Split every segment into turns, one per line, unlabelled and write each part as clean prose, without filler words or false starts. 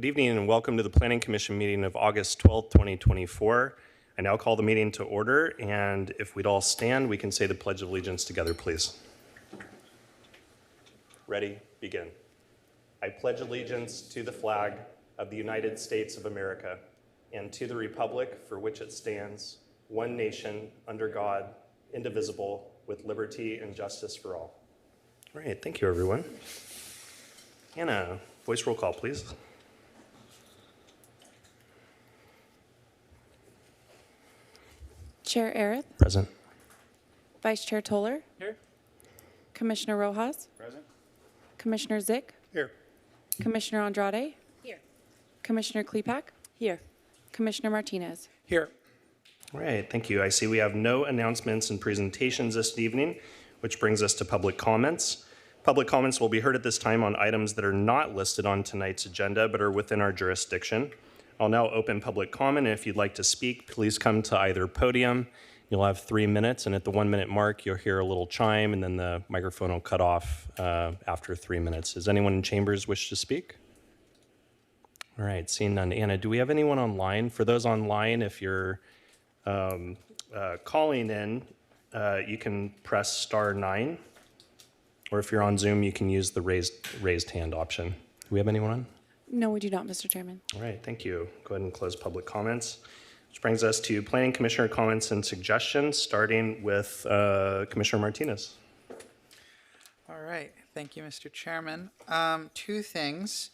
Good evening and welcome to the Planning Commission meeting of August 12th, 2024. I now call the meeting to order, and if we'd all stand, we can say the Pledge of Allegiance together, please. Ready? Begin. I pledge allegiance to the flag of the United States of America and to the republic for which it stands, one nation, under God, indivisible, with liberty and justice for all. All right, thank you, everyone. Hannah, voice roll call, please.
Chair Arith.
Present.
Vice Chair Toller.
Here.
Commissioner Rojas.
Present.
Commissioner Zick.
Here.
Commissioner Andrade.
Here.
Commissioner Klepak. Here. Commissioner Martinez.
Here.
All right, thank you. I see we have no announcements and presentations this evening, which brings us to public comments. Public comments will be heard at this time on items that are not listed on tonight's agenda but are within our jurisdiction. I'll now open public comment, and if you'd like to speak, please come to either podium. You'll have 3 minutes, and at the 1 minute mark, you'll hear a little chime, and then the microphone will cut off after 3 minutes. Does anyone in chambers wish to speak? All right, seeing none. Anna, do we have anyone online? For those online, if you're calling in, you can press *9, or if you're on Zoom, you can use the raised hand option. Do we have anyone on?
No, we do not, Mr. Chairman.
All right, thank you. Go ahead and close public comments, which brings us to Planning Commissioner comments and suggestions, starting with Commissioner Martinez.
All right. Thank you, Mr. Chairman. Two things.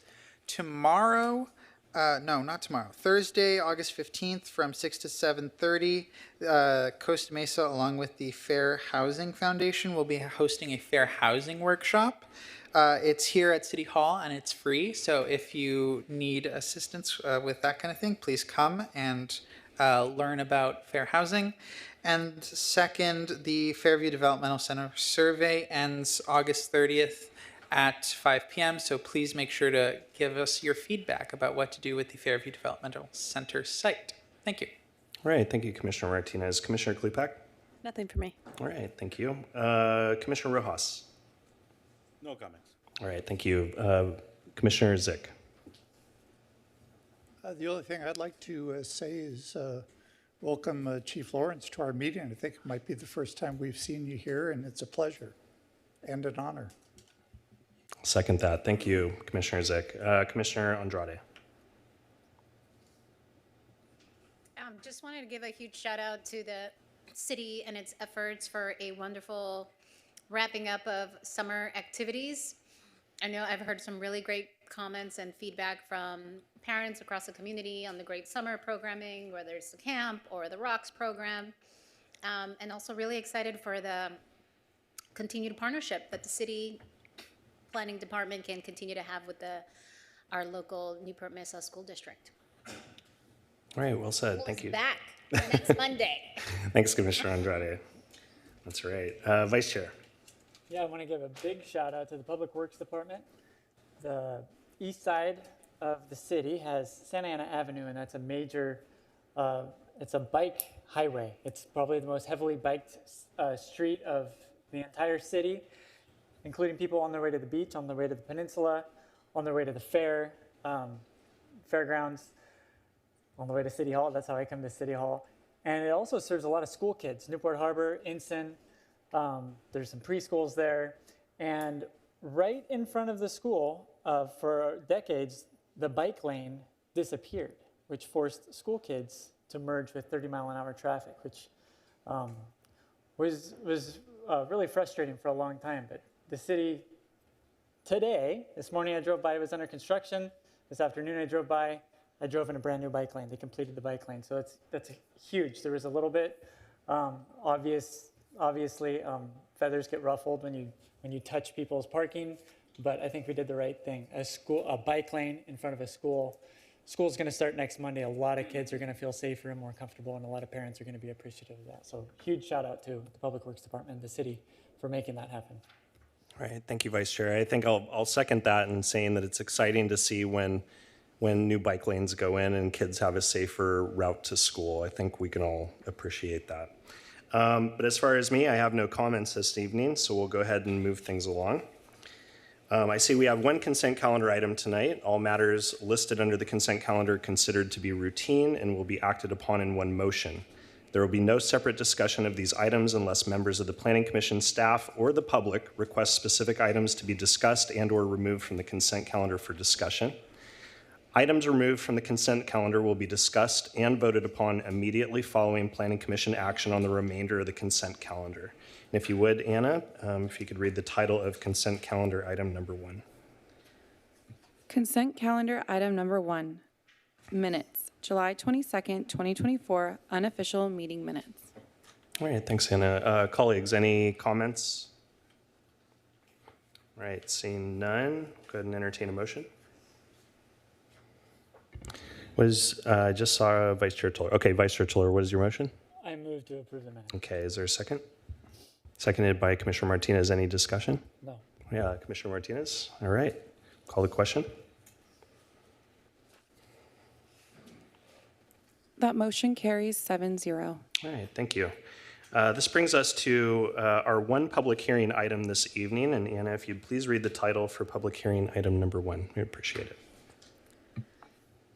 Tomorrow, not tomorrow, Thursday, August 15th from 6 to 7:30, Costa Mesa, along with the Fair Housing Foundation, will be hosting a fair housing workshop. It's here at City Hall and it's free. So if you need assistance with that kind of thing, please come and learn about fair housing. And second, the Fairview Developmental Center survey ends August 30th at 5 p.m. So please make sure to give us your feedback about what to do with the Fairview Developmental Center site. Thank you.
All right, thank you, Commissioner Martinez. Commissioner Klepak?
Nothing for me.
All right, thank you. Commissioner Rojas?
No comments.
All right, thank you. Commissioner Zick?
The only thing I'd like to say is welcome Chief Lawrence to our meeting. I think it might be the first time we've seen you here, and it's a pleasure and an honor.
Second that. Thank you, Commissioner Zick. Commissioner Andrade?
Just wanted to give a huge shout out to the city and its efforts for a wonderful wrapping up of summer activities. I know I've heard some really great comments and feedback from parents across the community on the great summer programming, whether it's the camp or the Rocks program, and also really excited for the continued partnership that the city planning department can continue to have with our local Newport Mesa School District.
All right, well said. Thank you.
Back next Monday.
Thanks, Commissioner Andrade. That's right. Vice Chair?
Yeah, I want to give a big shout out to the Public Works Department. The east side of the city has Santa Ana Avenue, and that's a major, it's a bike highway. It's probably the most heavily biked street of the entire city, including people on their way to the beach, on their way to the peninsula, on their way to the fairgrounds, on the way to City Hall. That's how I come to City Hall. And it also serves a lot of school kids, Newport Harbor, Ensign. There's some preschools there. And right in front of the school, for decades, the bike lane disappeared, which forced school kids to merge with 30-mile-an-hour traffic, which was really frustrating for a long time. But the city today, this morning I drove by, it was under construction. This afternoon I drove by, I drove in a brand new bike lane. They completed the bike lane, so that's huge. There was a little bit obviously feathers get ruffled when you touch people's parking, but I think we did the right thing. A bike lane in front of a school. School's going to start next Monday. A lot of kids are going to feel safer and more comfortable, and a lot of parents are going to be appreciative of that. So huge shout out to the Public Works Department and the city for making that happen.
All right, thank you, Vice Chair. I think I'll second that in saying that it's exciting to see when new bike lanes go in and kids have a safer route to school. I think we can all appreciate that. But as far as me, I have no comments this evening, so we'll go ahead and move things along. I see we have one consent calendar item tonight. All matters listed under the consent calendar considered to be routine and will be acted upon in one motion. There will be no separate discussion of these items unless members of the Planning Commission staff or the public request specific items to be discussed and or removed from the consent calendar for discussion. Items removed from the consent calendar will be discussed and voted upon immediately following Planning Commission action on the remainder of the consent calendar. And if you would, Anna, if you could read the title of consent calendar item number 1.
Consent calendar item number 1, minutes, July 22nd, 2024, unofficial meeting minutes.
All right, thanks, Anna. Colleagues, any comments? All right, seeing none, go ahead and entertain a motion. I just saw Vice Chair Tuller. Okay, Vice Chair Tuller, what is your motion?
I move to approve the minutes.
Okay, is there a second? Seconded by Commissioner Martinez. Any discussion?
No.
Yeah, Commissioner Martinez. All right, call the question.
That motion carries 7-0.
All right, thank you. This brings us to our one public hearing item this evening. And Anna, if you'd please read the title for public hearing item number 1, we appreciate it.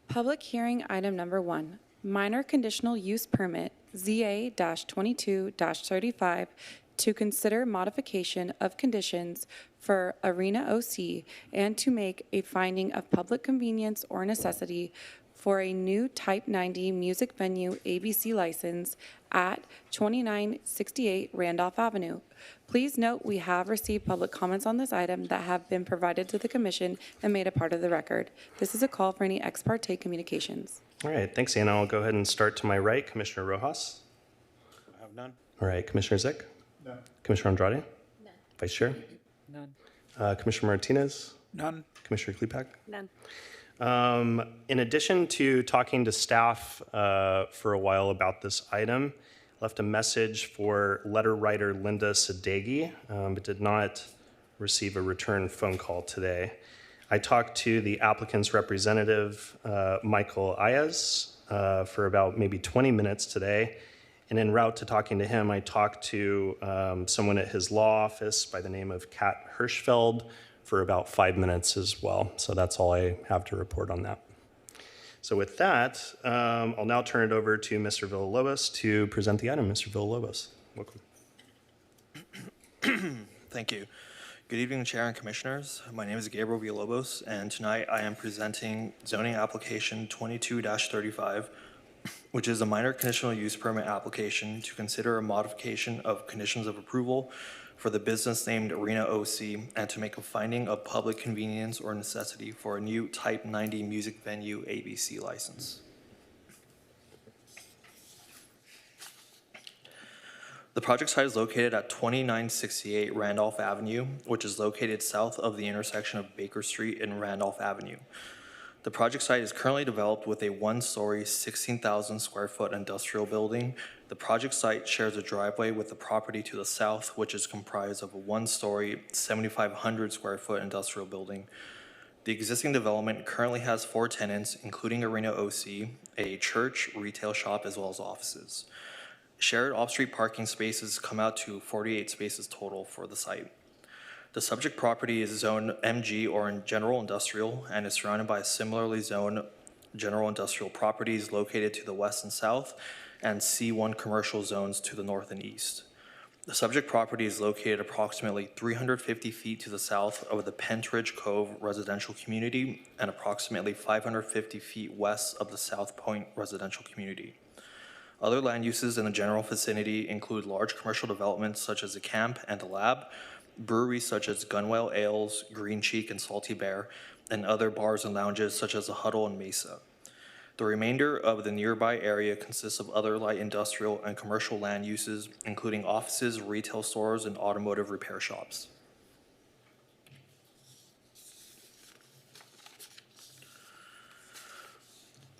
Public hearing item number 1, minor conditional use permit ZA-22-35 to consider modification of conditions for Arena OC and to make a finding of public convenience or necessity for a new Type 90 music venue ABC license at 2968 Randolph Avenue. Please note we have received public comments on this item that have been provided to the commission and made a part of the record. This is a call for any ex parte communications.
All right, thanks, Anna. I'll go ahead and start to my right. Commissioner Rojas.
I have none.
All right, Commissioner Zick.
No.
Commissioner Andrade.
None.
Vice Chair.
None.
Commissioner Martinez.
None.
Commissioner Klepak.
None.
In addition to talking to staff for a while about this item, left a message for letter writer Linda Sadegi, but did not receive a return phone call today. I talked to the applicant's representative, Michael Ayaz, for about maybe 20 minutes today. And en route to talking to him, I talked to someone at his law office by the name of Kat Hirschfeld for about 5 minutes as well. So that's all I have to report on that. So with that, I'll now turn it over to Mr. Villalobos to present the item. Mr. Villalobos, welcome.
Thank you. Good evening, Chair and Commissioners. My name is Gabriel Villalobos, and tonight I am presenting zoning application 22-35, which is a minor conditional use permit application to consider a modification of conditions of approval for the business named Arena OC and to make a finding of public convenience or necessity for a new Type 90 music venue ABC license. The project site is located at 2968 Randolph Avenue, which is located south of the intersection of Baker Street and Randolph Avenue. The project site is currently developed with a one-story, 16,000 square foot industrial building. The project site shares a driveway with the property to the south, which is comprised of a one-story, 7,500 square foot industrial building. The existing development currently has 4 tenants, including Arena OC, a church, retail shop, as well as offices. Shared off-street parking spaces come out to 48 spaces total for the site. The subject property is zoned MG or in general industrial and is surrounded by similarly zoned general industrial properties located to the west and south and C1 commercial zones to the north and east. The subject property is located approximately 350 feet to the south of the Pentridge Cove residential community and approximately 550 feet west of the South Point residential community. Other land uses in the general vicinity include large commercial developments such as a camp and a lab, breweries such as Gunwale Ales, Green Cheek, and Salty Bear, and other bars and lounges such as the Huddle and Mesa. The remainder of the nearby area consists of other light industrial and commercial land uses, including offices, retail stores, and automotive repair shops.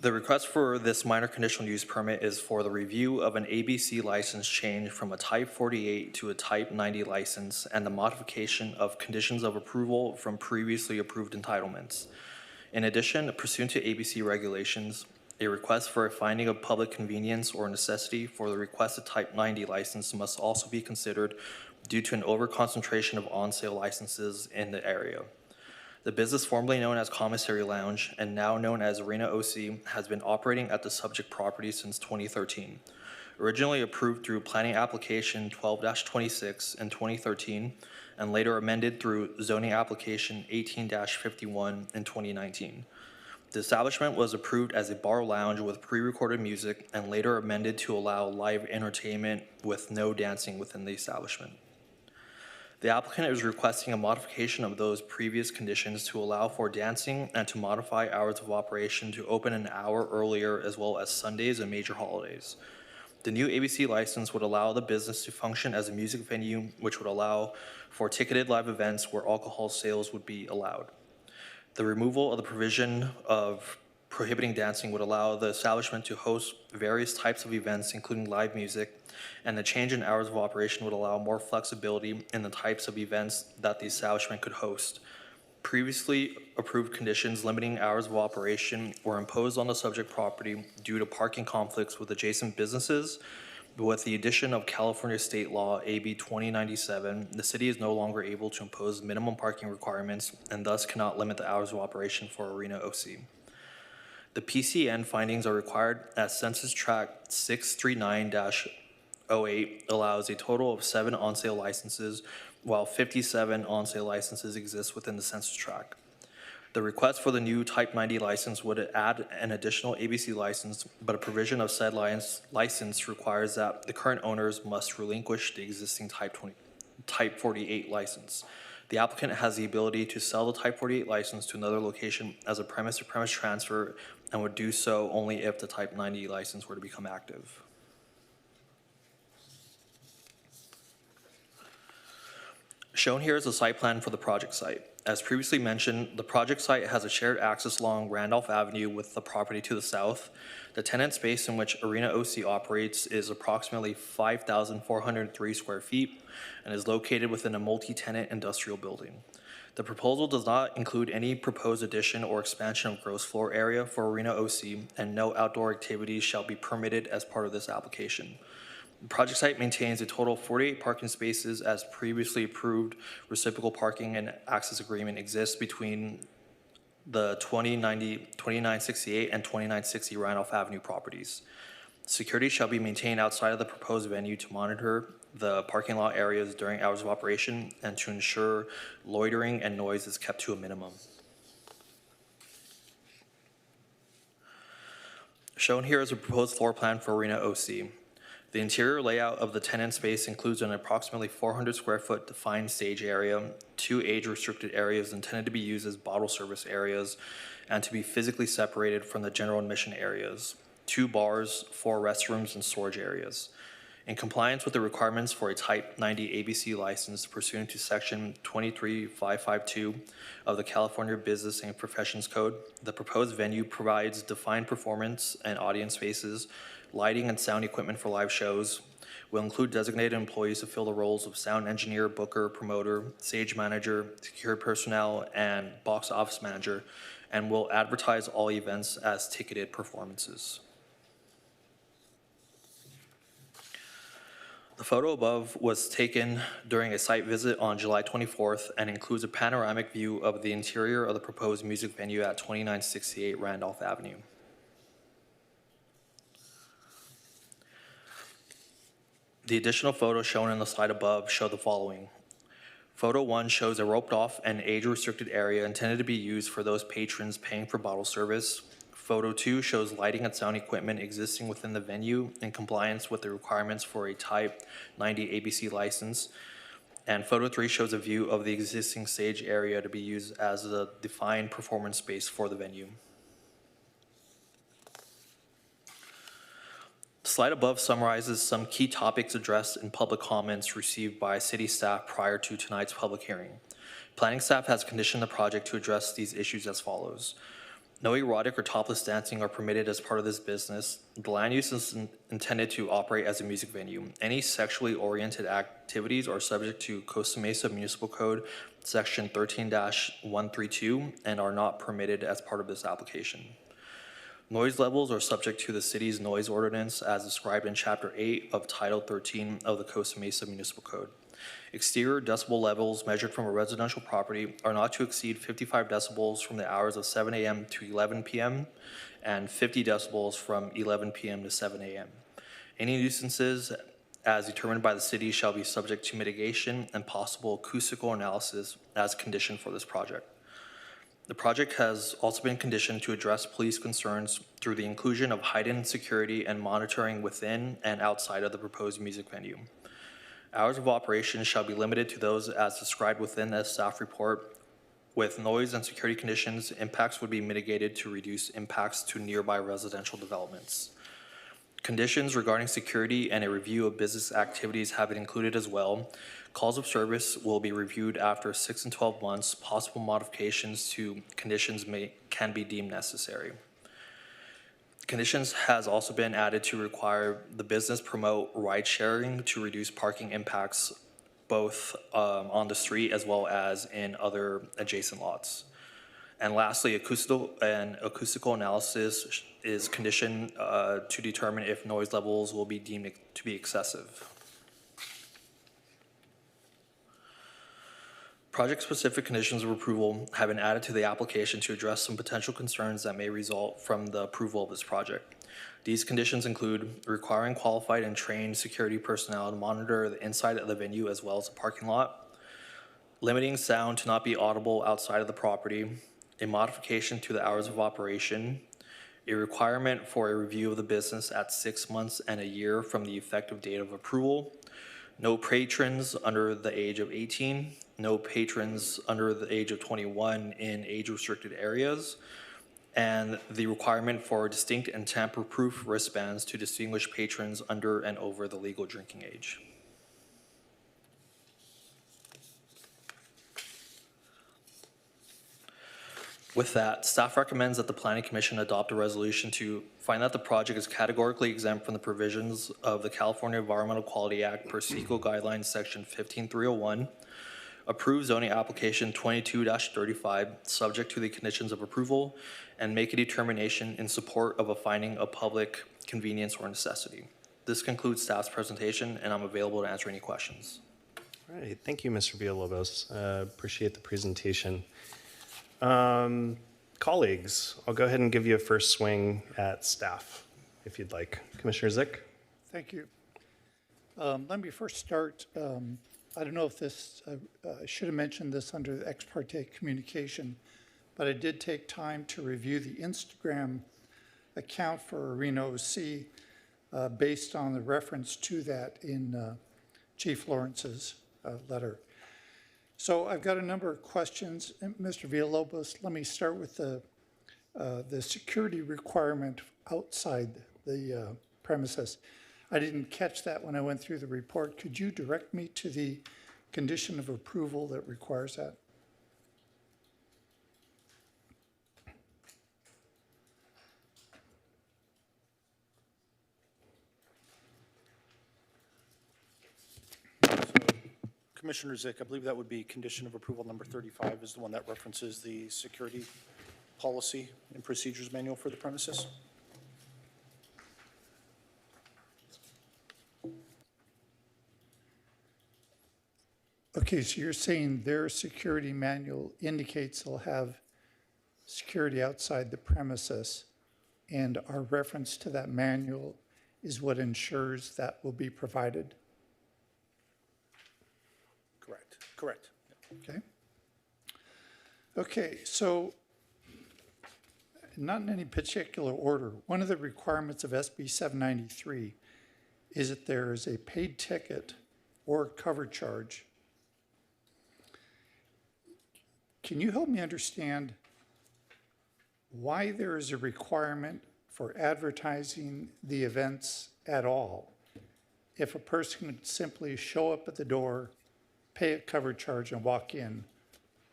The request for this minor conditional use permit is for the review of an ABC license change from a Type 48 to a Type 90 license and the modification of conditions of approval from previously approved entitlements. In addition, pursuant to ABC regulations, a request for a finding of public convenience or necessity for the requested Type 90 license must also be considered due to an overconcentration of on-sale licenses in the area. The business formerly known as Commissary Lounge and now known as Arena OC has been operating at the subject property since 2013. Originally approved through Planning Application 12-26 in 2013 and later amended through Zoning Application 18-51 in 2019. The establishment was approved as a bar lounge with pre-recorded music and later amended to allow live entertainment with no dancing within the establishment. The applicant is requesting a modification of those previous conditions to allow for dancing and to modify hours of operation to open an hour earlier as well as Sundays and major holidays. The new ABC license would allow the business to function as a music venue, which would allow for ticketed live events where alcohol sales would be allowed. The removal of the provision of prohibiting dancing would allow the establishment to host various types of events, including live music, and the change in hours of operation would allow more flexibility in the types of events that the establishment could host. Previously approved conditions limiting hours of operation were imposed on the subject property due to parking conflicts with adjacent businesses. But with the addition of California State Law AB 2097, the city is no longer able to impose minimum parking requirements and thus cannot limit the hours of operation for Arena OC. The PCN findings are required as Census Tract 639-08 allows a total of 7 on-sale licenses, while 57 on-sale licenses exist within the census tract. The request for the new Type 90 license would add an additional ABC license, but a provision of said license requires that the current owners must relinquish the existing Type 48 license. The applicant has the ability to sell the Type 48 license to another location as a premise-to-premise transfer and would do so only if the Type 90 license were to become active. Shown here is a site plan for the project site. As previously mentioned, the project site has a shared access along Randolph Avenue with the property to the south. The tenant space in which Arena OC operates is approximately 5,403 square feet and is located within a multi-tenant industrial building. The proposal does not include any proposed addition or expansion of gross floor area for Arena OC, and no outdoor activities shall be permitted as part of this application. The project site maintains a total of 48 parking spaces as previously approved. Reciprocal parking and access agreement exists between the 2968 and 2960 Randolph Avenue properties. Security shall be maintained outside of the proposed venue to monitor the parking lot areas during hours of operation and to ensure loitering and noise is kept to a minimum. Shown here is a proposed floor plan for Arena OC. The interior layout of the tenant space includes an approximately 400 square foot defined stage area, 2 age-restricted areas intended to be used as bottle service areas and to be physically separated from the general admission areas, 2 bars, 4 restrooms, and storage areas. In compliance with the requirements for a Type 90 ABC license pursuant to Section 23552 of the California Business and Professions Code, the proposed venue provides defined performance and audience spaces, lighting and sound equipment for live shows, will include designated employees to fill the roles of sound engineer, booker, promoter, stage manager, security personnel, and box office manager, and will advertise all events as ticketed performances. The photo above was taken during a site visit on July 24th and includes a panoramic view of the interior of the proposed music venue at 2968 Randolph Avenue. The additional photos shown in the slide above show the following. Photo 1 shows a roped off and age-restricted area intended to be used for those patrons paying for bottle service. Photo 2 shows lighting and sound equipment existing within the venue in compliance with the requirements for a Type 90 ABC license. And Photo 3 shows a view of the existing stage area to be used as a defined performance space for the venue. The slide above summarizes some key topics addressed in public comments received by city staff prior to tonight's public hearing. Planning staff has conditioned the project to address these issues as follows. No erotic or topless dancing are permitted as part of this business. The land use is intended to operate as a music venue. Any sexually oriented activities are subject to Costa Mesa Municipal Code Section 13-132 and are not permitted as part of this application. Noise levels are subject to the city's noise ordinance as described in Chapter 8 of Title 13 of the Costa Mesa Municipal Code. Exterior decibel levels measured from a residential property are not to exceed 55 decibels from the hours of 7 a.m. to 11 p.m. and 50 decibels from 11 p.m. to 7 a.m. Any nuisances as determined by the city shall be subject to mitigation and possible acoustical analysis as condition for this project. The project has also been conditioned to address police concerns through the inclusion of heightened security and monitoring within and outside of the proposed music venue. Hours of operation shall be limited to those as described within the staff report. With noise and security conditions, impacts would be mitigated to reduce impacts to nearby residential developments. Conditions regarding security and a review of business activities have been included as well. Calls of service will be reviewed after 6 and 12 months. Possible modifications to conditions can be deemed necessary. Conditions has also been added to require the business promote ride sharing to reduce parking impacts both on the street as well as in other adjacent lots. And lastly, acoustical analysis is conditioned to determine if noise levels will be deemed to be excessive. Project-specific conditions of approval have been added to the application to address some potential concerns that may result from the approval of this project. These conditions include requiring qualified and trained security personnel to monitor the inside of the venue as well as the parking lot, limiting sound to not be audible outside of the property, a modification to the hours of operation, a requirement for a review of the business at 6 months and a year from the effective date of approval, no patrons under the age of 18, no patrons under the age of 21 in age-restricted areas, and the requirement for distinct and tamper-proof wristbands to distinguish patrons under and over the legal drinking age. With that, staff recommends that the Planning Commission adopt a resolution to find that the project is categorically exempt from the provisions of the California Environmental Quality Act per CEQA Guidelines Section 15301, approve zoning application 22-35 subject to the conditions of approval, and make a determination in support of a finding of public convenience or necessity. This concludes staff's presentation, and I'm available to answer any questions.
All right, thank you, Mr. Villalobos. Appreciate the presentation. Colleagues, I'll go ahead and give you a first swing at staff, if you'd like. Commissioner Zick?
Thank you. Let me first start. I don't know if this, I should have mentioned this under the ex parte communication, but I did take time to review the Instagram account for Arena OC based on the reference to that in Chief Lawrence's letter. So I've got a number of questions. Mr. Villalobos, let me start with the security requirement outside the premises. I didn't catch that when I went through the report. Could you direct me to the condition of approval that requires that?
Commissioner Zick, I believe that would be condition of approval number 35 is the one that references the security policy and procedures manual for the premises.
Okay, so you're saying their security manual indicates they'll have security outside the premises, and our reference to that manual is what ensures that will be provided?
Correct.
Okay. Okay, so not in any particular order, one of the requirements of SB 793 is that there is a paid ticket or cover charge. Can you help me understand why there is a requirement for advertising the events at all if a person could simply show up at the door, pay a cover charge, and walk in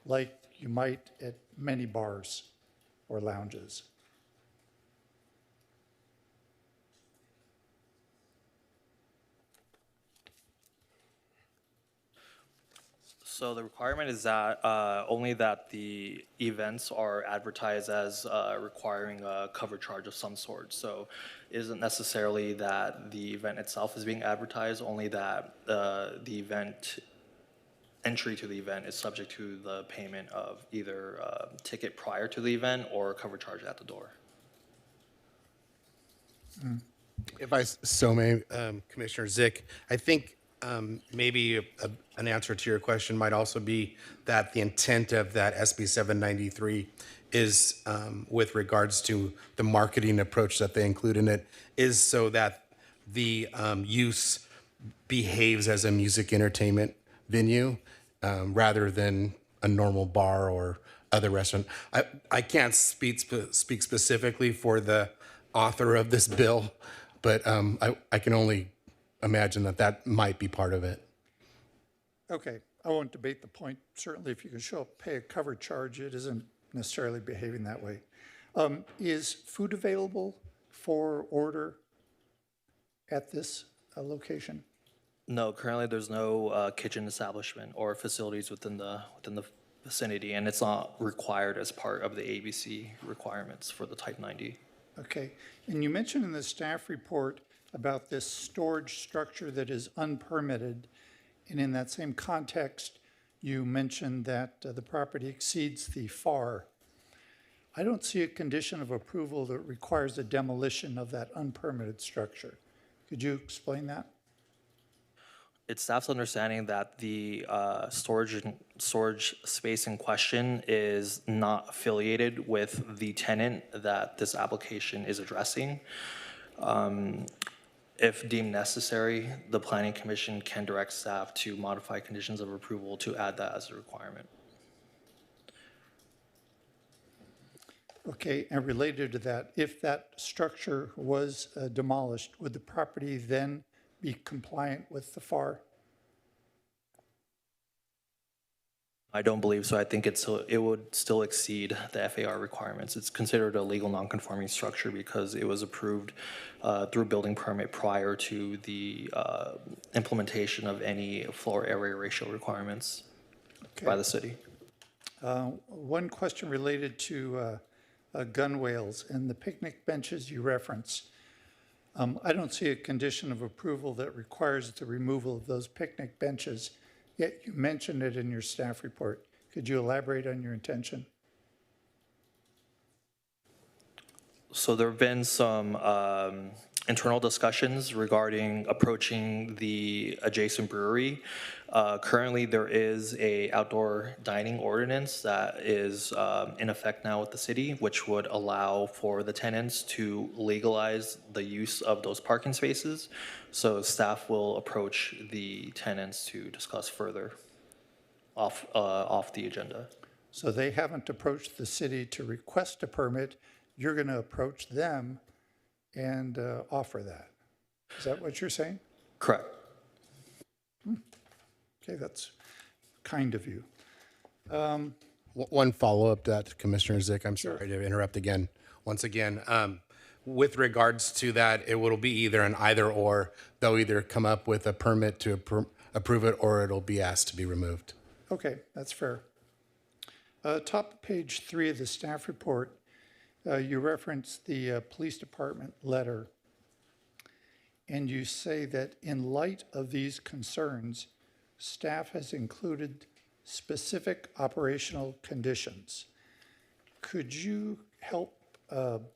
like you might at many bars or lounges?
So the requirement is that only that the events are advertised as requiring a cover charge of some sort. So it isn't necessarily that the event itself is being advertised, only that the event entry to the event is subject to the payment of either a ticket prior to the event or a cover charge at the door.
If I so may, Commissioner Zick, I think maybe an answer to your question might also be that the intent of that SB 793 is, with regards to the marketing approach that they include in it, is so that the use behaves as a music entertainment venue rather than a normal bar or other restaurant. I can't speak specifically for the author of this bill, but I can only imagine that that might be part of it.
Okay, I won't debate the point. Certainly, if you can show up, pay a cover charge, it isn't necessarily behaving that way. Is food available for order at this location?
No, currently there's no kitchen establishment or facilities within the vicinity, and it's not required as part of the ABC requirements for the Type 90.
Okay, and you mentioned in the staff report about this storage structure that is unpermitted, and in that same context, you mentioned that the property exceeds the FAR. I don't see a condition of approval that requires a demolition of that unpermitted structure. Could you explain that?
It's staff's understanding that the storage space in question is not affiliated with the tenant that this application is addressing. If deemed necessary, the Planning Commission can direct staff to modify conditions of approval to add that as a requirement.
Okay, and related to that, if that structure was demolished, would the property then be compliant with the FAR?
I don't believe so. I think it would still exceed the FAR requirements. It's considered a legal non-conforming structure because it was approved through building permit prior to the implementation of any floor area ratio requirements by the city.
One question related to gun whales and the picnic benches you reference. I don't see a condition of approval that requires the removal of those picnic benches, yet you mentioned it in your staff report. Could you elaborate on your intention?
So there have been some internal discussions regarding approaching the adjacent brewery. Currently, there is a outdoor dining ordinance that is in effect now with the city, which would allow for the tenants to legalize the use of those parking spaces. So staff will approach the tenants to discuss further off the agenda.
So they haven't approached the city to request a permit. You're going to approach them and offer that. Is that what you're saying?
Correct.
Okay, that's kind of you.
One follow-up to that, Commissioner Zick, I'm sorry to interrupt again. Once again, with regards to that, it will be either an either or. They'll either come up with a permit to approve it or it'll be asked to be removed.
Okay, that's fair. Top of page 3 of the staff report, you reference the police department letter, and you say that in light of these concerns, staff has included specific operational conditions. Could you help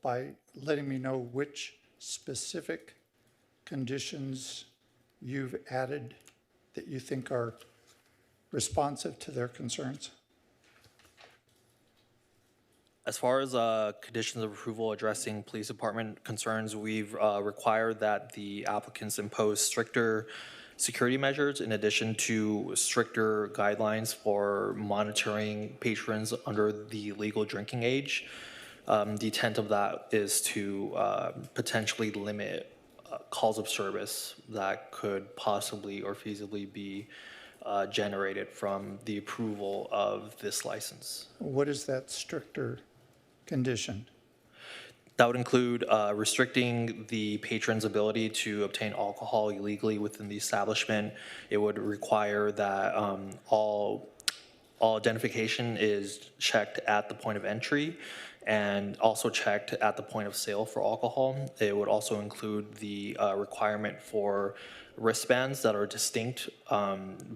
by letting me know which specific conditions you've added that you think are responsive to their concerns?
As far as conditions of approval addressing police department concerns, we've required that the applicants impose stricter security measures in addition to stricter guidelines for monitoring patrons under the legal drinking age. The intent of that is to potentially limit calls of service that could possibly or feasibly be generated from the approval of this license.
What is that stricter condition?
That would include restricting the patron's ability to obtain alcohol illegally within the establishment. It would require that all identification is checked at the point of entry, and also checked at the point of sale for alcohol. It would also include the requirement for wristbands that are distinct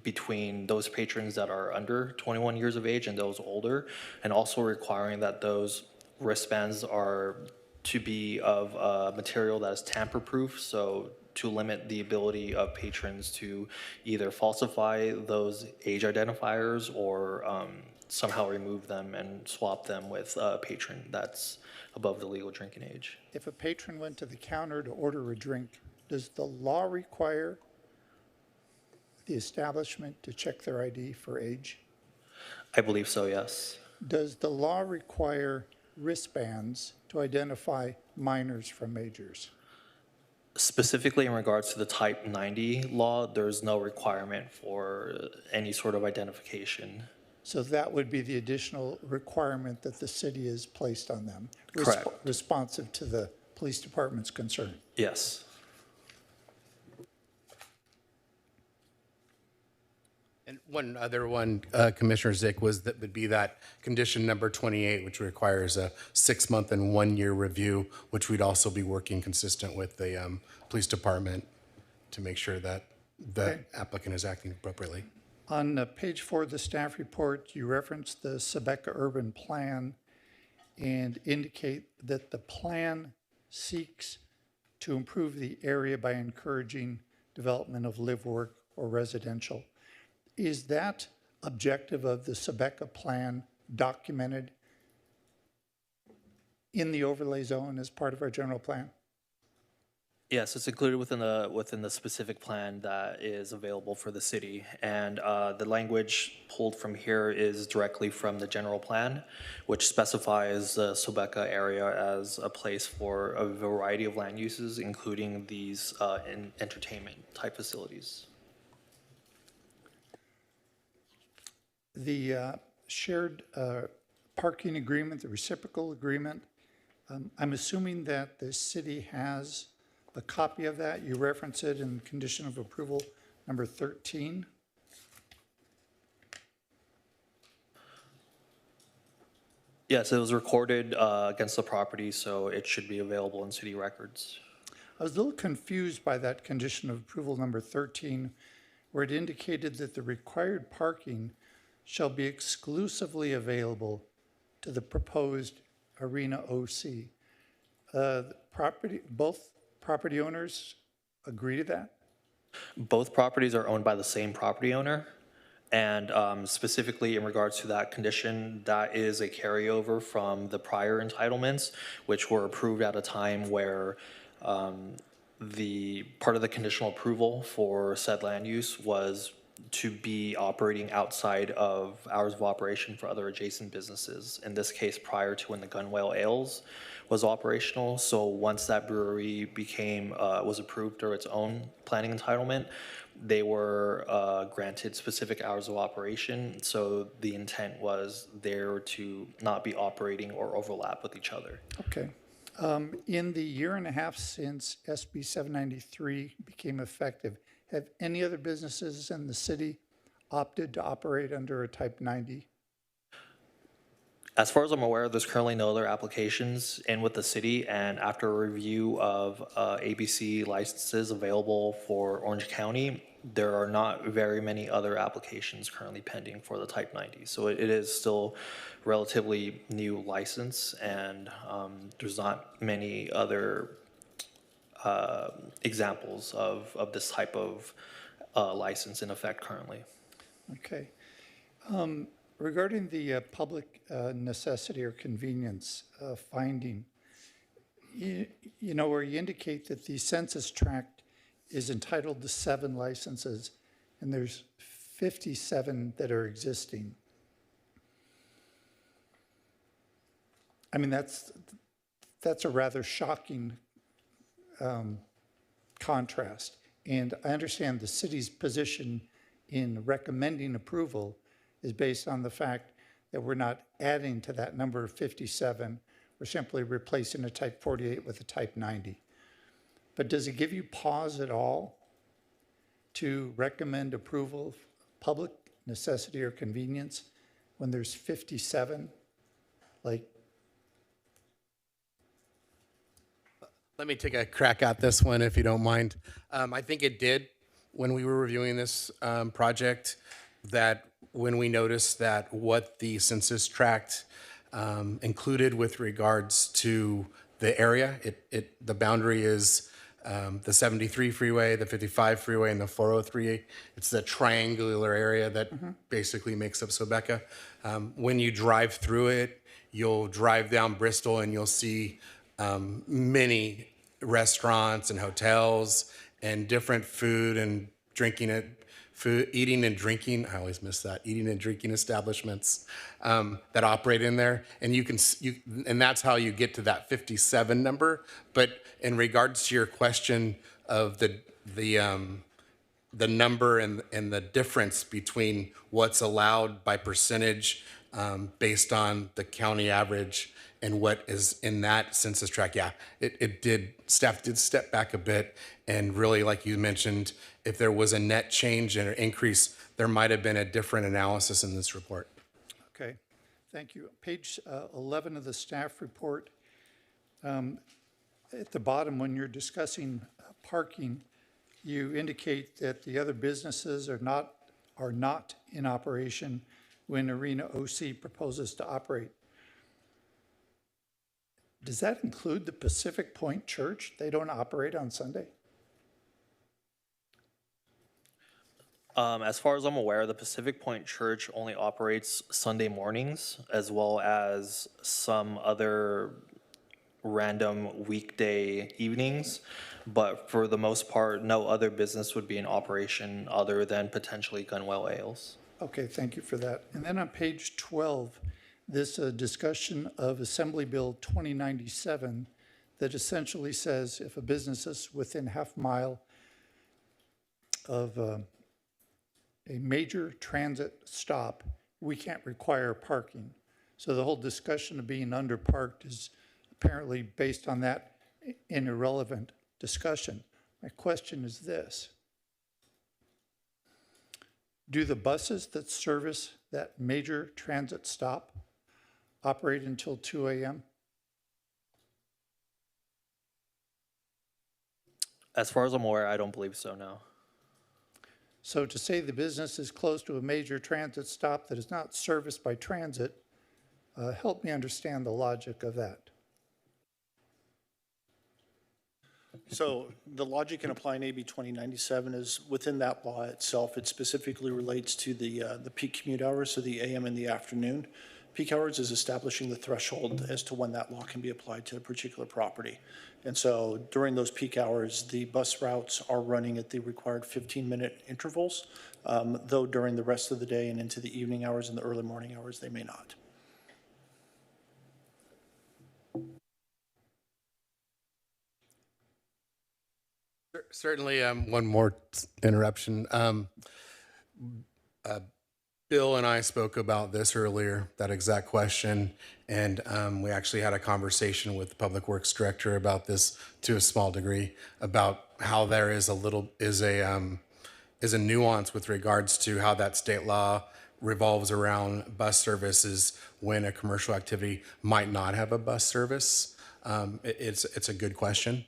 between those patrons that are under 21 years of age and those older, and also requiring that those wristbands are to be of material that is tamper-proof, so to limit the ability of patrons to either falsify those age identifiers or somehow remove them and swap them with a patron that's above the legal drinking age.
If a patron went to the counter to order a drink, does the law require the establishment to check their ID for age?
I believe so, yes.
Does the law require wristbands to identify minors from majors?
Specifically in regards to the Type 90 law, there's no requirement for any sort of identification.
So that would be the additional requirement that the city has placed on them.
Correct.
Responsive to the police department's concern.
Yes.
And one other one, Commissioner Zick, would be that condition number 28, which requires a 6-month and 1-year review, which we'd also be working consistent with the police department to make sure that the applicant is acting appropriately.
On page 4 of the staff report, you reference the Sebeca urban plan and indicate that the plan seeks to improve the area by encouraging development of live, work, or residential. Is that objective of the Sebeca plan documented in the overlay zone as part of our general plan?
Yes, it's included within the specific plan that is available for the city. And the language pulled from here is directly from the general plan, which specifies the Sebeca area as a place for a variety of land uses, including these entertainment type facilities.
The shared parking agreement, the reciprocal agreement, I'm assuming that the city has a copy of that. You reference it in condition of approval number 13.
Yes, it was recorded against the property, so it should be available in city records.
I was a little confused by that condition of approval number 13, where it indicated that the required parking shall be exclusively available to the proposed Arena OC. Both property owners agree to that?
Both properties are owned by the same property owner. And specifically in regards to that condition, that is a carryover from the prior entitlements, which were approved at a time where the part of the conditional approval for said land use was to be operating outside of hours of operation for other adjacent businesses. In this case, prior to when the Gunwale Ales was operational. So once that brewery was approved through its own planning entitlement, they were granted specific hours of operation. So the intent was there to not be operating or overlap with each other.
Okay. In the year and a half since SB 793 became effective, have any other businesses in the city opted to operate under a Type 90?
As far as I'm aware, there's currently no other applications in with the city, and after a review of ABC licenses available for Orange County, there are not very many other applications currently pending for the Type 90. So it is still relatively new license, and there's not many other examples of this type of license in effect currently.
Okay. Regarding the public necessity or convenience finding, you know, where you indicate that the census tract is entitled to 7 licenses and there's 57 that are existing. I mean, that's a rather shocking contrast. And I understand the city's position in recommending approval is based on the fact that we're not adding to that number of 57. We're simply replacing a Type 48 with a Type 90. But does it give you pause at all to recommend approval of public necessity or convenience when there's 57? Like,
Let me take a crack at this one, if you don't mind. I think it did, when we were reviewing this project, that when we noticed that what the census tract included with regards to the area, the boundary is the 73 freeway, the 55 freeway, and the 403. It's the triangular area that basically makes up Sobeka. When you drive through it, you'll drive down Bristol and you'll see many restaurants and hotels and different food and eating and drinking. I always miss that, eating and drinking establishments that operate in there, and and that's how you get to that 57 number. But in regards to your question of the number and the difference between what's allowed by percentage based on the county average and what is in that census tract, yeah, staff did step back a bit, and really, like you mentioned, if there was a net change or increase, there might have been a different analysis in this report.
Okay, thank you. Page 11 of the staff report, at the bottom, when you're discussing parking, you indicate that the other businesses are not in operation when Arena OC proposes to operate. Does that include the Pacific Point Church? They don't operate on Sunday?
As far as I'm aware, the Pacific Point Church only operates Sunday mornings, as well as some other random weekday evenings. But for the most part, no other business would be in operation other than potentially Gunwell Ales.
Okay, thank you for that. And then on page 12, this discussion of Assembly Bill 2097 that essentially says if a business is within half mile of a major transit stop, we can't require parking. So the whole discussion of being underparked is apparently based on that an irrelevant discussion. My question is this: do the buses that service that major transit stop operate until 2 a.m.?
As far as I'm aware, I don't believe so, no.
So to say the business is close to a major transit stop that is not serviced by transit, help me understand the logic of that.
So the logic in applying AB 2097 is within that law itself. It specifically relates to the peak commute hours, so the AM and the afternoon. Peak hours is establishing the threshold as to when that law can be applied to a particular property. And so during those peak hours, the bus routes are running at the required 15-minute intervals, though during the rest of the day and into the evening hours and the early morning hours, they may not.
Certainly, one more interruption. Bill and I spoke about this earlier, that exact question, and we actually had a conversation with the Public Works Director about this to a small degree, about how there is a nuance with regards to how that state law revolves around bus services when a commercial activity might not have a bus service. It's a good question.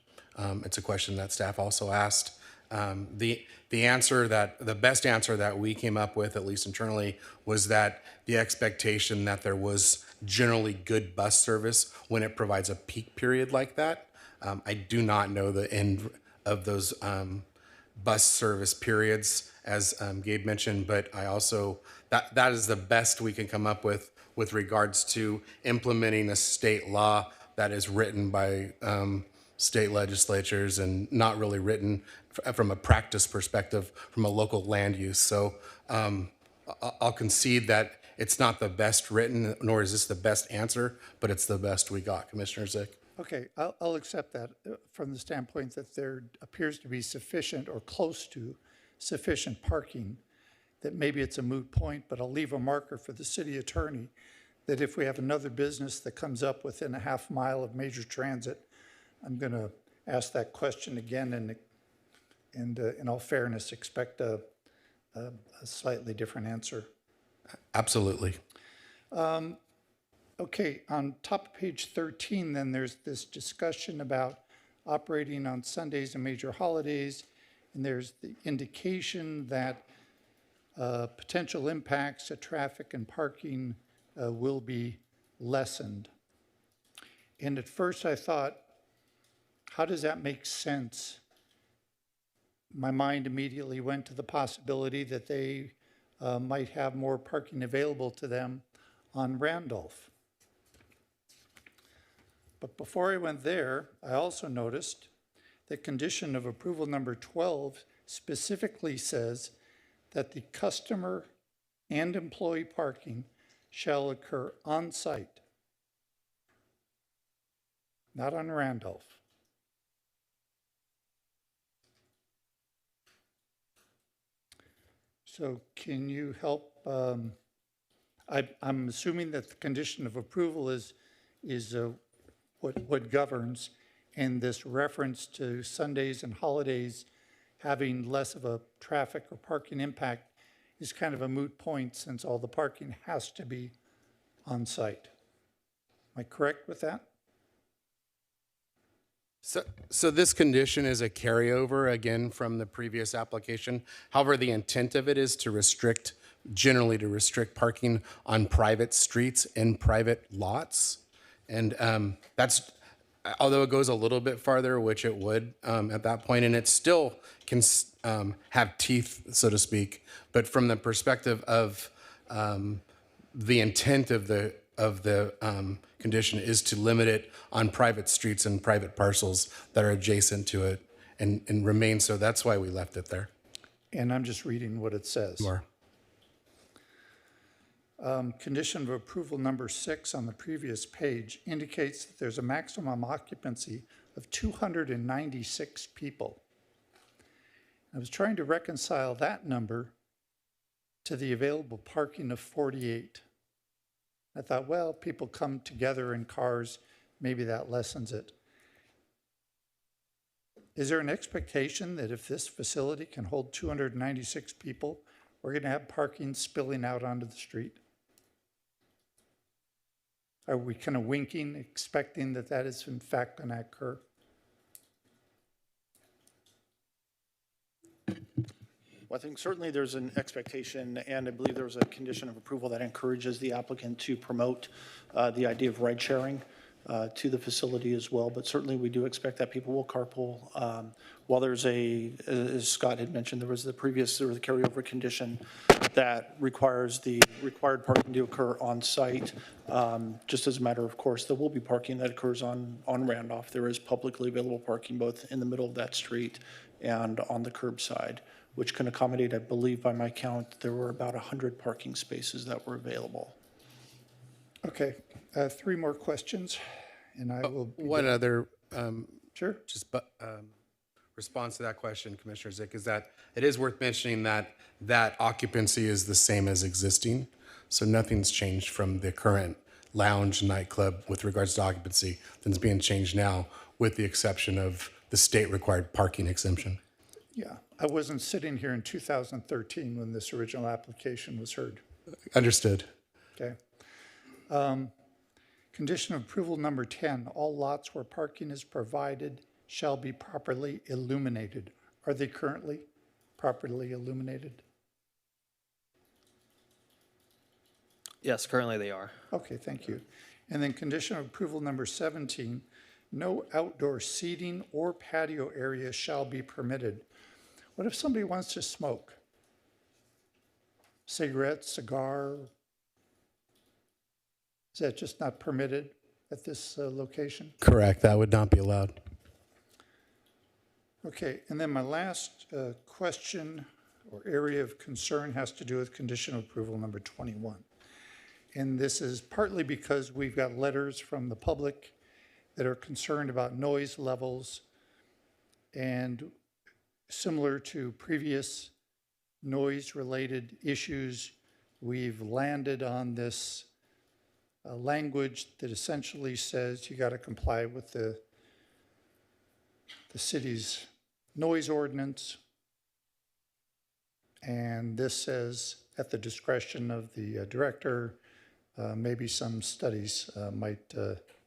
It's a question that staff also asked. The best answer that we came up with, at least internally, was that the expectation that there was generally good bus service when it provides a peak period like that. I do not know the end of those bus service periods, as Gabe mentioned, but I also, that is the best we can come up with regards to implementing a state law that is written by state legislatures and not really written from a practice perspective from a local land use. So I'll concede that it's not the best written, nor is this the best answer, but it's the best we got, Commissioner Zick.
Okay, I'll accept that from the standpoint that there appears to be sufficient or close to sufficient parking, that maybe it's a moot point, but I'll leave a marker for the city attorney that if we have another business that comes up within a half mile of major transit, I'm going to ask that question again and in all fairness, expect a slightly different answer.
Absolutely.
Okay, on top of page 13, then there's this discussion about operating on Sundays and major holidays, and there's the indication that potential impacts to traffic and parking will be lessened. And at first I thought, how does that make sense? My mind immediately went to the possibility that they might have more parking available to them on Randolph. But before I went there, I also noticed that condition of approval number 12 specifically says that the customer and employee parking shall occur on site, not on Randolph. So can you help? I'm assuming that the condition of approval is what governs, and this reference to Sundays and holidays having less of a traffic or parking impact is kind of a moot point since all the parking has to be on site. Am I correct with that?
So this condition is a carryover again from the previous application. However, the intent of it is to generally to restrict parking on private streets and private lots. And that's, although it goes a little bit farther, which it would at that point, and it still can have teeth, so to speak. But from the perspective of the intent of the condition is to limit it on private streets and private parcels that are adjacent to it and remain so. That's why we left it there.
And I'm just reading what it says.
More.
Condition of approval number 6 on the previous page indicates that there's a maximum occupancy of 296 people. I was trying to reconcile that number to the available parking of 48. I thought, well, people come together in cars, maybe that lessens it. Is there an expectation that if this facility can hold 296 people, we're going to have parking spilling out onto the street? Are we kind of winking, expecting that that is in fact going to occur?
Well, I think certainly there's an expectation, and I believe there was a condition of approval that encourages the applicant to promote the idea of ride sharing to the facility as well. But certainly we do expect that people will carpool. While there's as Scott had mentioned, there was the carryover condition that requires the required parking to occur on site. Just as a matter of course, there will be parking that occurs on Randolph. There is publicly available parking both in the middle of that street and on the curbside, which can accommodate, I believe by my count, there were about 100 parking spaces that were available.
Okay, 3 more questions, and I will be
One
done.
other
Sure.
response to that question, Commissioner Zick, is that it is worth mentioning that that occupancy is the same as existing. So nothing's changed from the current lounge nightclub with regards to occupancy that's being changed now, with the exception of the state required parking exemption.
Yeah, I wasn't sitting here in 2013 when this original application was heard.
Understood.
Okay. Condition of approval number 10, all lots where parking is provided shall be properly illuminated. Are they currently properly illuminated?
Yes, currently they are.
Okay, thank you. And then condition of approval number 17, no outdoor seating or patio area shall be permitted. What if somebody wants to smoke? Cigarette, cigar? Is that just not permitted at this location?
Correct. That would not be allowed.
Okay, and then my last question or area of concern has to do with condition of approval number 21. And this is partly because we've got letters from the public that are concerned about noise levels, and similar to previous noise-related issues, we've landed on this language that essentially says you got to comply with the city's noise ordinance. And this says at the discretion of the director, maybe some studies might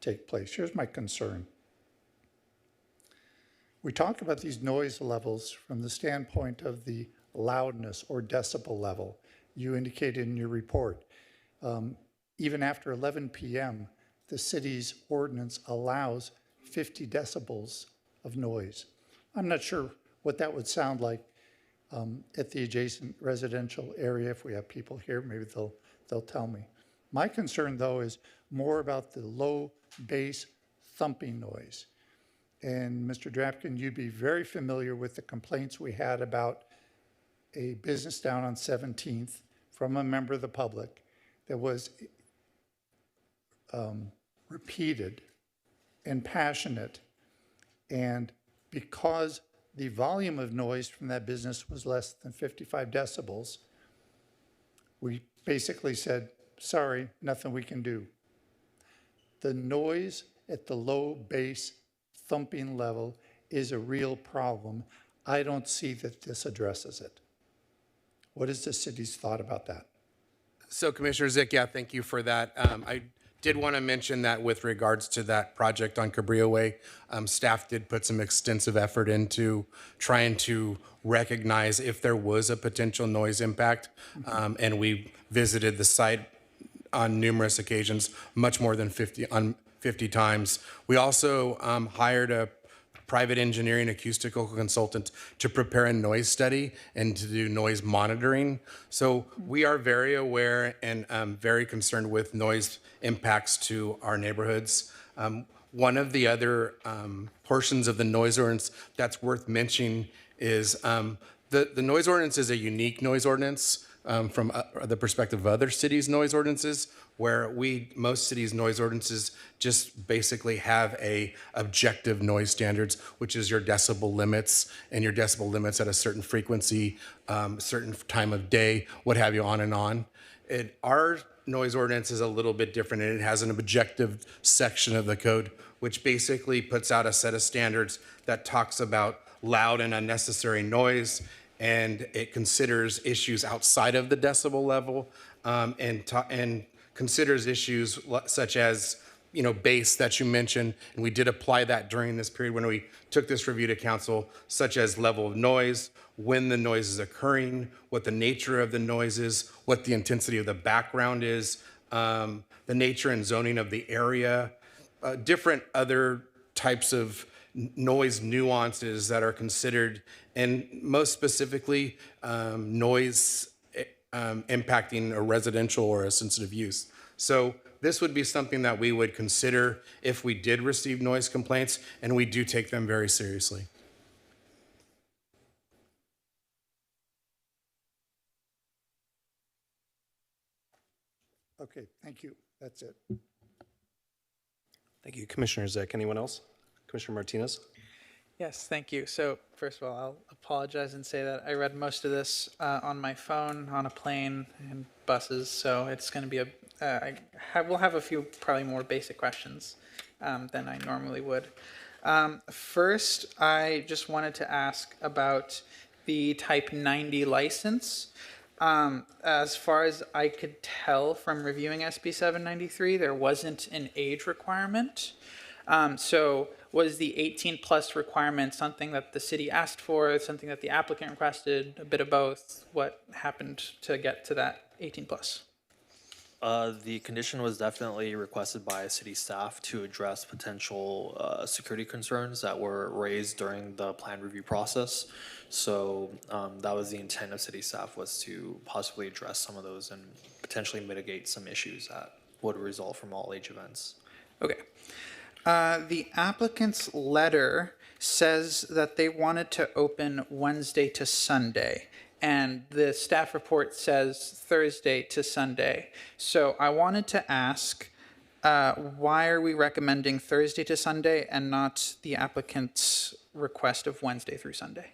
take place. Here's my concern. We talk about these noise levels from the standpoint of the loudness or decibel level you indicated in your report. Even after 11 p.m., the city's ordinance allows 50 decibels of noise. I'm not sure what that would sound like at the adjacent residential area. If we have people here, maybe they'll tell me. My concern, though, is more about the low bass thumping noise. And Mr. Drapkin, you'd be very familiar with the complaints we had about a business down on 17th from a member of the public that was repeated and passionate. And because the volume of noise from that business was less than 55 decibels, we basically said, sorry, nothing we can do. The noise at the low bass thumping level is a real problem. I don't see that this addresses it. What is the city's thought about that?
So Commissioner Zick, yeah, thank you for that. I did want to mention that with regards to that project on Cabrillo Way, staff did put some extensive effort into trying to recognize if there was a potential noise impact. And we visited the site on numerous occasions, much more than 50 times. We also hired a private engineering acoustical consultant to prepare a noise study and to do noise monitoring. So we are very aware and very concerned with noise impacts to our neighborhoods. One of the other portions of the noise ordinance that's worth mentioning is the noise ordinance is a unique noise ordinance from the perspective of other cities' noise ordinances, where most cities' noise ordinances just basically have a objective noise standards, which is your decibel limits and your decibel limits at a certain frequency, certain time of day, what have you, on and on. Our noise ordinance is a little bit different, and it has an objective section of the code, which basically puts out a set of standards that talks about loud and unnecessary noise, and it considers issues outside of the decibel level, and considers issues such as, bass that you mentioned, and we did apply that during this period when we took this review to council, such as level of noise, when the noise is occurring, what the nature of the noise is, what the intensity of the background is, the nature and zoning of the area, different other types of noise nuances that are considered, and most specifically, noise impacting a residential or a sensitive use. So this would be something that we would consider if we did receive noise complaints, and we do take them very seriously.
Okay, thank you. That's it.
Thank you, Commissioner Zick. Anyone else? Commissioner Martinez?
Yes, thank you. So first of all, I'll apologize and say that I read most of this on my phone, on a plane, and buses. So it's going to be we'll have a few probably more basic questions than I normally would. First, I just wanted to ask about the Type 90 license. As far as I could tell from reviewing SB 793, there wasn't an age requirement. So was the 18 plus requirement something that the city asked for, something that the applicant requested, a bit of both? What happened to get to that 18 plus?
The condition was definitely requested by city staff to address potential security concerns that were raised during the plan review process. So that was the intent of city staff, was to possibly address some of those and potentially mitigate some issues that would result from all age events.
Okay. The applicant's letter says that they wanted to open Wednesday to Sunday, and the staff report says Thursday to Sunday. So I wanted to ask, why are we recommending Thursday to Sunday and not the applicant's request of Wednesday through Sunday?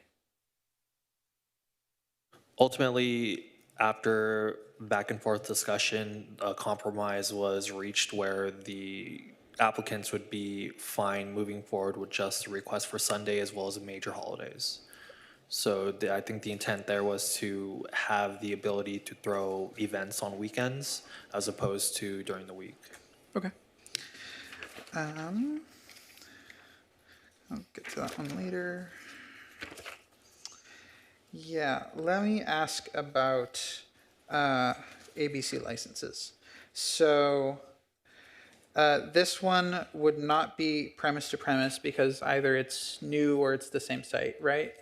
Ultimately, after back and forth discussion, a compromise was reached where the applicants would be fine moving forward with just a request for Sunday as well as major holidays. So I think the intent there was to have the ability to throw events on weekends as opposed to during the week.
Okay. I'll get to that one later. Yeah, let me ask about ABC licenses. So this one would not be premise to premise because either it's new or it's the same site, right?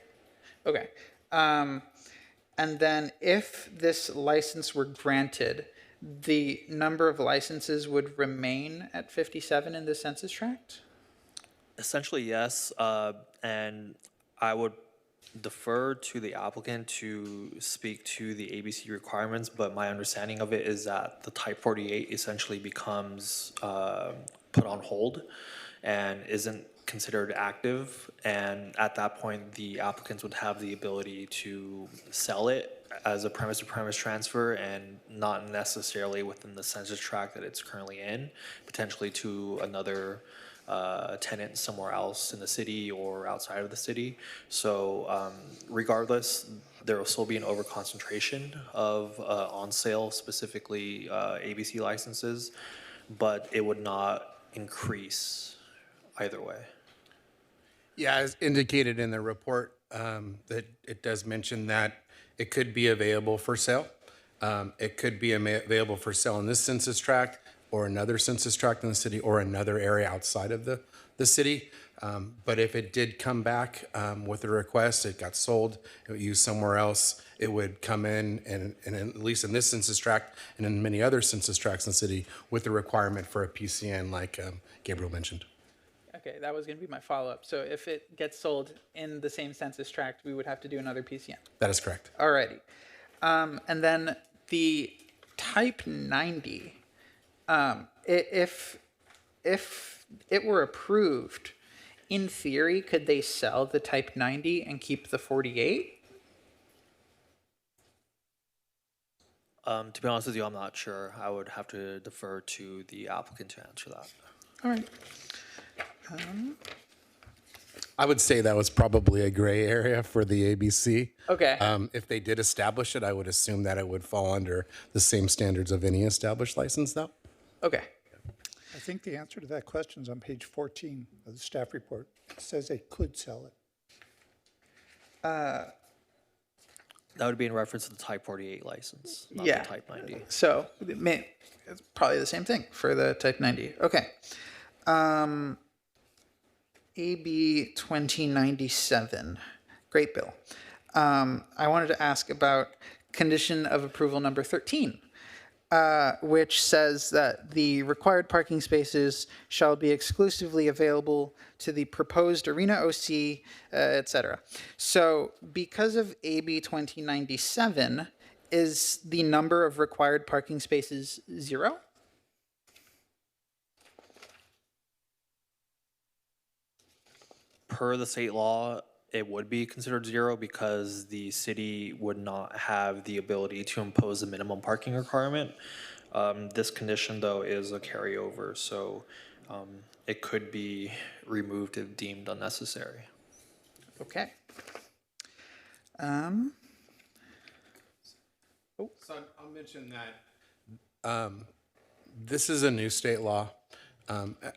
Okay. And then if this license were granted, the number of licenses would remain at 57 in the census tract?
Essentially, yes, and I would defer to the applicant to speak to the ABC requirements, but my understanding of it is that the Type 48 essentially becomes put on hold and isn't considered active, and at that point, the applicants would have the ability to sell it as a premise-to-premise transfer and not necessarily within the census tract that it's currently in, potentially to another tenant somewhere else in the city or outside of the city. So regardless, there will still be an overconcentration of on sale, specifically ABC licenses, but it would not increase either way.
Yeah, as indicated in the report, that it does mention that it could be available for sale. It could be available for sale in this census tract or another census tract in the city or another area outside of the city. But if it did come back with a request, it got sold, it was used somewhere else, it would come in and at least in this census tract and in many other census tracts in the city with the requirement for a PCN like Gabriel mentioned.
Okay, that was going to be my follow-up. So if it gets sold in the same census tract, we would have to do another PCN.
That is correct.
Alrighty. And then the Type 90, if it were approved, in theory, could they sell the Type 90 and keep the 48?
To be honest with you, I'm not sure. I would have to defer to the applicant to answer that.
All right.
I would say that was probably a gray area for the ABC.
Okay.
If they did establish it, I would assume that it would fall under the same standards of any established license, though.
Okay.
I think the answer to that question is on page 14 of the staff report. It says they could sell it.
That would be in reference to the Type 48 license, not
Yeah.
the Type 90.
So it's probably the same thing for the Type 90. Okay. AB 2097. Great bill. I wanted to ask about condition of approval number 13, which says that the required parking spaces shall be exclusively available to the proposed arena OC, etc. So because of AB 2097, is the number of required parking spaces 0?
Per the state law, it would be considered 0 because the city would not have the ability to impose a minimum parking requirement. This condition, though, is a carryover, so it could be removed if deemed unnecessary.
Okay.
So I'll mention that this is a new state law.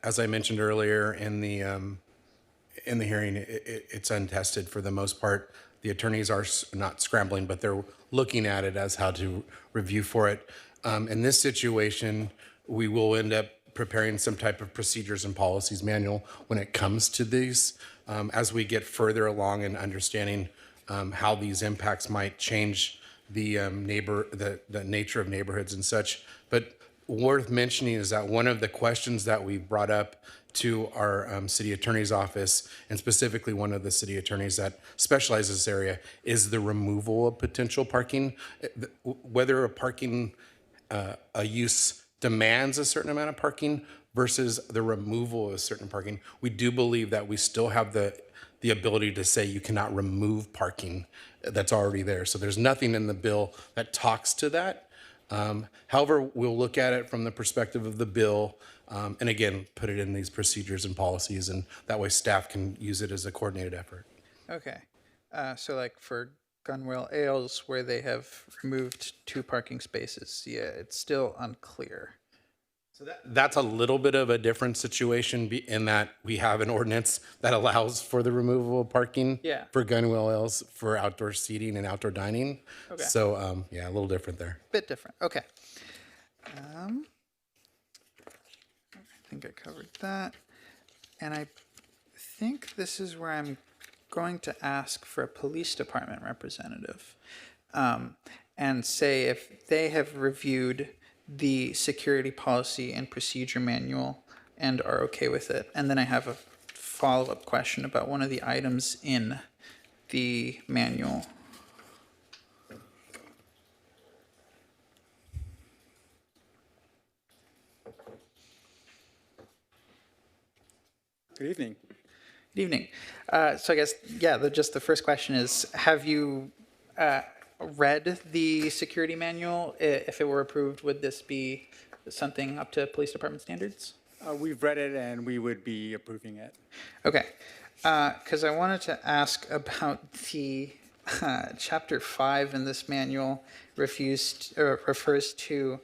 As I mentioned earlier in the hearing, it's untested for the most part. The attorneys are not scrambling, but they're looking at it as how to review for it. In this situation, we will end up preparing some type of procedures and policies manual when it comes to these. As we get further along in understanding how these impacts might change the the nature of neighborhoods and such. But worth mentioning is that one of the questions that we brought up to our city attorney's office, and specifically one of the city attorneys that specializes in this area, is the removal of potential parking. Whether a use demands a certain amount of parking versus the removal of certain parking. We do believe that we still have the ability to say you cannot remove parking that's already there. So there's nothing in the bill that talks to that. However, we'll look at it from the perspective of the bill, and again, put it in these procedures and policies, and that way staff can use it as a coordinated effort.
Okay. So like for Gunwale Ales, where they have removed 2 parking spaces, yeah, it's still unclear.
That's a little bit of a different situation in that we have an ordinance that allows for the removal of parking
Yeah.
for gun whales for outdoor seating and outdoor dining.
Okay.
So, yeah, a little different there.
Bit different. Okay. I think I covered that. And I think this is where I'm going to ask for a police department representative and say if they have reviewed the security policy and procedure manual and are okay with it. And then I have a follow-up question about one of the items in the manual.
Good evening.
Good evening. So I guess, yeah, just the first question is, have you read the security manual? If it were approved, would this be something up to police department standards?
We've read it and we would be approving it.
Okay. Because I wanted to ask about the chapter 5 in this manual refers to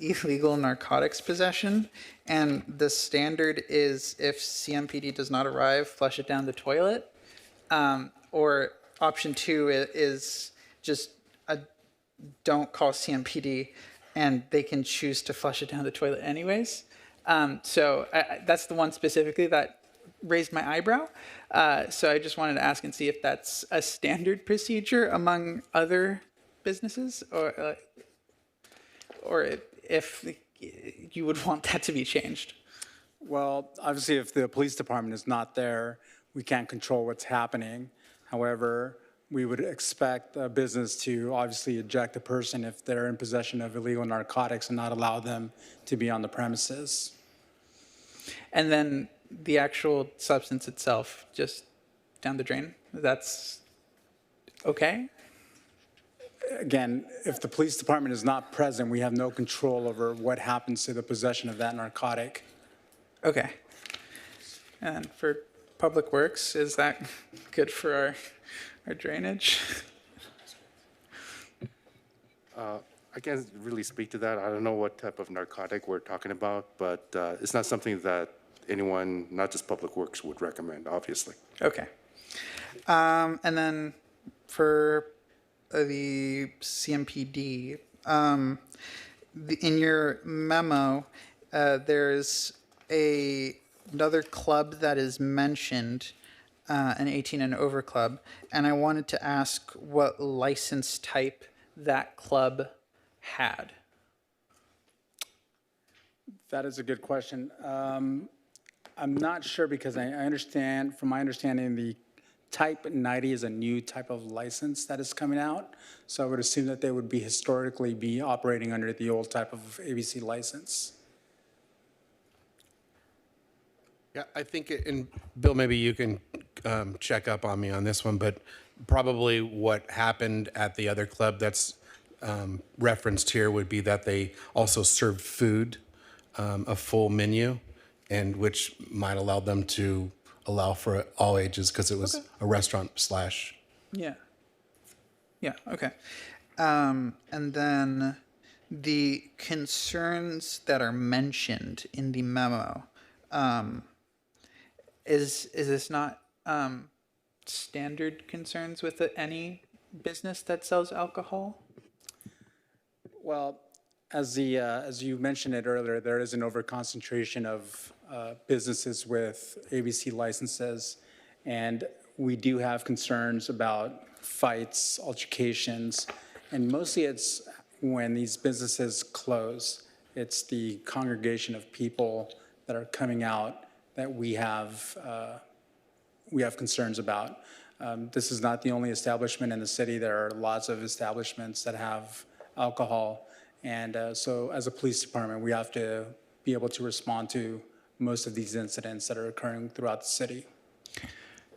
illegal narcotics possession, and the standard is if CMPD does not arrive, flush it down the toilet. Or option 2 is just don't call CMPD, and they can choose to flush it down the toilet anyways. So that's the one specifically that raised my eyebrow. So I just wanted to ask and see if that's a standard procedure among other businesses, or if you would want that to be changed.
Well, obviously, if the police department is not there, we can't control what's happening. However, we would expect a business to obviously eject a person if they're in possession of illegal narcotics and not allow them to be on the premises.
And then the actual substance itself, just down the drain, that's okay?
Again, if the police department is not present, we have no control over what happens to the possession of that narcotic.
Okay. And for Public Works, is that good for our drainage?
I can't really speak to that. I don't know what type of narcotic we're talking about, but it's not something that anyone, not just Public Works, would recommend, obviously.
Okay. And then for the CMPD, in your memo, there's another club that is mentioned, an 18 and over club, and I wanted to ask what license type that club had.
That is a good question. I'm not sure because I understand, from my understanding, the Type 90 is a new type of license that is coming out. So I would assume that they would be historically be operating under the old type of ABC license.
Yeah, I think, and Bill, maybe you can check up on me on this one, but probably what happened at the other club that's referenced here would be that they also served food, a full menu, and which might allow them to allow for all ages because it was a restaurant slash.
Yeah. Yeah, okay. And then the concerns that are mentioned in the memo, is this not standard concerns with any business that sells alcohol?
Well, as you mentioned it earlier, there is an overconcentration of businesses with ABC licenses, and we do have concerns about fights, altercations, and mostly it's when these businesses close. It's the congregation of people that are coming out that we have concerns about. This is not the only establishment in the city. There are lots of establishments that have alcohol, and so as a police department, we have to be able to respond to most of these incidents that are occurring throughout the city.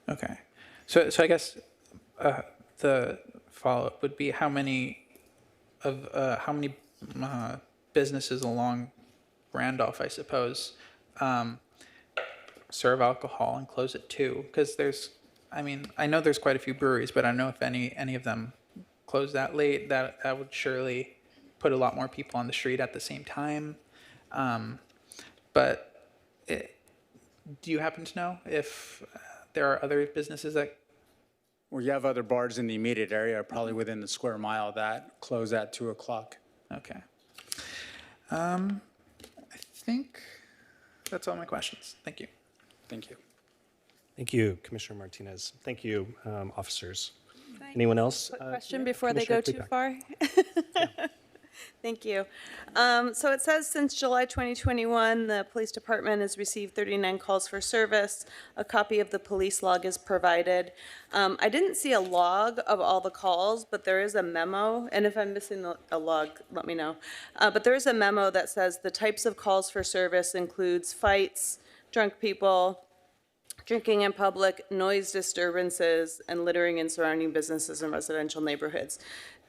Okay. So I guess the follow-up would be how many businesses along Randolph, I suppose, serve alcohol and close at 2? Because I know there's quite a few breweries, but I don't know if any of them close that late. That would surely put a lot more people on the street at the same time. But do you happen to know if there are other businesses that?
Well, you have other bars in the immediate area, probably within the square mile, that close at 2 o'clock.
Okay. I think that's all my questions. Thank you.
Thank you.
Thank you, Commissioner Martinez. Thank you, officers. Anyone else?
Quick question
Yeah,
before they go
Commissioner
too
Klepak.
far. Thank you. So it says since July 2021, the police department has received 39 calls for service. A copy of the police log is provided. I didn't see a log of all the calls, but there is a memo, and if I'm missing a log, let me know. But there is a memo that says the types of calls for service includes fights, drunk people, drinking in public, noise disturbances, and littering in surrounding businesses and residential neighborhoods.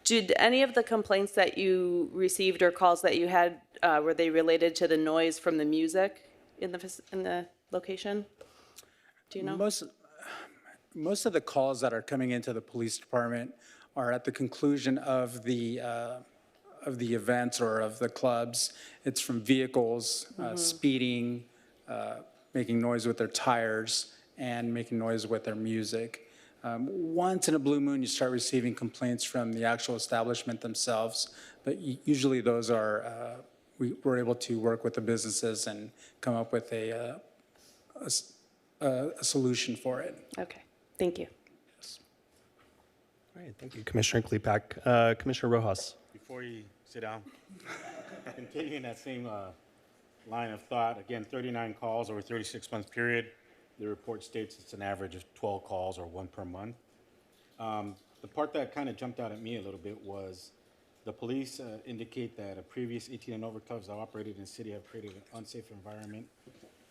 Did any of the complaints that you received or calls that you had, were they related to the noise from the music in the location? Do you know?
Most of the calls that are coming into the police department are at the conclusion of the events or of the clubs. It's from vehicles, speeding, making noise with their tires, and making noise with their music. Once in a blue moon, you start receiving complaints from the actual establishment themselves, but usually those are, we're able to work with the businesses and come up with a solution for it.
Okay, thank you.
All right, thank you, Commissioner Klepak. Commissioner Rojas.
Before you sit down, continuing that same line of thought, again, 39 calls over a 36-month period. The report states it's an average of 12 calls or 1 per month. The part that kind of jumped out at me a little bit was the police indicate that a previous 18 and over clubs that operated in the city have created an unsafe environment,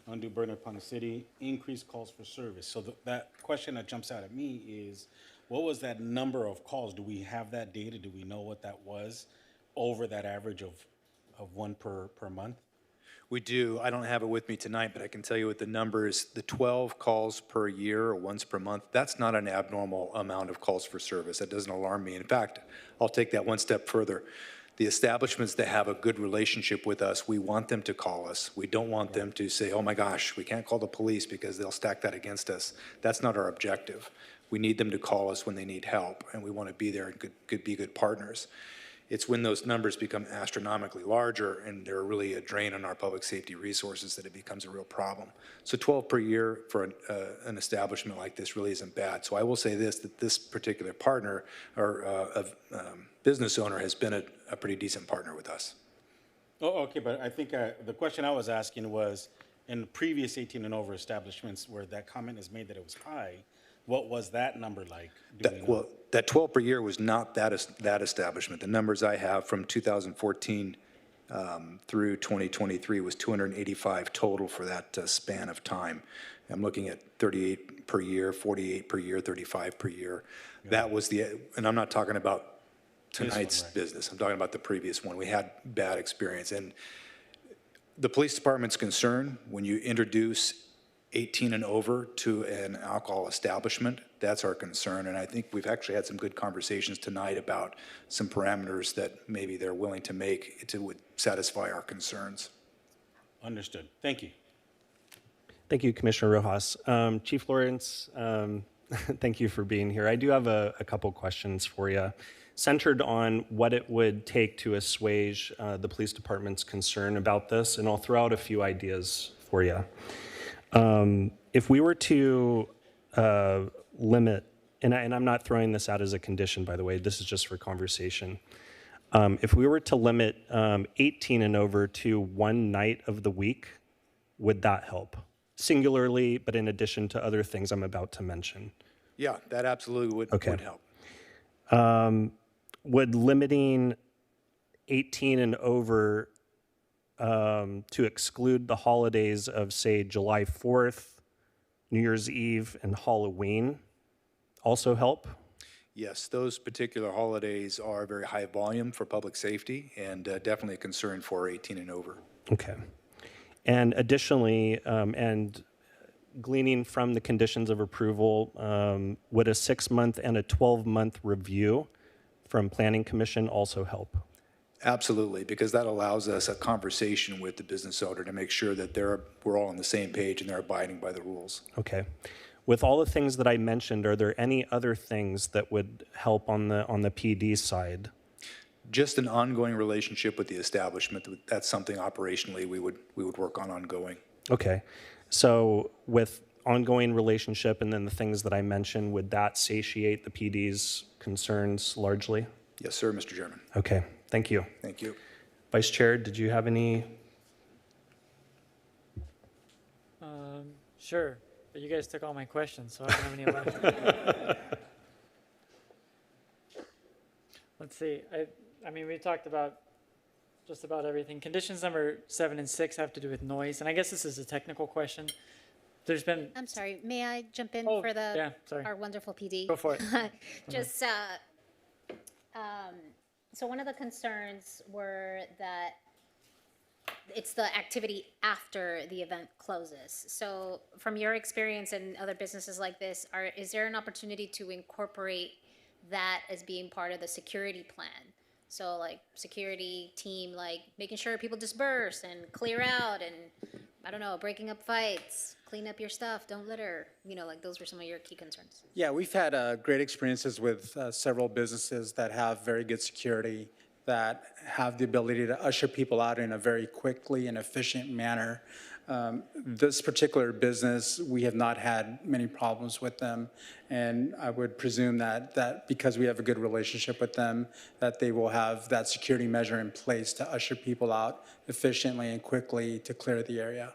undue burden upon the city, increased calls for service. So that question that jumps out at me is, what was that number of calls? Do we have that data? Do we know what that was over that average of 1 per month?
We do. I don't have it with me tonight, but I can tell you what the number is. The 12 calls per year or once per month, that's not an abnormal amount of calls for service. That doesn't alarm me. In fact, I'll take that one step further. The establishments that have a good relationship with us, we want them to call us. We don't want them to say, oh my gosh, we can't call the police because they'll stack that against us. That's not our objective. We need them to call us when they need help, and we want to be there and be good partners. It's when those numbers become astronomically larger and they're really a drain on our public safety resources that it becomes a real problem. So 12 per year for an establishment like this really isn't bad. So I will say this, that this particular partner or business owner has been a pretty decent partner with us.
Oh, okay, but I think the question I was asking was, in the previous 18 and over establishments where that comment is made that it was high, what was that number like?
Well, that 12 per year was not that establishment. The numbers I have from 2014 through 2023 was 285 total for that span of time. I'm looking at 38 per year, 48 per year, 35 per year. That was and I'm not talking about tonight's business. I'm talking about the previous one. We had bad experience. And the police department's concern when you introduce 18 and over to an alcohol establishment, that's our concern. And I think we've actually had some good conversations tonight about some parameters that maybe they're willing to make to would satisfy our concerns.
Understood. Thank you.
Thank you, Commissioner Rojas. Chief Lawrence, thank you for being here. I do have a couple questions for you, centered on what it would take to assuage the police department's concern about this, and I'll throw out a few ideas for you. If we were to limit, and I'm not throwing this out as a condition, by the way, this is just for conversation. If we were to limit 18 and over to one night of the week, would that help? Singularly, but in addition to other things I'm about to mention.
Yeah, that absolutely would help.
Would limiting 18 and over to exclude the holidays of, say, July 4th, New Year's Eve, and Halloween also help?
Yes, those particular holidays are very high volume for public safety and definitely a concern for 18 and over.
Okay. And additionally, and gleaning from the conditions of approval, would a 6-month and a 12-month review from Planning Commission also help?
Absolutely, because that allows us a conversation with the business owner to make sure that we're all on the same page and they're abiding by the rules.
Okay. With all the things that I mentioned, are there any other things that would help on the PD side?
Just an ongoing relationship with the establishment, that's something operationally we would work on ongoing.
Okay. So with ongoing relationship and then the things that I mentioned, would that satiate the PD's concerns largely?
Yes, sir, Mr. Chairman.
Okay. Thank you.
Thank you.
Vice Chair, did you have any?
Sure, but you guys took all my questions, so I don't have any left. Let's see. I mean, we talked about just about everything. Conditions number 7 and 6 have to do with noise, and I guess this is a technical question. There's been.
I'm sorry, may I jump in
Oh,
for
yeah, sorry.
our wonderful PD?
Go for it.
Just, so one of the concerns were that it's the activity after the event closes. So from your experience in other businesses like this, is there an opportunity to incorporate that as being part of the security plan? So like security team, like making sure people disperse and clear out and, I don't know, breaking up fights, clean up your stuff, don't litter. Like those were some of your key concerns.
Yeah, we've had great experiences with several businesses that have very good security, that have the ability to usher people out in a very quickly and efficient manner. This particular business, we have not had many problems with them, and I would presume that because we have a good relationship with them, that they will have that security measure in place to usher people out efficiently and quickly to clear the area.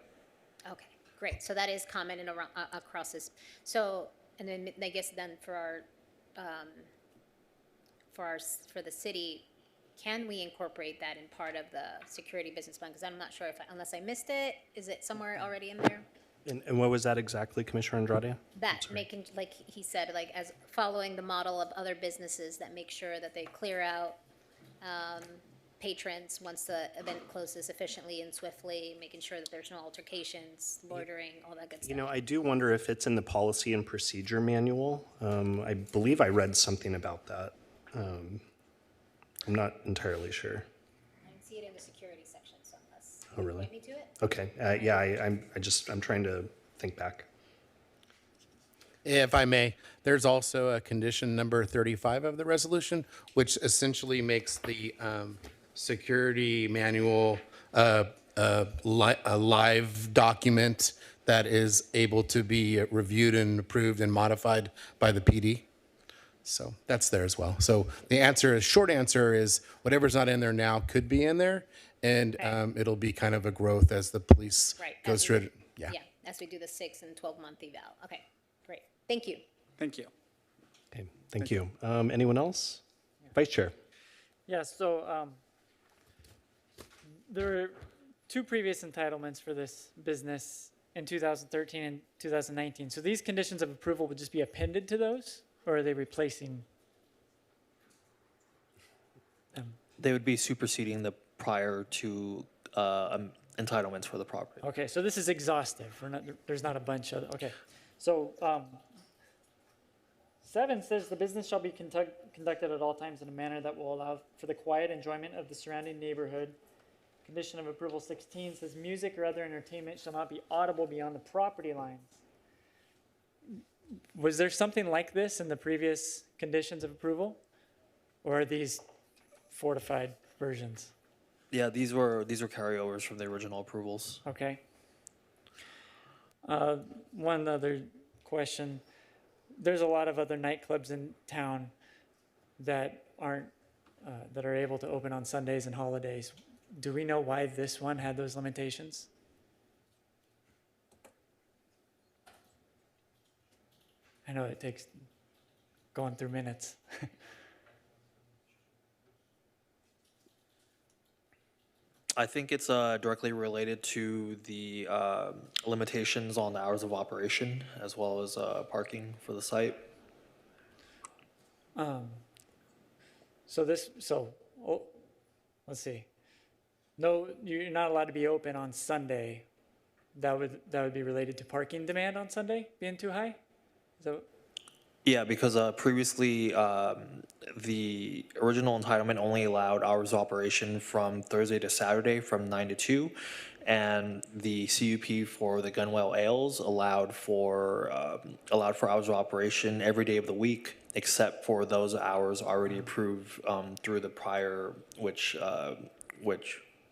Okay, great. So that is common and across this. So, and then I guess then for the city, can we incorporate that in part of the security business plan? Because I'm not sure unless I missed it, is it somewhere already in there?
And what was that exactly, Commissioner Andrade?
That making, like he said, like as following the model of other businesses that make sure that they clear out patrons once the event closes efficiently and swiftly, making sure that there's no altercations, loitering, all that good stuff.
I do wonder if it's in the policy and procedure manual. I believe I read something about that. I'm not entirely sure.
I didn't see it in the security section, so unless
Oh,
you
really?
point me to it.
Okay. Yeah, I'm trying to think back.
If I may, there's also a condition number 35 of the resolution, which essentially makes the security manual a live document that is able to be reviewed and approved and modified by the PD. So that's there as well. So the short answer is whatever's not in there now could be in there, and it'll be kind of a growth as the police goes through it.
Yeah, as we do the 6 and 12-month eval. Okay, great. Thank you.
Thank you.
Okay, thank you. Anyone else? Vice Chair.
Yeah, so there were 2 previous entitlements for this business in 2013 and 2019. So these conditions of approval would just be appended to those, or are they replacing them?
They would be superseding the prior to entitlements for the property.
Okay, so this is exhaustive. There's not a bunch of, okay. So 7 says the business shall be conducted at all times in a manner that will allow for the quiet enjoyment of the surrounding neighborhood. Condition of approval 16 says music or other entertainment shall not be audible beyond the property lines. Was there something like this in the previous conditions of approval? Or are these fortified versions?
Yeah, these were carryovers from the original approvals.
Okay. One other question. There's a lot of other nightclubs in town that aren't, that are able to open on Sundays and holidays. Do we know why this one had those limitations? I know it takes going through minutes.
I think it's directly related to the limitations on the hours of operation as well as parking for the site.
Let's see. No, you're not allowed to be open on Sunday. That would be related to parking demand on Sunday being too high? So
Yeah, because previously the original entitlement only allowed hours of operation from Thursday to Saturday from 9 to 2, and the CUP for the Gunwale Ales allowed for hours of operation every day of the week except for those hours already approved through the prior, which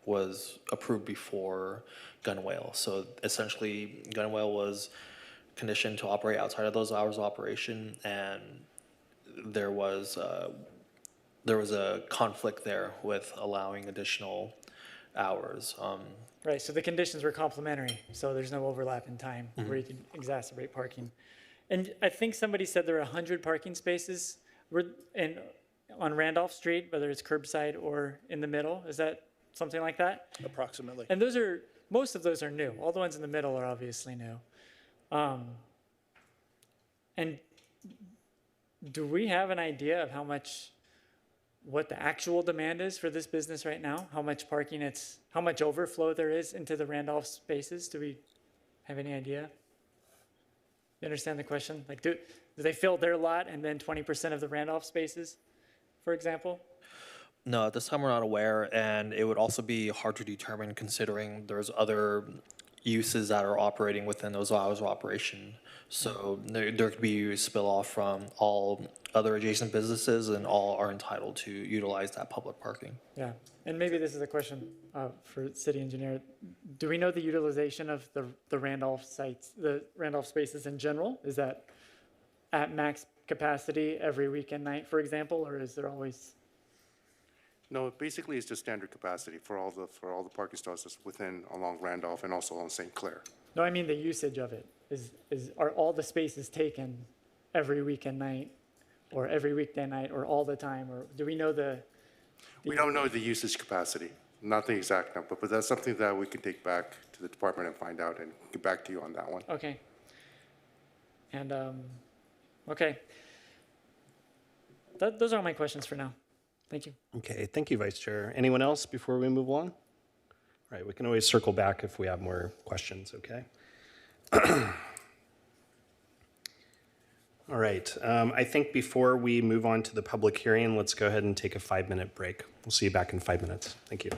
was approved before Gunwale. So essentially, Gunwale was conditioned to operate outside of those hours of operation, and there was a conflict there with allowing additional hours.
Right, so the conditions were complementary, so there's no overlap in time where you can exacerbate parking. And I think somebody said there are 100 parking spaces on Randolph Street, whether it's curbside or in the middle. Is that something like that?
Approximately.
And most of those are new. All the ones in the middle are obviously new. And do we have an idea of what the actual demand is for this business right now? How much how much overflow there is into the Randolph spaces? Do we have any idea? You understand the question? Like, do they fill their lot and then 20% of the Randolph spaces, for example?
No, at this time we're not aware, and it would also be hard to determine considering there's other uses that are operating within those hours of operation. So there could be spill off from all other adjacent businesses, and all are entitled to utilize that public parking.
Yeah, and maybe this is a question for city engineer. Do we know the utilization of the Randolph sites, the Randolph spaces in general? Is that at max capacity every weekend night, for example, or is there always?
No, basically it's just standard capacity for all the parking stalls that's along Randolph and also on St. Clair.
No, I mean the usage of it. Are all the spaces taken every weekend night, or every weekday night, or all the time, or do we know
We don't know the usage capacity, not the exact number, but that's something that we can take back to the department and find out and get back to you on that one.
Okay. And okay. Those are all my questions for now. Thank you.
Okay, thank you, Vice Chair. Anyone else before we move along? All right, we can always circle back if we have more questions, okay? All right, I think before we move on to the public hearing, let's go ahead and take a 5-minute break. We'll see you back in 5 minutes. Thank you.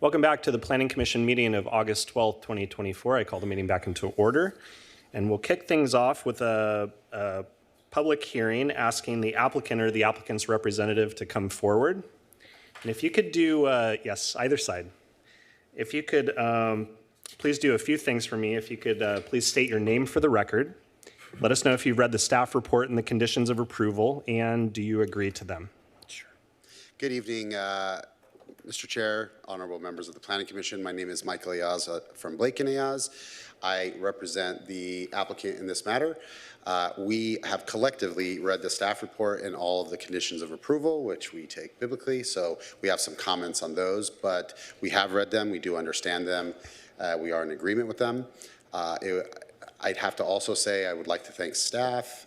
Welcome back to the Planning Commission meeting of August 12th, 2024. I call the meeting back into order. And we'll kick things off with a public hearing asking the applicant or the applicant's representative to come forward. And if you could do, yes, either side. If you could please do a few things for me. If you could please state your name for the record. Let us know if you've read the staff report and the conditions of approval, and do you agree to them?
Sure. Good evening, Mr. Chair, honorable members of the Planning Commission. My name is Michael Ayaz from Blake & Ayaz. I represent the applicant in this matter. We have collectively read the staff report and all of the conditions of approval, which we take biblically, so we have some comments on those, but we have read them, we do understand them, we are in agreement with them. I'd have to also say I would like to thank staff,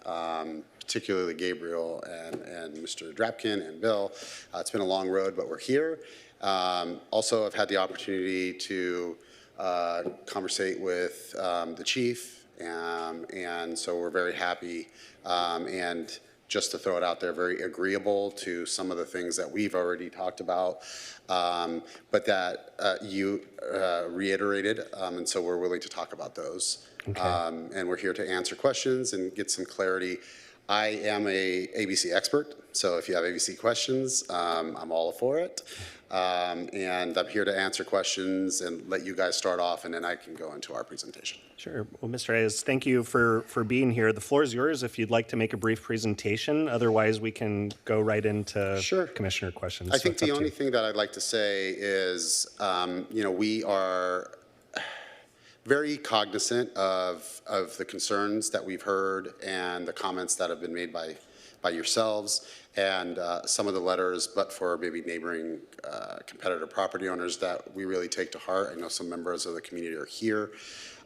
particularly Gabriel and Mr. Drapkin and Bill. It's been a long road, but we're here. Also, I've had the opportunity to conversate with the chief, and so we're very happy. And just to throw it out there, very agreeable to some of the things that we've already talked about, but that you reiterated, and so we're willing to talk about those. Okay. And we're here to answer questions and get some clarity. I am a ABC expert, so if you have ABC questions, I'm all for it. And I'm here to answer questions and let you guys start off, and then I can go into our presentation.
Sure. Well, Mr. Ayaz, thank you for being here. The floor is yours if you'd like to make a brief presentation. Otherwise, we can go right into Commissioner questions.
I think the only thing that I'd like to say is, we are very cognizant of the concerns that we've heard and the comments that have been made by yourselves and some of the letters, but for maybe neighboring competitor property owners that we really take to heart. I know some members of the community are here.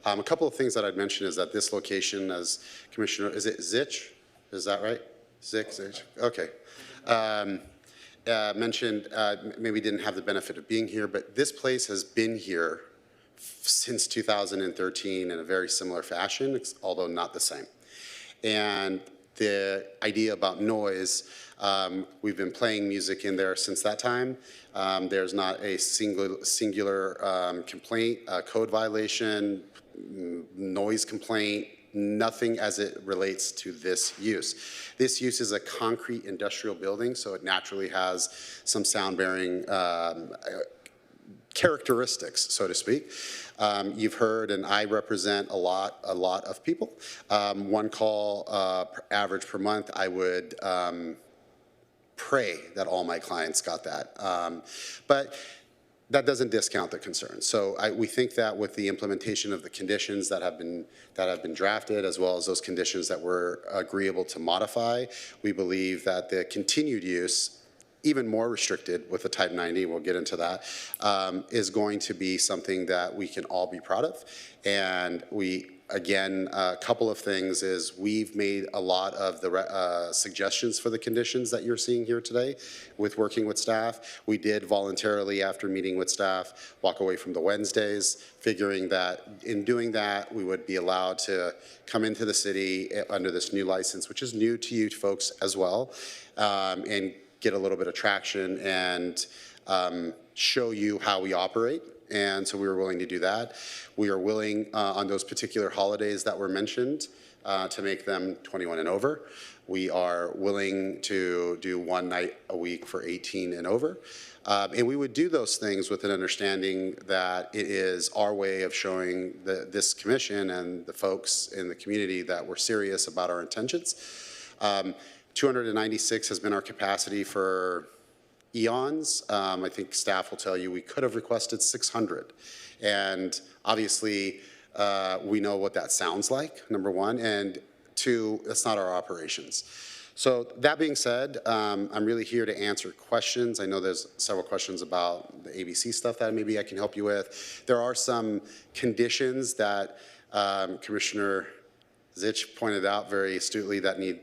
A couple of things that I'd mention is that this location, as Commissioner, is it Zich? Is that right? Zich? Okay. Mentioned, maybe didn't have the benefit of being here, but this place has been here since 2013 in a very similar fashion, although not the same. And the idea about noise, we've been playing music in there since that time. There's not a singular complaint, code violation, noise complaint, nothing as it relates to this use. This use is a concrete industrial building, so it naturally has some sound-bearing characteristics, so to speak. You've heard, and I represent a lot of people. One call average per month. I would pray that all my clients got that. But that doesn't discount the concerns. So we think that with the implementation of the conditions that have been drafted, as well as those conditions that we're agreeable to modify, we believe that the continued use, even more restricted with the Type 90, we'll get into that, is going to be something that we can all be proud of. And we, again, a couple of things is we've made a lot of the suggestions for the conditions that you're seeing here today with working with staff. We did voluntarily, after meeting with staff, walk away from the Wednesdays, figuring that in doing that, we would be allowed to come into the city under this new license, which is new to you folks as well, and get a little bit of traction and show you how we operate. And so we were willing to do that. We are willing on those particular holidays that were mentioned to make them 21 and over. We are willing to do one night a week for 18 and over. And we would do those things with an understanding that it is our way of showing this commission and the folks in the community that we're serious about our intentions. 296 has been our capacity for eons. I think staff will tell you we could have requested 600. And obviously, we know what that sounds like, number one. And two, that's not our operations. So that being said, I'm really here to answer questions. I know there's several questions about the ABC stuff that maybe I can help you with. There are some conditions that Commissioner Zich pointed out very astutely that need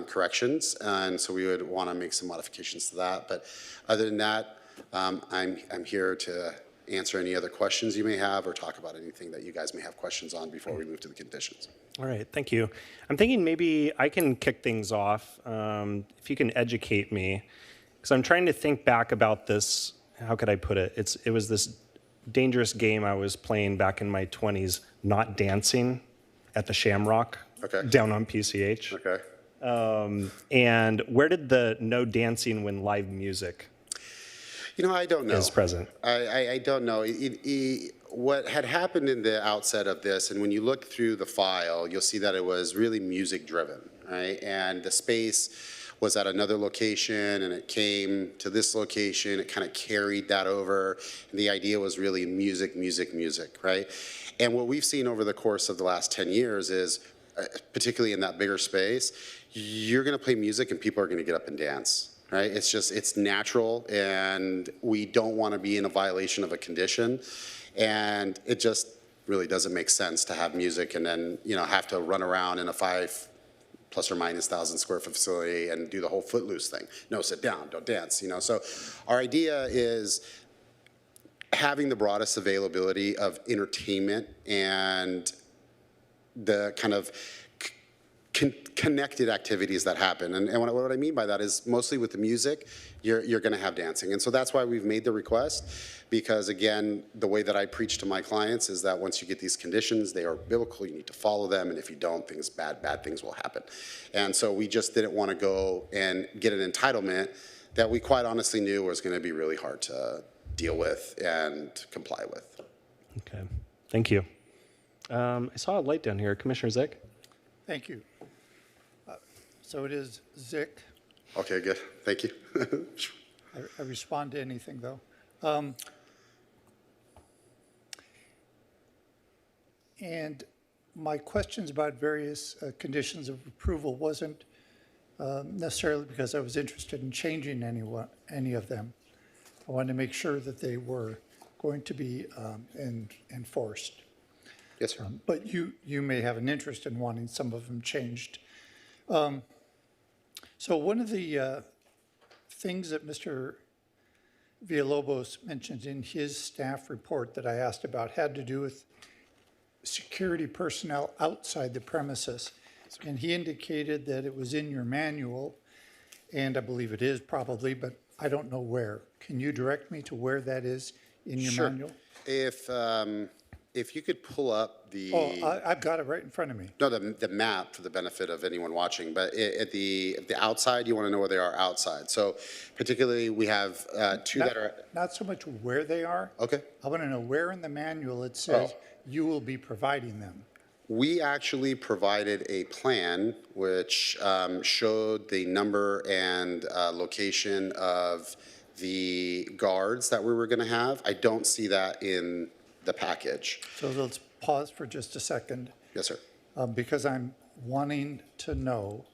corrections, and so we would want to make some modifications to that. But other than that, I'm here to answer any other questions you may have or talk about anything that you guys may have questions on before we move to the conditions.
All right, thank you. I'm thinking maybe I can kick things off if you can educate me, because I'm trying to think back about this. How could I put it? It was this dangerous game I was playing back in my 20s, not dancing at the Shamrock down on PCH.
Okay.
And where did the no dancing when live music
I don't know.
is present?
I don't know. What had happened in the outset of this, and when you look through the file, you'll see that it was really music driven, right? And the space was at another location, and it came to this location. It kind of carried that over. And the idea was really music, music, music, right? And what we've seen over the course of the last 10 years is, particularly in that bigger space, you're going to play music and people are going to get up and dance. Right? It's natural, and we don't want to be in a violation of a condition, and it just really doesn't make sense to have music and then have to run around in a 5 plus or minus 1,000 square foot facility and do the whole footloose thing. No, sit down, don't dance. So our idea is having the broadest availability of entertainment and the kind of connected activities that happen. And what I mean by that is mostly with the music, you're going to have dancing. And so that's why we've made the request, because again, the way that I preach to my clients is that once you get these conditions, they are biblical, you need to follow them, and if you don't, bad things will happen. And so we just didn't want to go and get an entitlement that we quite honestly knew was going to be really hard to deal with and comply with.
Okay, thank you. I saw a light down here. Commissioner Zick?
Thank you. So it is Zick.
Okay, good. Thank you.
I respond to anything, though. And my questions about various conditions of approval wasn't necessarily because I was interested in changing any of them. I wanted to make sure that they were going to be enforced.
Yes, sir.
But you may have an interest in wanting some of them changed. So one of the things that Mr. Villalobos mentioned in his staff report that I asked about had to do with security personnel outside the premises. And he indicated that it was in your manual, and I believe it is probably, but I don't know where. Can you direct me to where that is in your manual?
If you could pull up the...
Oh, I've got it right in front of me.
No, the map for the benefit of anyone watching, but at the outside, you want to know where they are outside. So particularly, we have two that are...
Not so much where they are.
Okay.
I want to know where in the manual it says you will be providing them.
We actually provided a plan which showed the number and location of the guards that we were going to have. I don't see that in the package.
So let's pause for just a second.
Yes, sir.
Because I'm wanting to know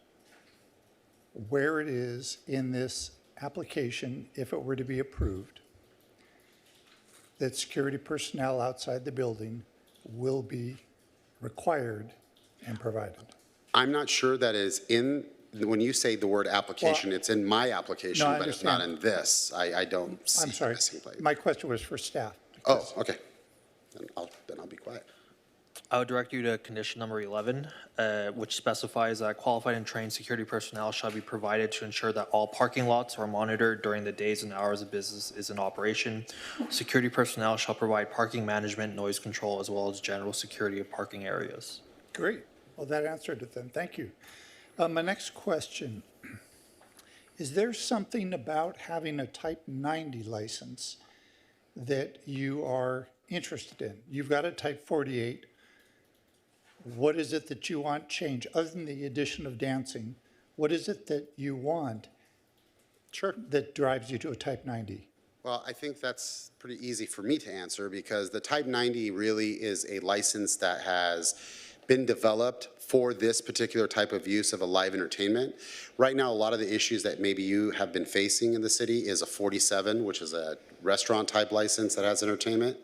where it is in this application, if it were to be approved, that security personnel outside the building will be required and provided.
I'm not sure that is in, when you say the word application, it's in my application,
No, I
but it's not in
understand.
this. I don't see
I'm sorry.
missing place.
My question was for staff.
Oh, okay. Then I'll be quiet.
I would direct you to condition number 11, which specifies that qualified and trained security personnel shall be provided to ensure that all parking lots are monitored during the days and hours of business is in operation. Security personnel shall provide parking management, noise control, as well as general security of parking areas.
Great. Well, that answered it then. Thank you. My next question. Is there something about having a Type 90 license that you are interested in? You've got a Type 48. What is it that you want changed, other than the addition of dancing? What is it that you want that drives you to a Type 90?
Well, I think that's pretty easy for me to answer, because the Type 90 really is a license that has been developed for this particular type of use of a live entertainment. Right now, a lot of the issues that maybe you have been facing in the city is a 47, which is a restaurant type license that has entertainment.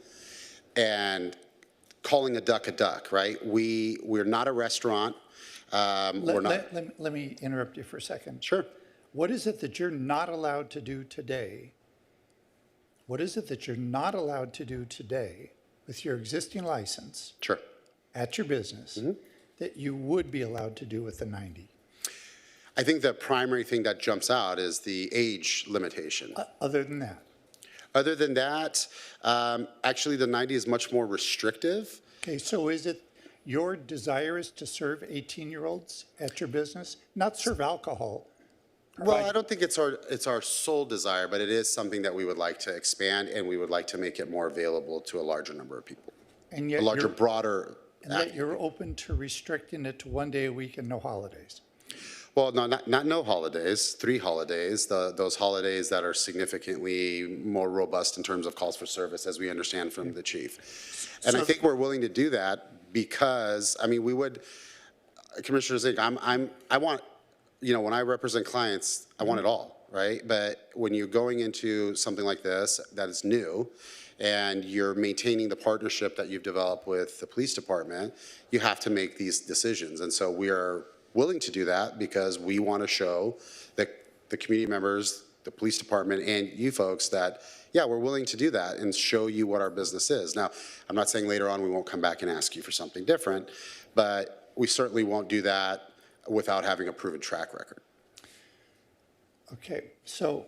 And calling a duck, right? We're not a restaurant.
Let me interrupt you for a second.
Sure.
What is it that you're not allowed to do today? What is it that you're not allowed to do today with your existing license?
Sure.
At your business that you would be allowed to do with the 90?
I think the primary thing that jumps out is the age limitation.
Other than that?
Other than that, actually, the 90 is much more restrictive.
Okay, so is it your desire is to serve 18-year-olds at your business? Not serve alcohol?
Well, I don't think it's our sole desire, but it is something that we would like to expand, and we would like to make it more available to a larger number of people,
And
a
yet
larger,
you're,
broader.
and yet you're open to restricting it to 1 day a week and no holidays?
Well, no, not no holidays, 3 holidays, those holidays that are significantly more robust in terms of calls for service, as we understand from the chief. And I think we're willing to do that because, I mean, we would, Commissioner Zink, I want, you know, when I represent clients, I want it all, right? But when you're going into something like this that is new, and you're maintaining the partnership that you've developed with the police department, you have to make these decisions. And so we are willing to do that because we want to show the community members, the police department, and you folks that, yeah, we're willing to do that and show you what our business is. Now, I'm not saying later on we won't come back and ask you for something different, but we certainly won't do that without having a proven track record.
Okay, so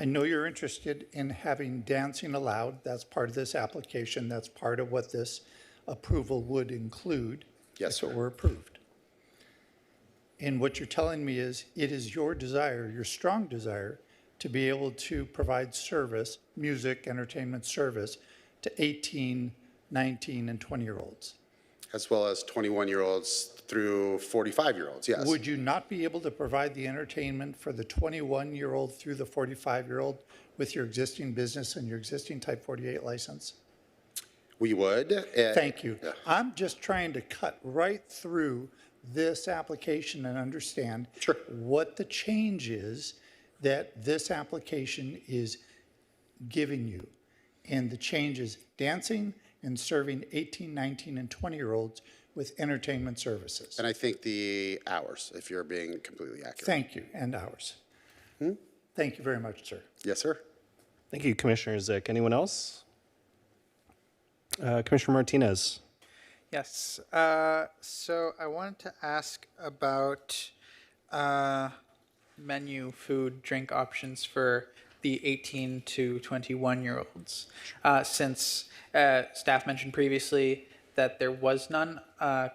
I know you're interested in having dancing allowed. That's part of this application. That's part of what this approval would include.
Yes,
if it were approved. And what you're telling me is it is your desire, your strong desire, to be able to provide service, music, entertainment service to 18, 19, and 20-year-olds.
As well as 21-year-olds through 45-year-olds, yes.
Would you not be able to provide the entertainment for the 21-year-old through the 45-year-old with your existing business and your existing Type 48 license?
We would.
Thank you.
Yeah.
I'm just trying to cut right through this application and understand what the change is that this application is giving you. And the change is dancing and serving 18, 19, and 20-year-olds with entertainment services.
And I think the hours, if you're being completely accurate.
Thank you, and hours. Thank you very much, sir.
Yes, sir.
Thank you, Commissioner Zick. Anyone else? Commissioner Martinez.
Yes. So I wanted to ask about menu, food, drink options for the 18 to 21-year-olds. Since staff mentioned previously that there was none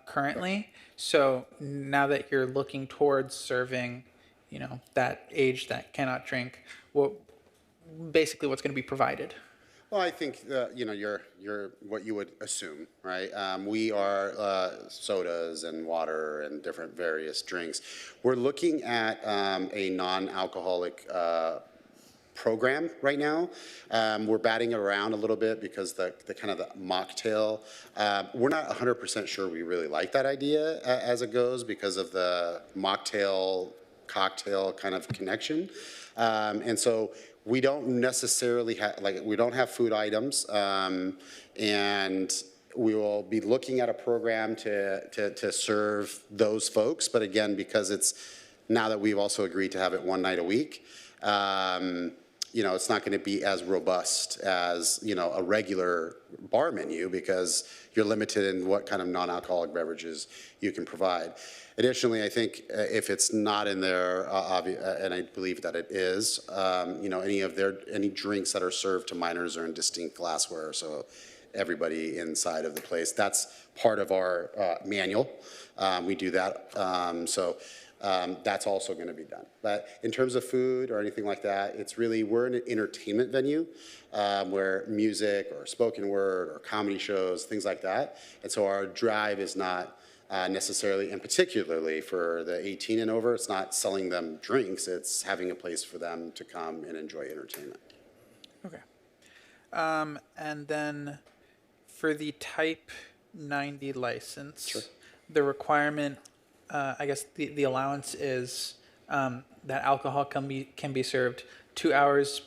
currently, so now that you're looking towards serving, you know, that age that cannot drink, basically what's going to be provided?
Well, I think you know, you're what you would assume, right? We are sodas and water and different various drinks. We're looking at a non-alcoholic program right now. We're batting it around a little bit because the kind of the mocktail, we're not 100% sure we really like that idea as it goes because of the mocktail cocktail kind of connection. And so we don't necessarily have, we don't have food items, and we will be looking at a program to serve those folks. But again, because it's now that we've also agreed to have it 1 night a week, you know, it's not going to be as robust as, you know, a regular bar menu because you're limited in what kind of non-alcoholic beverages you can provide. Additionally, I think if it's not in there, and I believe that it is, you know, any drinks that are served to minors are in distinct glassware, so everybody inside of the place. That's part of our manual. We do that, that's also going to be done. But in terms of food or anything like that, it's really, we're an entertainment venue where music or spoken word or comedy shows, things like that. And so our drive is not necessarily, and particularly for the 18 and over, it's not selling them drinks, it's having a place for them to come and enjoy entertainment.
Okay. And then for the Type 90 license, the requirement, I guess the allowance is that alcohol can be served 2 hours,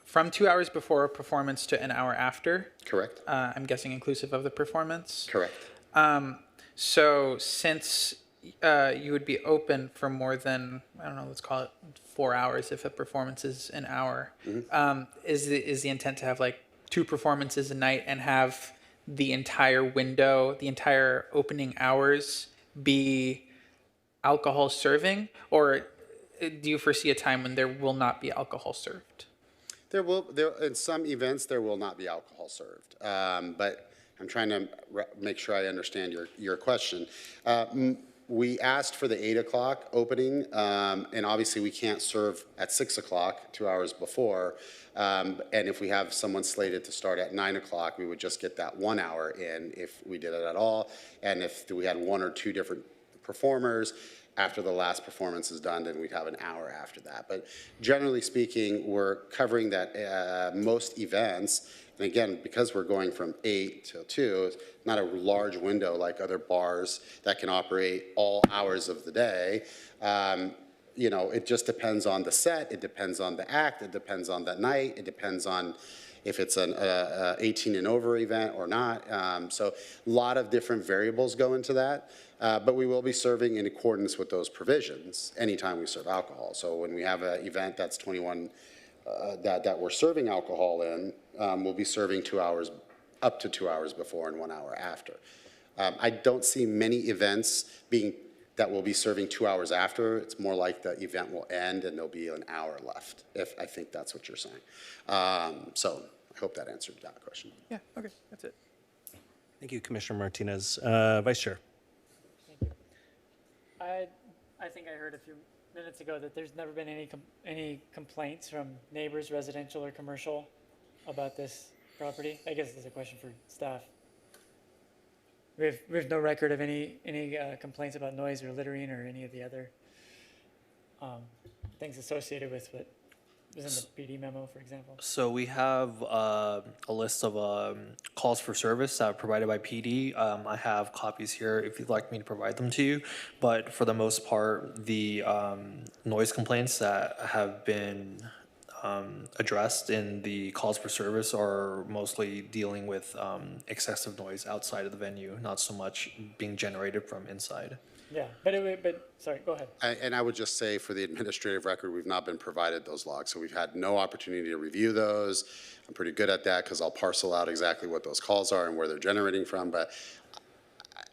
from 2 hours before a performance to an hour after.
Correct.
I'm guessing inclusive of the performance.
Correct.
So since you would be open for more than, I don't know, let's call it 4 hours if a performance is an hour, is the intent to have like 2 performances a night and have the entire window, the entire opening hours be alcohol serving, or do you foresee a time when there will not be alcohol served?
In some events, there will not be alcohol served. But I'm trying to make sure I understand your question. We asked for the 8 o'clock opening, and obviously we can't serve at 6 o'clock, 2 hours before. And if we have someone slated to start at 9 o'clock, we would just get that 1 hour in if we did it at all. And if we had 1 or 2 different performers, after the last performance is done, then we'd have an hour after that. But generally speaking, we're covering that most events. And again, because we're going from 8 till 2, it's not a large window like other bars that can operate all hours of the day. You know, it just depends on the set, it depends on the act, it depends on that night, it depends on if it's an 18 and over event or not. So a lot of different variables go into that. But we will be serving in accordance with those provisions anytime we serve alcohol. So when we have an event that's 21, that we're serving alcohol in, we'll be serving 2 hours, up to 2 hours before and 1 hour after. I don't see many events that will be serving 2 hours after. It's more like the event will end and there'll be an hour left, if I think that's what you're saying. So I hope that answered that question.
Yeah, okay, that's it.
Thank you, Commissioner Martinez. Vice Chair.
I think I heard a few minutes ago that there's never been any complaints from neighbors, residential or commercial, about this property. I guess this is a question for staff. We have no record of any complaints about noise or littering or any of the other things associated with what was in the PD memo, for example.
So we have a list of calls for service provided by PD. I have copies here if you'd like me to provide them to you. But for the most part, the noise complaints that have been addressed in the calls for service are mostly dealing with excessive noise outside of the venue, not so much being generated from inside.
Yeah, but sorry, go ahead.
And I would just say for the administrative record, we've not been provided those logs. So we've had no opportunity to review those. I'm pretty good at that because I'll parcel out exactly what those calls are and where they're generating from. But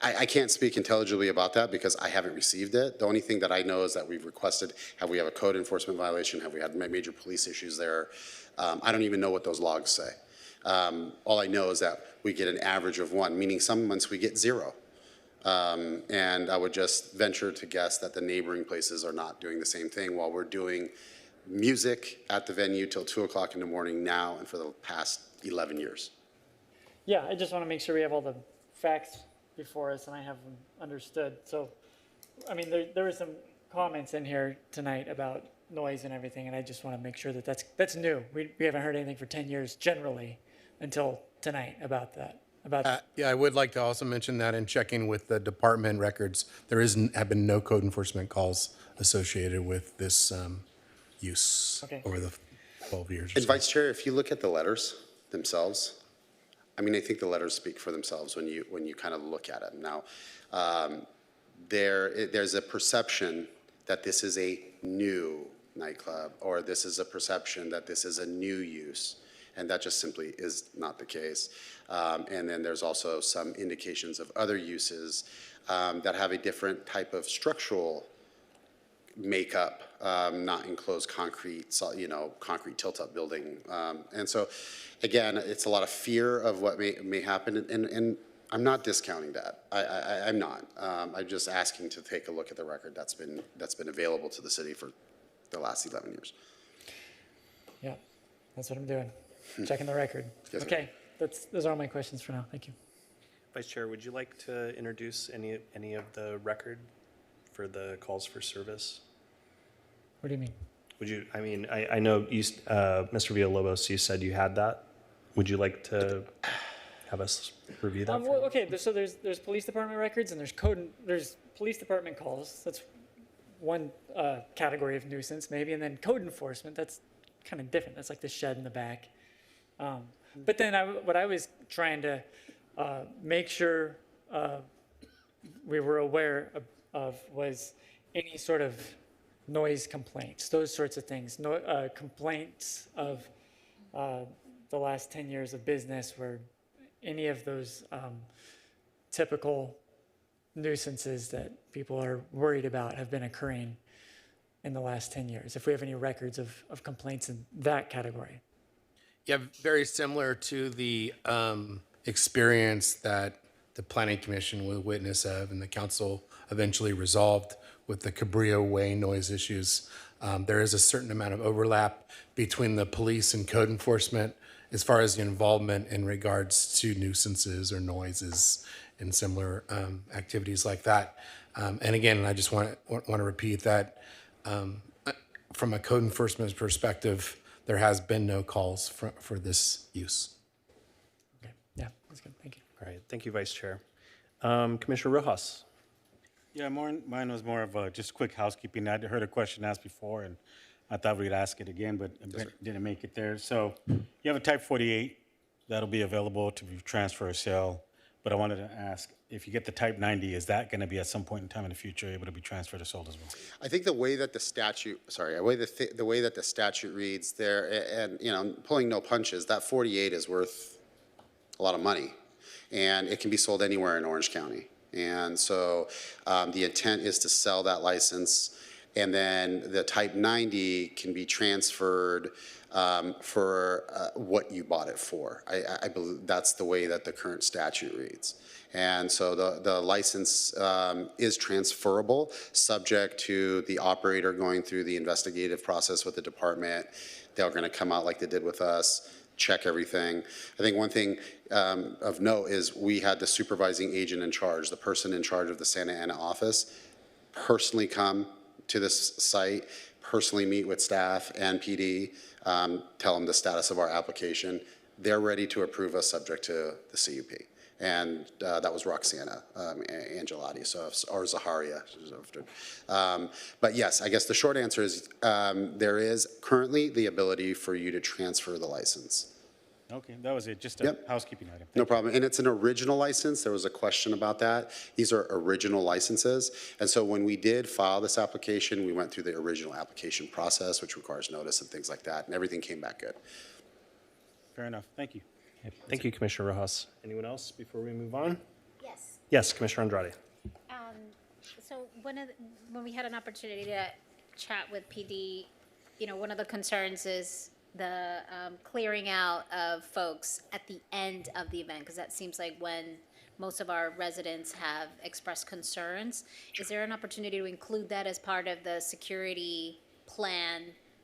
I can't speak intelligibly about that because I haven't received it. The only thing that I know is that we've requested, have we have a code enforcement violation? Have we had major police issues there? I don't even know what those logs say. All I know is that we get an average of 1, meaning some months we get 0. And I would just venture to guess that the neighboring places are not doing the same thing while we're doing music at the venue till 2 o'clock in the morning now and for the past 11 years.
Yeah, I just want to make sure we have all the facts before us and I have them understood. So, I mean, there were some comments in here tonight about noise and everything, and I just want to make sure that that's new. We haven't heard anything for 10 years generally until tonight about that.
Yeah, I would like to also mention that in checking with the department records, there have been no code enforcement calls associated with this use over the 12 years.
And Vice Chair, if you look at the letters themselves, I mean, I think the letters speak for themselves when you kind of look at it. Now, there's a perception that this is a new nightclub, or this is a perception that this is a new use. And that just simply is not the case. And then there's also some indications of other uses that have a different type of structural makeup, not enclosed concrete, concrete tilt-up building. And so, again, it's a lot of fear of what may happen, and I'm not discounting that. I'm not. I'm just asking to take a look at the record that's been available to the city for the last 11 years.
Yeah, that's what I'm doing. Checking the record.
Yes,
okay, those are all my questions for now. Thank you.
Vice Chair, would you like to introduce any of the record for the calls for service?
What do you mean?
Would you? I mean, I know you, Mr. Villalobos, you said you had that. Would you like to have us review that?
Well, okay, so there's police department records and there's police department calls. That's one category of nuisance maybe, and then code enforcement. That's kind of different. That's like the shed in the back. But then what I was trying to make sure we were aware of was any sort of noise complaints, those sorts of things. Complaints of the last 10 years of business where any of those typical nuisances that people are worried about have been occurring in the last 10 years, if we have any records of complaints in that category.
Yeah, very similar to the experience that the Planning Commission will witness of and the council eventually resolved with the Cabrillo Way noise issues. There is a certain amount of overlap between the police and code enforcement as far as the involvement in regards to nuisances or noises and similar activities like that. And again, I just want to repeat that from a code enforcement perspective, there has been no calls for this use.
Yeah, that's good. Thank you.
All right, thank you, Vice Chair. Commissioner Rojas.
Yeah, mine was more of a just quick housekeeping. I heard a question asked before, and I thought we'd ask it again, but didn't make it there. So you have a Type 48 that'll be available to be transfer or sell, but I wanted to ask, if you get the Type 90, is that going to be at some point in time in the future able to be transferred or sold as well?
I think the way that the statute, the way that the statute reads there, and, you know, pulling no punches, that 48 is worth a lot of money, and it can be sold anywhere in Orange County. And so the intent is to sell that license, and then the Type 90 can be transferred for what you bought it for. I believe that's the way that the current statute reads. And so the license is transferable, subject to the operator going through the investigative process with the department. They're going to come out like they did with us, check everything. I think one thing of note is we had the supervising agent in charge, the person in charge of the Santa Ana office, personally come to this site, personally meet with staff and PD, tell them the status of our application. They're ready to approve us subject to the CUP. And that was Roxana Angelotti, or Zaharia. But yes, I guess the short answer is there is currently the ability for you to transfer the license.
Okay, that was it. Just a housekeeping item.
No problem. And it's an original license. There was a question about that. These are original licenses. And so when we did file this application, we went through the original application process, which requires notice and things like that, and everything came back good.
Fair enough. Thank you.
Thank you, Commissioner Rojas. Anyone else before we move on?
Yes.
Yes, Commissioner Andrade.
So when we had an opportunity to chat with PD, you know, one of the concerns is the clearing out of folks at the end of the event, because that seems like when most of our residents have expressed concerns. Is there an opportunity to include that as part of the security plan?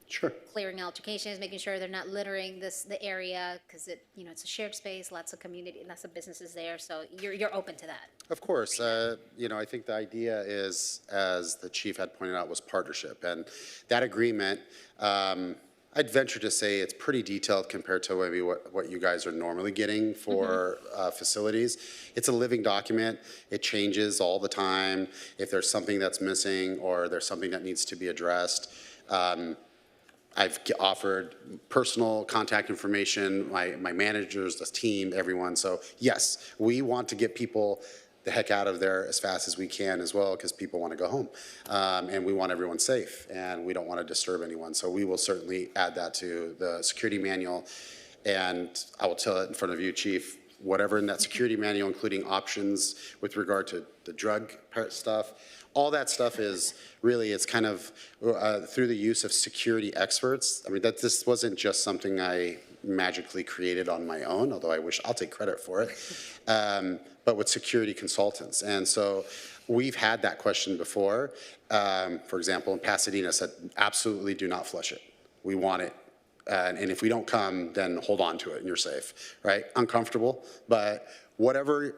Sure.
Clearing altercations, making sure they're not littering the area, because it's a shared space, lots of community, lots of businesses there. So you're open to that.
Of course. I think the idea is, as the chief had pointed out, was partnership. And that agreement, I'd venture to say it's pretty detailed compared to maybe what you guys are normally getting for facilities. It's a living document. It changes all the time. If there's something that's missing or there's something that needs to be addressed, I've offered personal contact information, my managers, the team, everyone. So yes, we want to get people the heck out of there as fast as we can as well, because people want to go home. And we want everyone safe, and we don't want to disturb anyone. So we will certainly add that to the security manual. And I will tell it in front of you, Chief, whatever in that security manual, including options with regard to the drug stuff, all that stuff is really, it's kind of through the use of security experts. I mean, this wasn't just something I magically created on my own, although I'll take credit for it, but with security consultants. And so we've had that question before. For example, in Pasadena said, absolutely do not flush it. We want it. And if we don't come, then hold on to it and you're safe, right? Uncomfortable, but whatever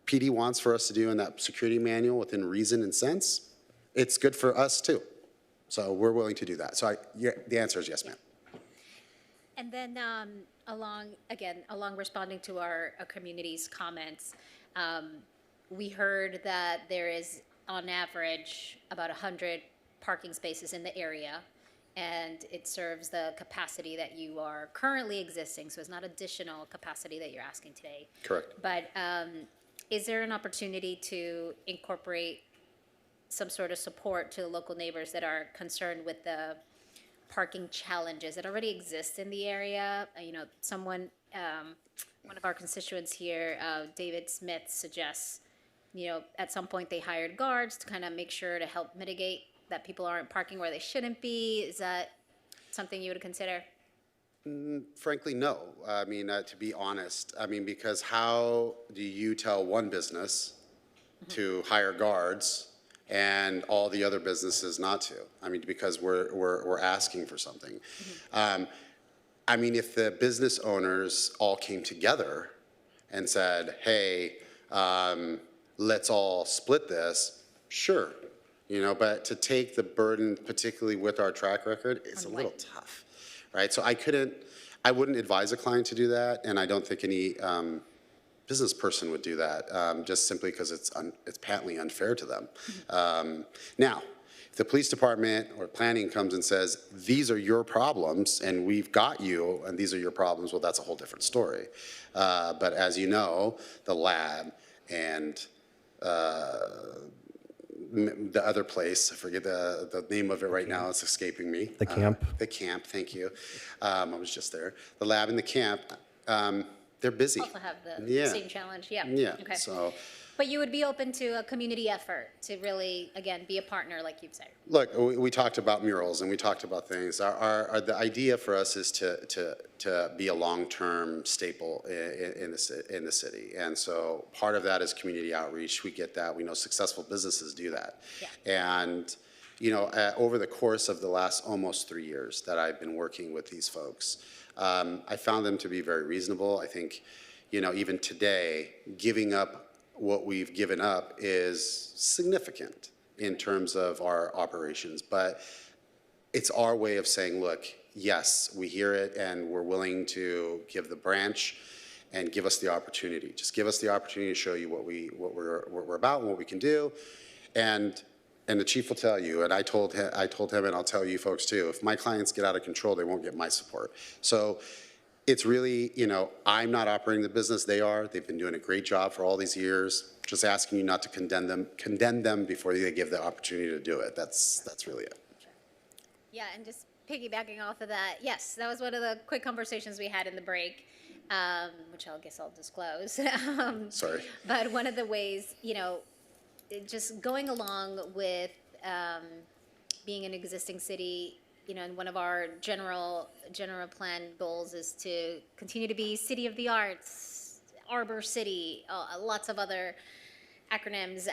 PD wants for us to do in that security manual within reason and sense, it's good for us too. So we're willing to do that. So the answer is yes, ma'am.
And then along responding to our community's comments, we heard that there is on average about 100 parking spaces in the area, and it serves the capacity that you are currently existing. So it's not additional capacity that you're asking today.
Correct.
But is there an opportunity to incorporate some sort of support to local neighbors that are concerned with the parking challenges that already exist in the area? One of our constituents here, David Smith, suggests, at some point they hired guards to kind of make sure to help mitigate that people aren't parking where they shouldn't be. Is that something you would consider?
Frankly, no. I mean, to be honest, I mean, because how do you tell one business to hire guards and all the other businesses not to? I mean, because we're asking for something. I mean, if the business owners all came together and said, hey, let's all split this, sure. You know, but to take the burden, particularly with our track record, it's a little tough, right? So I wouldn't advise a client to do that, and I don't think any business person would do that, just simply because it's patently unfair to them. Now, if the police department or planning comes and says, these are your problems, and we've got you, and these are your problems, well, that's a whole different story. But as you know, the lab and the other place, I forget the name of it right now, it's escaping me.
The camp.
The camp, thank you. I was just there. The lab and the camp, they're busy.
Also have the
Yeah.
same challenge, yeah.
Yeah,
Okay.
so,
But you would be open to a community effort to really, again, be a partner, like you've said.
look, we talked about murals and we talked about things. The idea for us is to be a long-term staple in the city. And so part of that is community outreach. We get that. We know successful businesses do that.
Yeah.
And, you know, over the course of the last almost 3 years that I've been working with these folks, I found them to be very reasonable. I think, you know, even today, giving up what we've given up is significant in terms of our operations, but it's our way of saying, look, yes, we hear it and we're willing to give the branch and give us the opportunity. Just give us the opportunity to show you what we're about and what we can do. And the chief will tell you, and I told him, and I'll tell you folks too, if my clients get out of control, they won't get my support. So it's really, you know, I'm not operating the business, they are. They've been doing a great job for all these years. Just asking you not to condemn them before they give the opportunity to do it. That's really it.
Yeah, and just piggybacking off of that, yes, that was one of the quick conversations we had in the break, which I guess I'll disclose.
Sorry.
But one of the ways, you know, just going along with being an existing city, you know, and one of our general plan goals is to continue to be city of the arts, Arbor City, lots of other acronyms.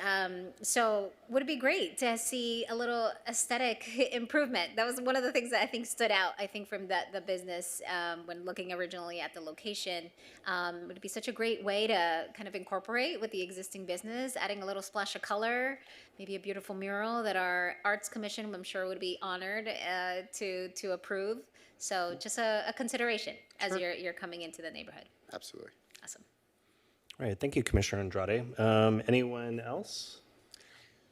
So would it be great to see a little aesthetic improvement? That was one of the things that I think stood out, I think, from the business when looking originally at the location. Would it be such a great way to kind of incorporate with the existing business, adding a little splash of color, maybe a beautiful mural that our Arts Commission, I'm sure, would be honored to approve. So just a consideration as you're coming into the neighborhood.
Absolutely.
Awesome.
All right, thank you, Commissioner Andrade. Anyone else?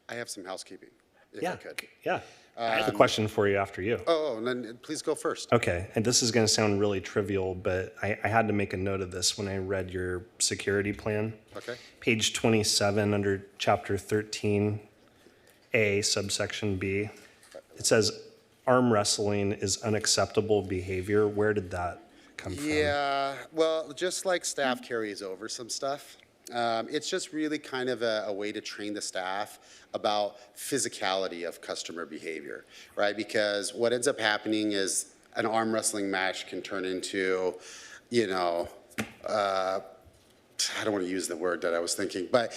I have some housekeeping, if I could.
Yeah. I have a question for you after you.
Oh, then please go first.
Okay, and this is going to sound really trivial, but I had to make a note of this when I read your security plan.
Okay.
Page 27 under Chapter 13A, subsection B. It says arm wrestling is unacceptable behavior. Where did that come from?
Yeah, well, just like staff carries over some stuff, it's just really kind of a way to train the staff about physicality of customer behavior, right? Because what ends up happening is an arm wrestling match can turn into, you know, I don't want to use the word that I was thinking, but,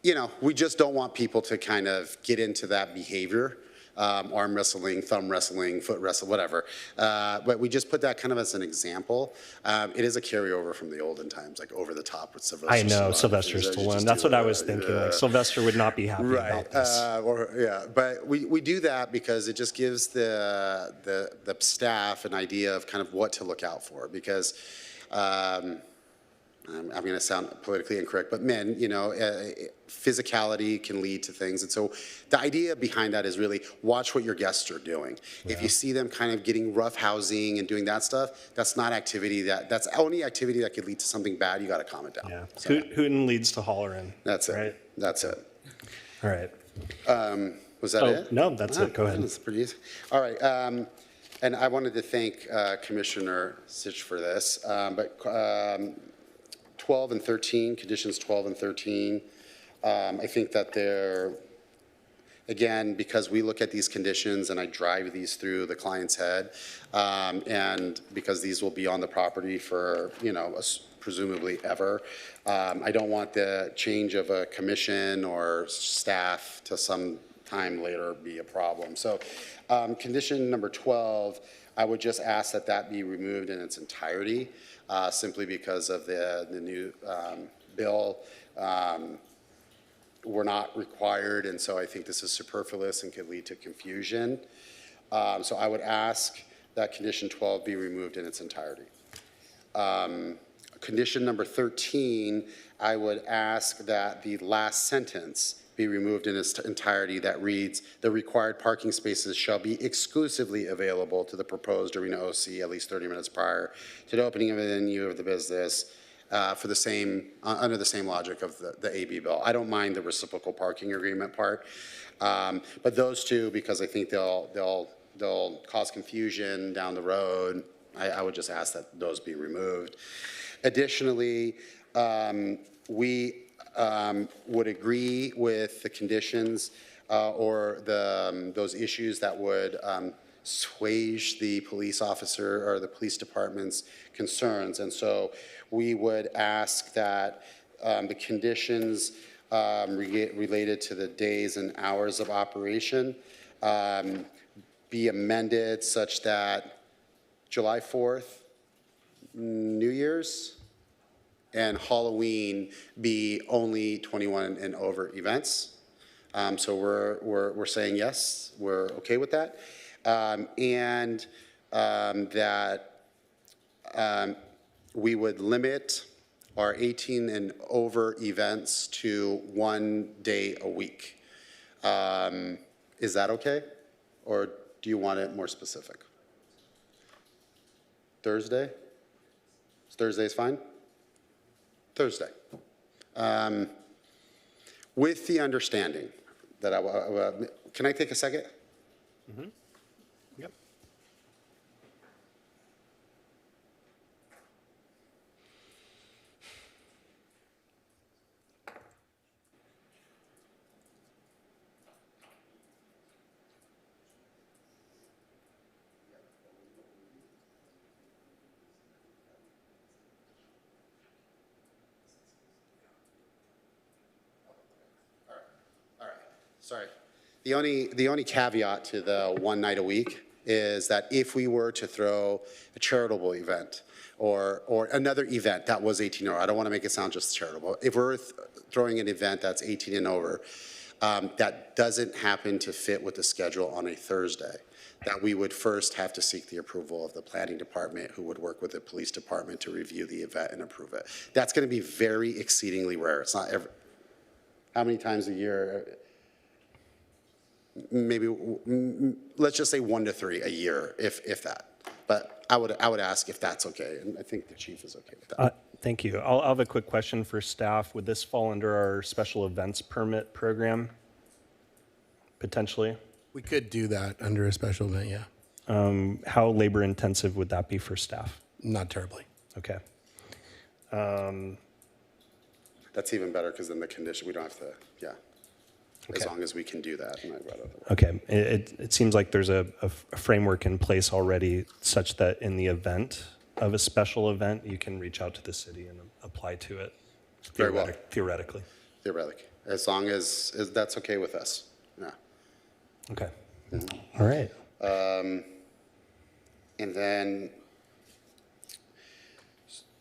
you know, we just don't want people to kind of get into that behavior. Arm wrestling, thumb wrestling, foot wrestle, whatever. But we just put that kind of as an example. It is a carryover from the olden times, like Over the Top with Sylvester
I know,
Stallone.
Sylvester Stallone. That's what I was thinking. Like Sylvester would not be happy about this.
But we do that because it just gives the staff an idea of kind of what to look out for. Because I'm going to sound politically incorrect, but men, you know, physicality can lead to things. And so the idea behind that is really watch what your guests are doing. Yeah. If you see them kind of getting rough housing and doing that stuff, that's not activity that's only activity that could lead to something bad. You got to calm it down.
Yeah.
So,
hooting leads to hollering.
That's it.
Right?
That's it.
All right.
Was that it?
No, that's it. Go ahead.
That's pretty easy. All right. And I wanted to thank Commissioner Sitch for this, but 12 and 13, conditions 12 and 13, I think that Again, because we look at these conditions and I drive these through the client's head, and because these will be on the property for, presumably ever, I don't want the change of a commission or staff to some time later be a problem. So condition number 12, I would just ask that that be removed in its entirety, simply because of the new bill. We're not required, and so I think this is superfluous and could lead to confusion. So I would ask that condition 12 be removed in its entirety. Condition number 13, I would ask that the last sentence be removed in its entirety that reads, the required parking spaces shall be exclusively available to the proposed arena OC at least 30 minutes prior to the opening of the venue of the business for the same, under the same logic of the AB bill. I don't mind the reciprocal parking agreement part, but those two, because I think they'll cause confusion down the road, I would just ask that those be removed. Additionally, we would agree with the conditions or those issues that would assuage the police officer or the police department's concerns. And so we would ask that the conditions related to the days and hours of operation be amended such that July 4th, New Year's, and Halloween be only 21 and over events. So we're saying yes, we're okay with that. And that we would limit our 18 and over events to 1 day a week. Is that okay? Or do you want it more specific? Thursday? Thursday's fine? Thursday. With the understanding that can I take a second?
Mm-hmm. Yep.
Sorry. The only caveat to the 1 night a week is that if we were to throw a charitable event or another event that was 18 or over, I don't want to make it sound just charitable. If we're throwing an event that's 18 and over, that doesn't happen to fit with the schedule on a Thursday, that we would first have to seek the approval of the planning department, who would work with the police department to review the event and approve it. That's going to be very exceedingly rare. It's not every, how many times a year? Maybe, let's just say 1 to 3 a year, if that. But I would ask if that's okay, and I think the chief is okay with that.
Thank you. I'll have a quick question for staff. Would this fall under our special events permit program? Potentially?
We could do that under a special event, yeah.
How labor intensive would that be for staff?
Not terribly.
Okay.
That's even better, because then the condition, we don't have to, yeah.
Okay.
As long as we can do that. And I'd rather
Okay. It seems like there's a framework in place already such that in the event of a special event, you can reach out to the city and apply to it.
Very well.
Theoretically.
Theoretically. As long as that's okay with us. Yeah.
Okay. All right.
And then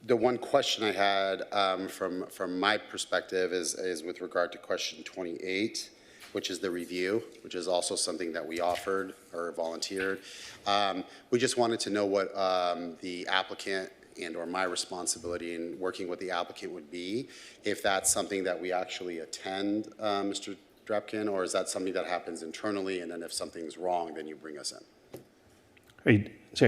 the one question I had from my perspective is with regard to question 28, which is the review, which is also something that we offered or volunteered. We just wanted to know what the applicant and or my responsibility in working with the applicant would be, if that's something that we actually attend, Mr. Drapkin, or is that something that happens internally, and then if something's wrong, then you bring us in?
Are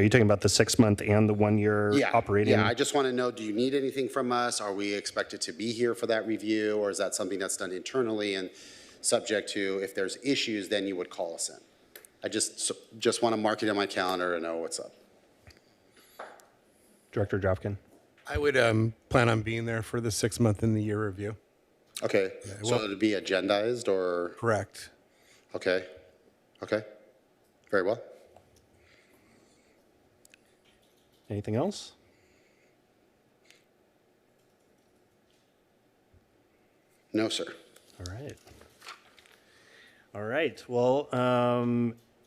you talking about the 6-month and the 1 year operating?
Yeah, I just want to know, do you need anything from us? Are we expected to be here for that review, or is that something that's done internally and subject to, if there's issues, then you would call us in? I just want to mark it on my calendar and know what's up.
Director Drapkin?
I would plan on being there for the 6-month and the year review.
Okay, so it'd be agendized or?
Correct.
Okay, okay, very well.
Anything else?
No, sir.
All right. All right. Well,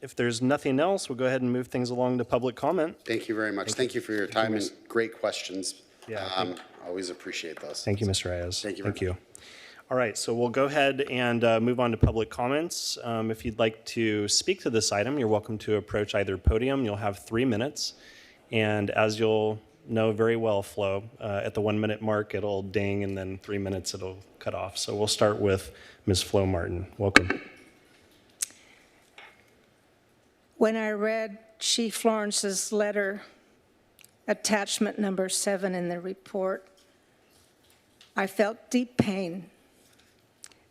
if there's nothing else, we'll go ahead and move things along to public comment.
Thank you very much. Thank you for your time and great questions.
Yeah,
Always appreciate those.
Thank you, Mr. Reyes.
Thank you very much.
All right, so we'll go ahead and move on to public comments. If you'd like to speak to this item, you're welcome to approach either podium. You'll have 3 minutes. And as you'll know very well, Flo, at the 1 minute mark, it'll ding, and then 3 minutes, it'll cut off. So we'll start with Ms. Flo Martin. Welcome.
When I read Chief Lawrence's letter, attachment number 7 in the report, I felt deep pain,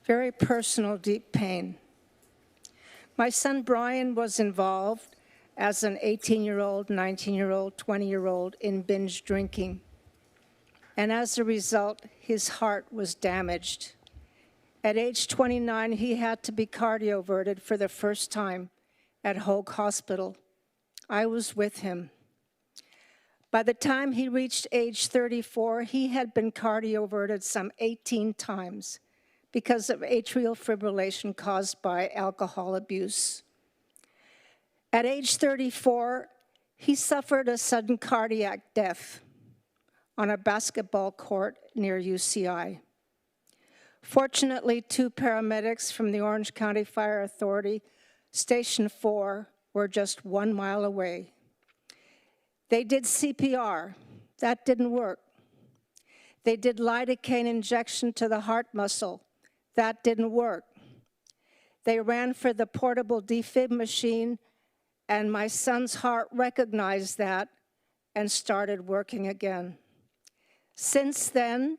very personal deep pain. My son Brian was involved as an 18-year-old, 19-year-old, 20-year-old in binge drinking. And as a result, his heart was damaged. At age 29, he had to be cardioverted for the first time at Hoag Hospital. I was with him. By the time he reached age 34, he had been cardioverted some 18 times because of atrial fibrillation caused by alcohol abuse. At age 34, he suffered a sudden cardiac death on a basketball court near UCI. Fortunately, 2 paramedics from the Orange County Fire Authority, Station 4, were just 1 mile away. They did CPR. That didn't work. They did lidocaine injection to the heart muscle. That didn't work. They ran for the portable defib machine, and my son's heart recognized that and started working again. Since then,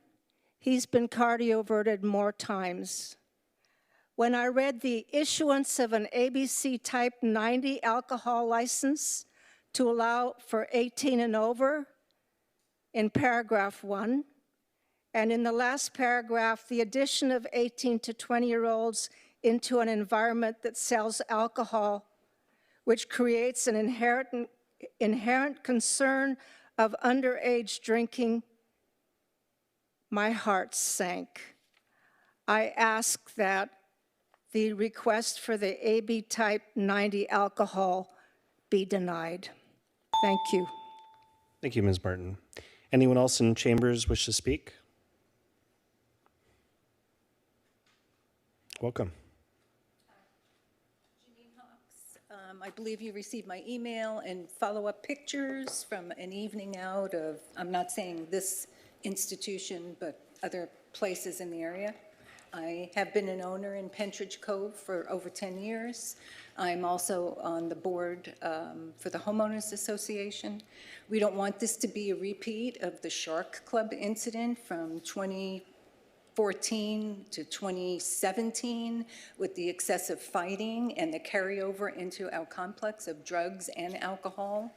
he's been cardioverted more times. When I read the issuance of an ABC Type 90 alcohol license to allow for 18 and over in paragraph 1, and in the last paragraph, the addition of 18 to 20-year-olds into an environment that sells alcohol, which creates an inherent concern of underage drinking, my heart sank. I ask that the request for the AB Type 90 alcohol be denied. Thank you.
Thank you, Ms. Martin. Anyone else in chambers wish to speak? Welcome.
I believe you received my email and follow-up pictures from an evening out of, I'm not saying this institution, but other places in the area. I have been an owner in Pentridge Cove for over 10 years. I'm also on the board for the Homeowners Association. We don't want this to be a repeat of the Shark Club incident from 2014 to 2017 with the excessive fighting and the carryover into our complex of drugs and alcohol.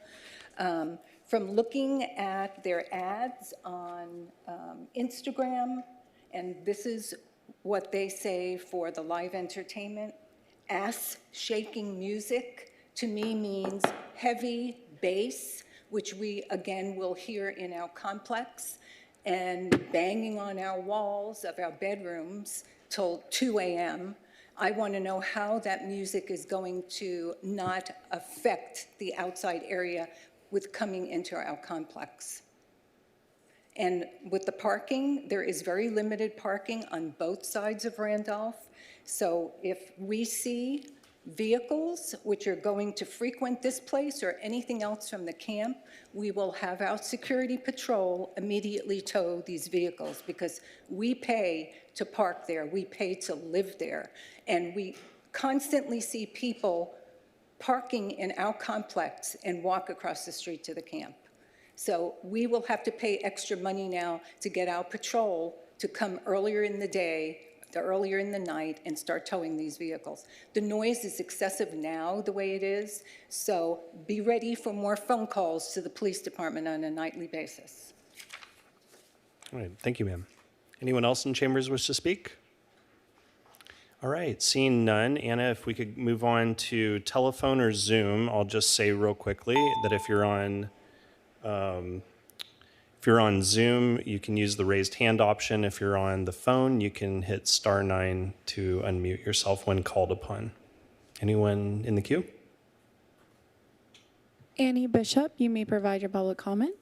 From looking at their ads on Instagram, and this is what they say for the live entertainment, ass-shaking music to me means heavy bass, which we again will hear in our complex, and banging on our walls of our bedrooms till 2 a.m. I want to know how that music is going to not affect the outside area with coming into our complex. And with the parking, there is very limited parking on both sides of Randolph. So if we see vehicles which are going to frequent this place or anything else from the camp, we will have our security patrol immediately tow these vehicles because we pay to park there, we pay to live there. And we constantly see people parking in our complex and walk across the street to the camp. So we will have to pay extra money now to get our patrol to come earlier in the day, earlier in the night, and start towing these vehicles. The noise is excessive now, the way it is, so be ready for more phone calls to the police department on a nightly basis.
All right, thank you, ma'am. Anyone else in chambers wish to speak? All right, seeing none, Anna, if we could move on to telephone or Zoom, I'll just say real quickly that if you're on Zoom, you can use the raised hand option. If you're on the phone, you can hit *9 to unmute yourself when called upon. Anyone in the queue?
Annie Bishop, you may provide your public comment.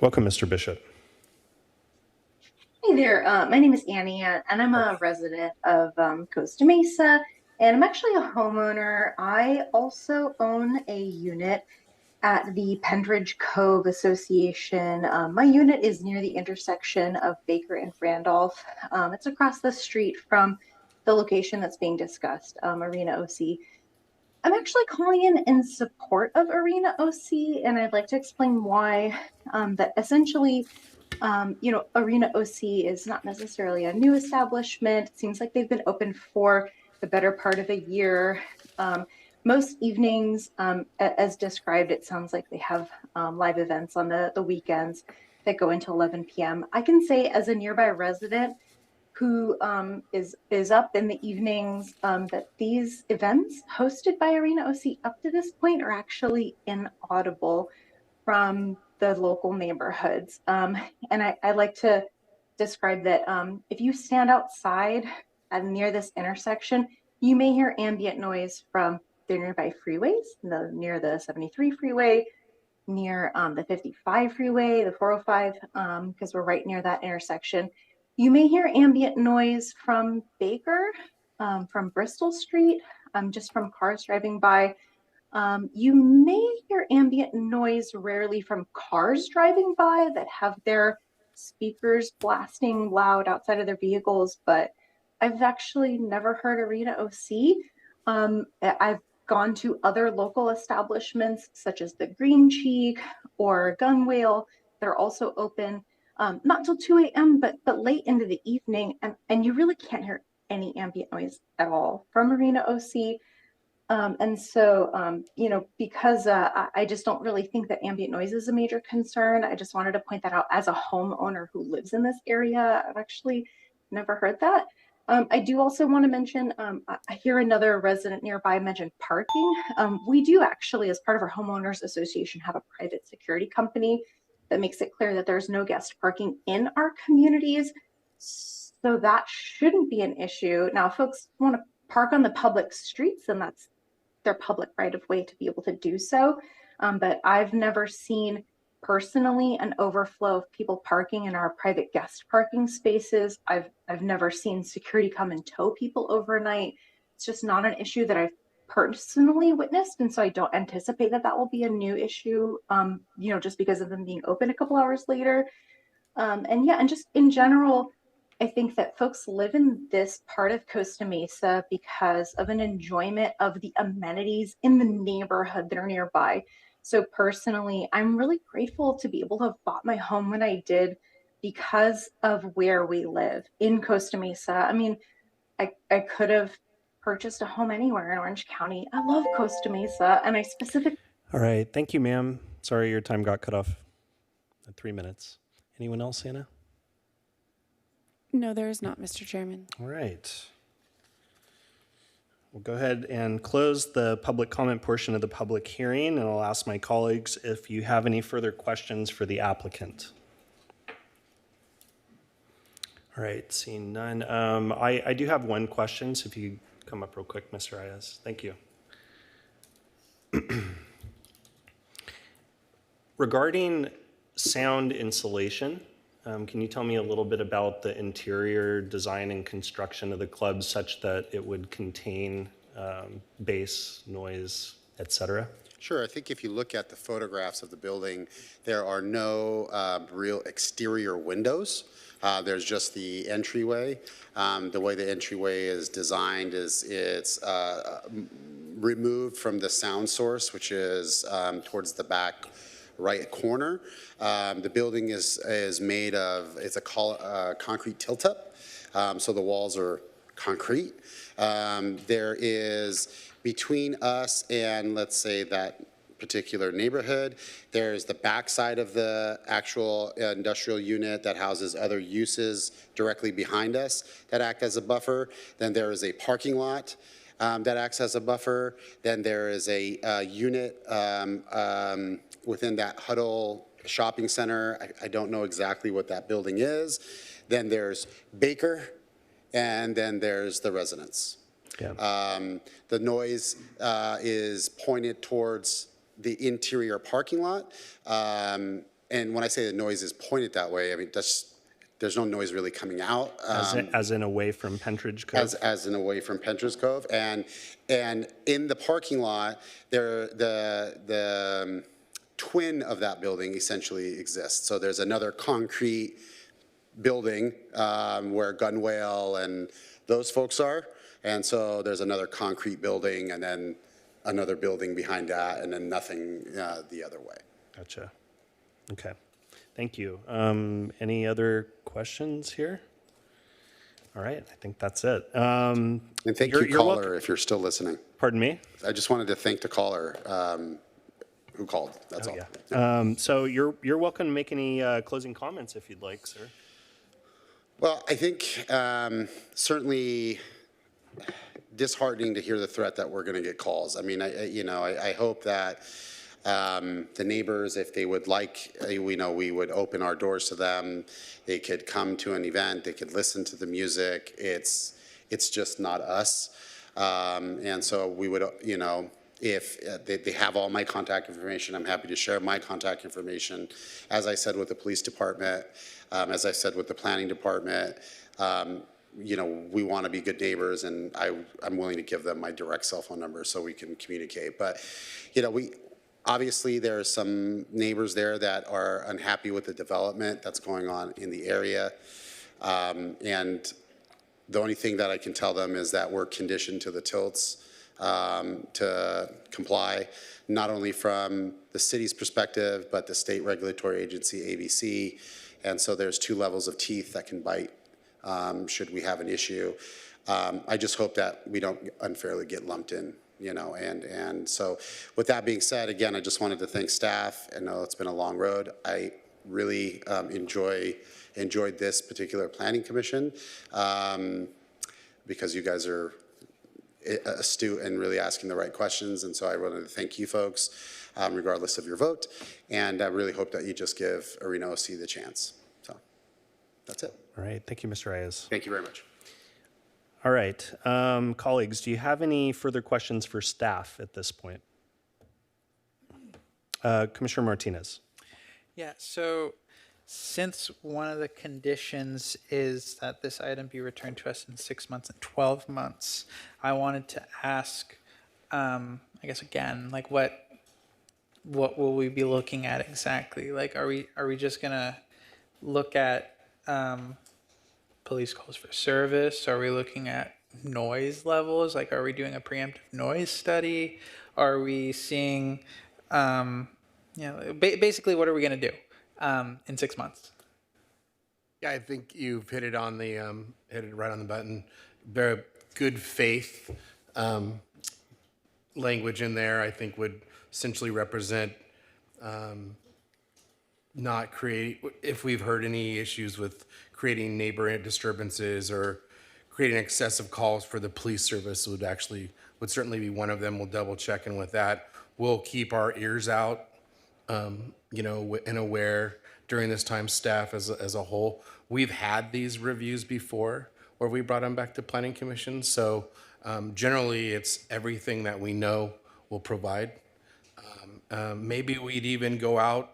Welcome, Mr. Bishop.
Hey there, my name is Annie, and I'm a resident of Costa Mesa, and I'm actually a homeowner. I also own a unit at the Pendridge Cove Association. My unit is near the intersection of Baker and Randolph. It's across the street from the location that's being discussed, Arena OC. I'm actually calling in support of Arena OC, and I'd like to explain why. That essentially, Arena OC is not necessarily a new establishment. It seems like they've been open for the better part of a year. Most evenings, as described, it sounds like they have live events on the weekends that go into 11 p.m. I can say, as a nearby resident who is up in the evenings, that these events hosted by Arena OC up to this point are actually inaudible from the local neighborhoods. And I like to describe that if you stand outside near this intersection, you may hear ambient noise from the nearby freeways, near the 73 freeway, near the 55 freeway, the 405, because we're right near that intersection. You may hear ambient noise from Baker, from Bristol Street, just from cars driving by. You may hear ambient noise rarely from cars driving by that have their speakers blasting loud outside of their vehicles, but I've actually never heard Arena OC. I've gone to other local establishments such as the Green Cheek or Gun Whale. They're also open not till 2 a.m., but late into the evening, and you really can't hear any ambient noise at all from Arena OC. And so, because I just don't really think that ambient noise is a major concern, I just wanted to point that out as a homeowner who lives in this area. I've actually never heard that. I do also want to mention, I hear another resident nearby mention parking. We do actually, as part of our homeowners association, have a private security company that makes it clear that there's no guest parking in our communities. So that shouldn't be an issue. Now, if folks want to park on the public streets, then that's their public right of way to be able to do so. But I've never seen personally an overflow of people parking in our private guest parking spaces. I've never seen security come and tow people overnight. It's just not an issue that I've personally witnessed, and so I don't anticipate that that will be a new issue, just because of them being open a couple hours later. And just in general, I think that folks live in this part of Costa Mesa because of an enjoyment of the amenities in the neighborhood that are nearby. So personally, I'm really grateful to be able to have bought my home when I did because of where we live in Costa Mesa. I mean, I could have purchased a home anywhere in Orange County. I love Costa Mesa, and I specifically.
All right, thank you, ma'am. Sorry your time got cut off at 3 minutes. Anyone else, Anna?
No, there is not, Mr. Chairman.
All right. We'll go ahead and close the public comment portion of the public hearing, and I'll ask my colleagues if you have any further questions for the applicant. All right, seeing none. I do have one question, so if you could come up real quick, Mr. Ayaz. Thank you. Regarding sound insulation, can you tell me a little bit about the interior design and construction of the club such that it would contain bass, noise, et cetera?
Sure. I think if you look at the photographs of the building, there are no real exterior windows. There's just the entryway. The way the entryway is designed is it's removed from the sound source, which is towards the back right corner. The building is made of, it's a concrete tilt-up, so the walls are concrete. There is, between us and, let's say, that particular neighborhood. There's the backside of the actual industrial unit that houses other uses directly behind us that act as a buffer. Then there is a parking lot that acts as a buffer. Then there is a unit within that Huddle Shopping Center. I don't know exactly what that building is. Then there's Baker, and then there's the residence. The noise is pointed towards the interior parking lot. And when I say the noise is pointed that way, I mean, there's no noise really coming out.
As in away from Pentridge Cove?
As in away from Pentridge Cove. And in the parking lot, the twin of that building essentially exists. So there's another concrete building where Gunwale and those folks are. And so there's another concrete building and then another building behind that and then nothing the other way.
Gotcha. Okay. Thank you. Any other questions here? All right. I think that's it.
And thank you, caller, if you're still listening.
Pardon me?
I just wanted to thank the caller who called. That's all.
Yeah. So you're welcome to make any closing comments if you'd like, sir.
Well, I think certainly disheartening to hear the threat that we're going to get calls. I mean, I hope that the neighbors, if they would like, we would open our doors to them. They could come to an event. They could listen to the music. It's just not us. And so we would, if they have all my contact information, I'm happy to share my contact information. As I said with the police department, as I said with the planning department, we want to be good neighbors, and I'm willing to give them my direct cell phone number so we can communicate. But, obviously there are some neighbors there that are unhappy with the development that's going on in the area. And the only thing that I can tell them is that we're conditioned to the tilts to comply, not only from the city's perspective, but the state regulatory agency, ABC. And so there's two levels of teeth that can bite should we have an issue. I just hope that we don't unfairly get lumped in, and so with that being said, again, I just wanted to thank staff. I know it's been a long road. I really enjoyed this particular planning commission because you guys are astute and really asking the right questions. And so I wanted to thank you folks, regardless of your vote. And I really hope that you just give Arena OC the chance. So that's it.
All right. Thank you, Mr. Reyes.
Thank you very much.
All right. Colleagues, do you have any further questions for staff at this point? Commissioner Martinez.
Yeah, so since one of the conditions is that this item be returned to us in 6 months and 12 months, I wanted to ask, I guess again, like what will we be looking at exactly? Like, are we just gonna look at police calls for service? Are we looking at noise levels? Like, are we doing a preemptive noise study? Are we seeing, basically, what are we going to do in 6 months?
Yeah, I think you've hit it right on the button. Very good faith language in there, I think, would essentially represent not create, if we've heard any issues with creating neighbor disturbances or creating excessive calls for the police service would certainly be one of them. We'll double check in with that. We'll keep our ears out, and aware during this time, staff as a whole. We've had these reviews before where we brought them back to planning commission. So generally it's everything that we know we'll provide. Maybe we'd even go out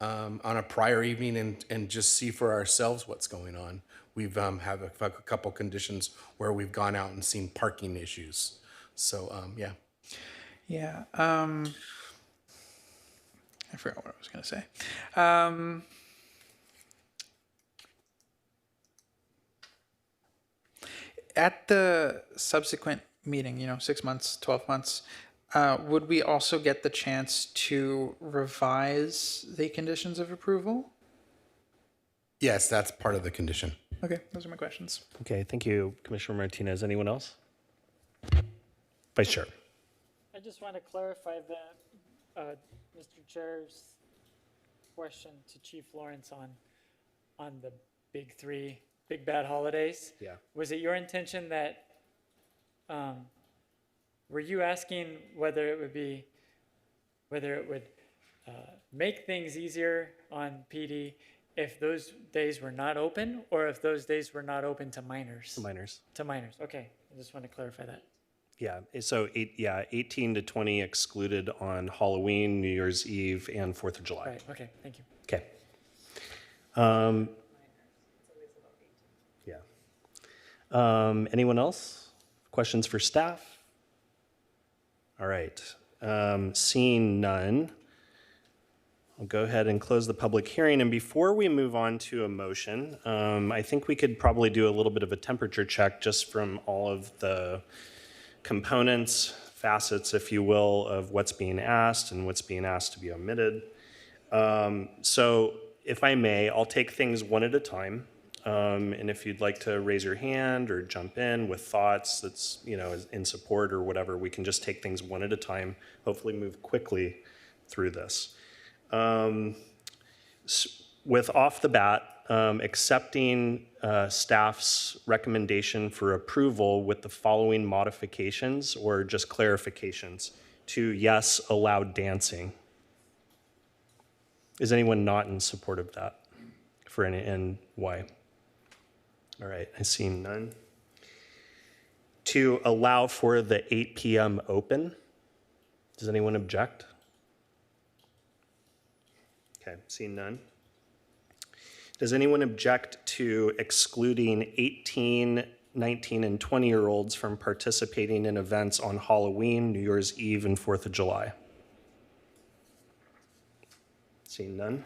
on a prior evening and just see for ourselves what's going on. We've have a couple conditions where we've gone out and seen parking issues. So, yeah.
Yeah. I forgot what I was going to say. At the subsequent meeting, 6 months, 12 months, would we also get the chance to revise the conditions of approval?
Yes, that's part of the condition.
Okay, those are my questions.
Okay, thank you, Commissioner Martinez. Anyone else? Vice Chair.
I just want to clarify that Mr. Chair's question to Chief Lawrence on the big three, big bad holidays.
Yeah.
Was it your intention that, were you asking whether it would make things easier on PD if those days were not open, or if those days were not open to minors?
Minors.
To minors, okay. I just want to clarify that.
Yeah, so 18 to 20 excluded on Halloween, New Year's Eve, and 4th of July.
Right, okay, thank you.
Okay. Yeah. Anyone else? Questions for staff? All right. Seeing none, I'll go ahead and close the public hearing. And before we move on to a motion, I think we could probably do a little bit of a temperature check just from all of the components, facets, if you will, of what's being asked and what's being asked to be omitted. So if I may, I'll take things one at a time. And if you'd like to raise your hand or jump in with thoughts that's, in support or whatever, we can just take things one at a time, hopefully move quickly through this. With off the bat, accepting staff's recommendation for approval with the following modifications or just clarifications to yes, allow dancing. Is anyone not in support of that for any, and why? All right, I see none. To allow for the 8 p.m. open. Does anyone object? Okay, seeing none. Does anyone object to excluding 18, 19, and 20-year-olds from participating in events on Halloween, New Year's Eve, and 4th of July? Seeing none.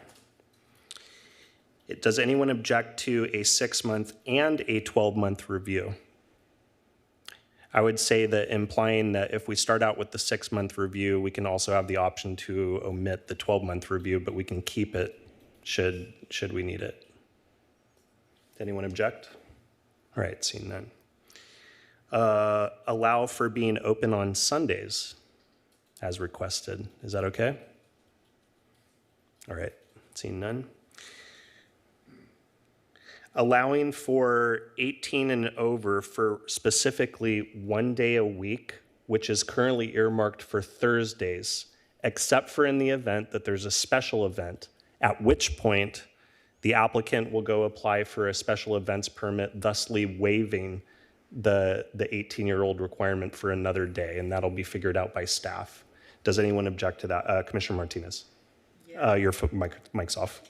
Does anyone object to a 6-month and a 12-month review? I would say that implying that if we start out with the 6-month review, we can also have the option to omit the 12-month review, but we can keep it should we need it. Anyone object? All right, seeing none. Allow for being open on Sundays as requested. Is that okay? All right, seeing none. Allowing for 18 and over for specifically 1 day a week, which is currently earmarked for Thursdays, except for in the event that there's a special event, at which point the applicant will go apply for a special events permit, thusly waiving the 18-year-old requirement for another day, and that'll be figured out by staff. Does anyone object to that? Commissioner Martinez? Yeah. Your mic's off.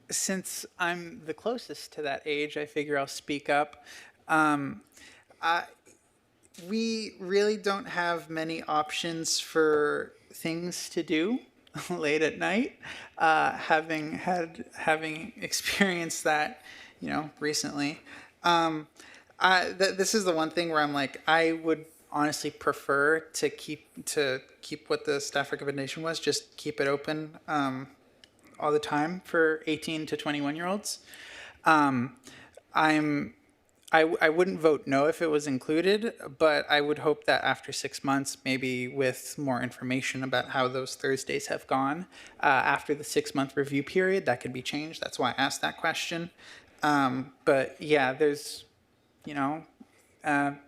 Since I'm the closest to that age, I figure I'll speak up. We really don't have many options for things to do late at night. Having experienced that, recently. This is the one thing where I'm like, I would honestly prefer to keep what the staff recommendation was, just keep it open all the time for 18 to 21-year-olds. I wouldn't vote no if it was included, but I would hope that after 6 months, maybe with more information about how those Thursdays have gone, after the 6-month review period, that could be changed. That's why I asked that question. But yeah, there's,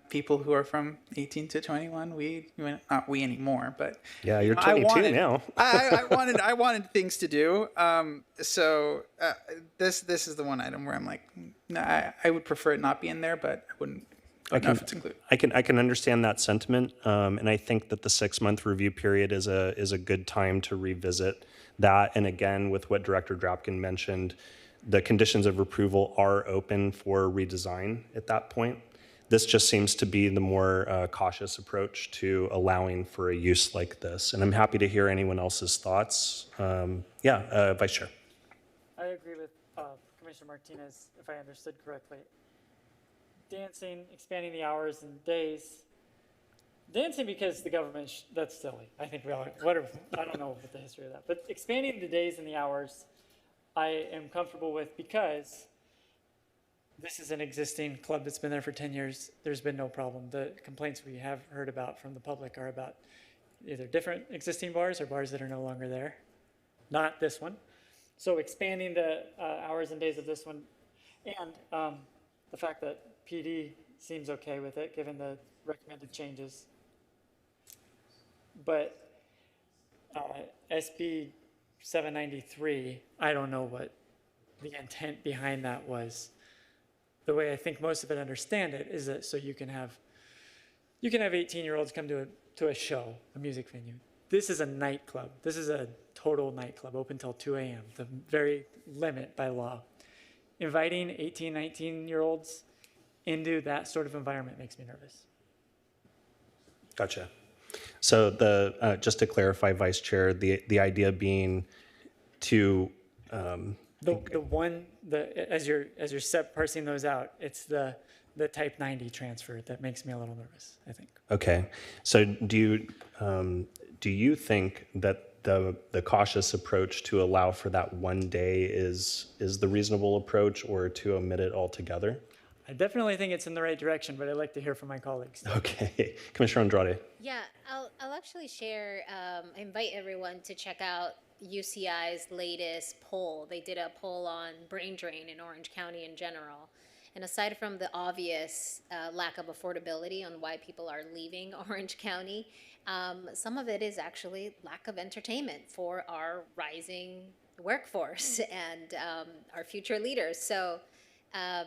people who are from 18 to 21. Not we anymore, but
yeah, you're 22 now.
I wanted things to do. So this is the one item where I'm like, I would prefer it not be in there, but I wouldn't. I don't know if it's included.
I can understand that sentiment, and I think that the 6-month review period is a good time to revisit that. And again, with what Director Drapkin mentioned, the conditions of approval are open for redesign at that point. This just seems to be the more cautious approach to allowing for a use like this. And I'm happy to hear anyone else's thoughts. Vice Chair.
I agree with Commissioner Martinez, if I understood correctly. Dancing, expanding the hours and days. Dancing because the government, that's silly. I think we all, whatever, I don't know what the history of that. But expanding the days and the hours, I am comfortable with because this is an existing club that's been there for 10 years. There's been no problem. The complaints we have heard about from the public are about either different existing bars or bars that are no longer there. Not this one. So expanding the hours and days of this one, and the fact that PD seems okay with it, given the recommended changes. But SB 793, I don't know what the intent behind that was. The way I think most of it understand it is that so you can have 18-year-olds come to a show, a music venue. This is a nightclub. This is a total nightclub, open till 2 a.m., the very limit by law. Inviting 18, 19-year-olds into that sort of environment makes me nervous.
Gotcha. So just to clarify, Vice Chair, the idea being to
as you're parsing those out, it's the type 90 transfer that makes me a little nervous, I think.
Okay. So do you think that the cautious approach to allow for that one day is the reasonable approach, or to omit it altogether?
I definitely think it's in the right direction, but I'd like to hear from my colleagues.
Okay. Commissioner Andrade.
Yeah, I'll actually share, I invite everyone to check out UCI's latest poll. They did a poll on brain drain in Orange County in general. And aside from the obvious lack of affordability on why people are leaving Orange County, some of it is actually lack of entertainment for our rising workforce and our future leaders. So I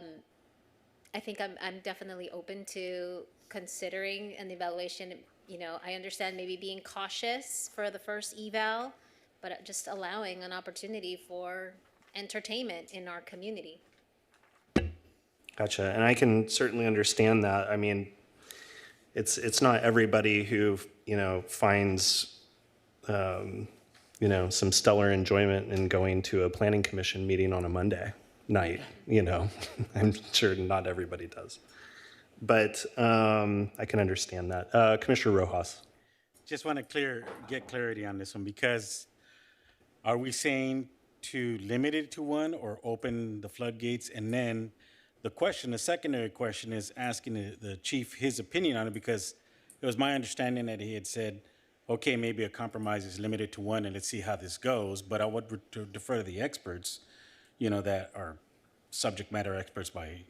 think I'm definitely open to considering an evaluation. You know, I understand maybe being cautious for the first eval, but just allowing an opportunity for entertainment in our community.
Gotcha. And I can certainly understand that. I mean, it's not everybody who, finds, some stellar enjoyment in going to a planning commission meeting on a Monday night, I'm sure not everybody does. But I can understand that. Commissioner Rojas.
Just want to get clarity on this one, because are we saying to limit it to one or open the floodgates? And then the secondary question is asking the chief his opinion on it, because it was my understanding that he had said, okay, maybe a compromise is limited to one and let's see how this goes. But I would defer to the experts, that are subject matter experts by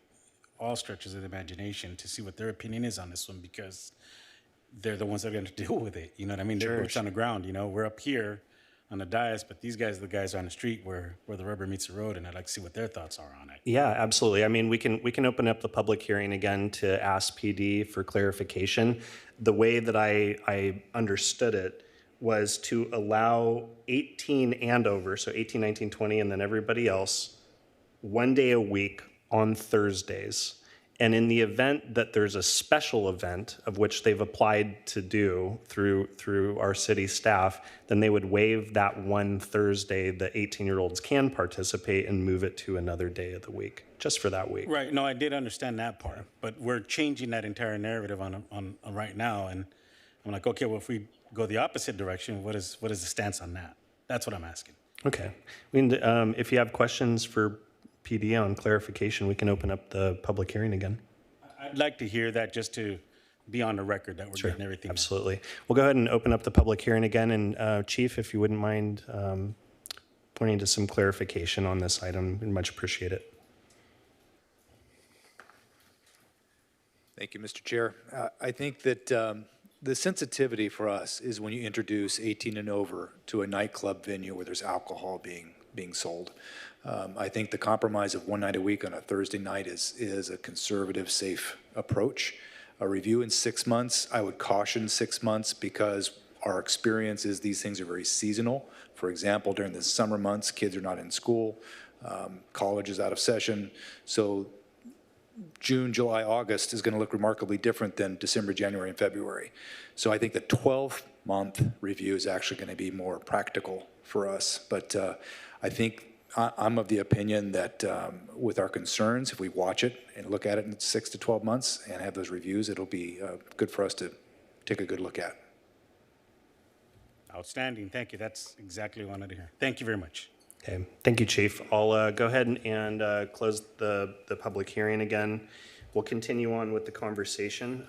all stretches of the imagination, to see what their opinion is on this one, because they're the ones that are going to deal with it. You know what I mean? They're boots on the ground. We're up here on the dais, but these guys are the guys on the street where the rubber meets the road, and I'd like to see what their thoughts are on it.
Yeah, absolutely. I mean, we can open up the public hearing again to ask PD for clarification. The way that I understood it was to allow 18 and over, so 18, 19, 20, and then everybody else, 1 day a week on Thursdays. And in the event that there's a special event of which they've applied to do through our city staff, then they would waive that one Thursday the 18-year-olds can participate and move it to another day of the week, just for that week.
Right. No, I did understand that part, but we're changing that entire narrative on right now, and I'm like, okay, well, if we go the opposite direction, what is the stance on that? That's what I'm asking.
Okay. If you have questions for PD on clarification, we can open up the public hearing again.
I'd like to hear that, just to be on the record that we're getting everything.
Absolutely. We'll go ahead and open up the public hearing again. And Chief, if you wouldn't mind pointing to some clarification on this item, we'd much appreciate it.
Thank you, Mr. Chair. I think that the sensitivity for us is when you introduce 18 and over to a nightclub venue where there's alcohol being sold. I think the compromise of 1 night a week on a Thursday night is a conservative, safe approach. A review in 6 months, I would caution 6 months, because our experience is these things are very seasonal. For example, during the summer months, kids are not in school, college is out of session. So June, July, August is going to look remarkably different than December, January, and February. So I think the 12-month review is actually going to be more practical for us. But I think I'm of the opinion that with our concerns, if we watch it and look at it in 6 to 12 months and have those reviews, it'll be good for us to take a good look at.
Outstanding. Thank you. That's exactly what I wanted to hear. Thank you very much.
Okay. Thank you, Chief. I'll go ahead and close the public hearing again. We'll continue on with the conversation.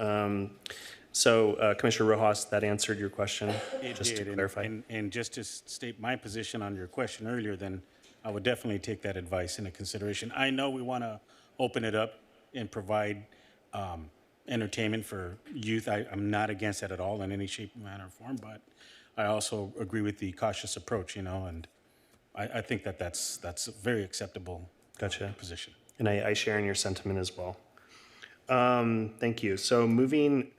So Commissioner Rojas, that answered your question, just to
Did,
clarify?
and just to state my position on your question earlier, then I would definitely take that advice into consideration. I know we want to open it up and provide entertainment for youth. I'm not against that at all in any shape, manner, or form, but I also agree with the cautious approach, and I think that's a very acceptable position.
And I share in your sentiment as well. Thank you. So moving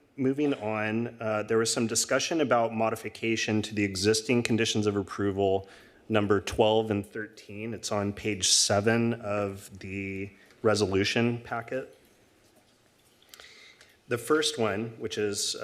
on, there was some discussion about modification to the existing conditions of approval, number 12 and 13. It's on page 7 of the resolution packet. The first one, which is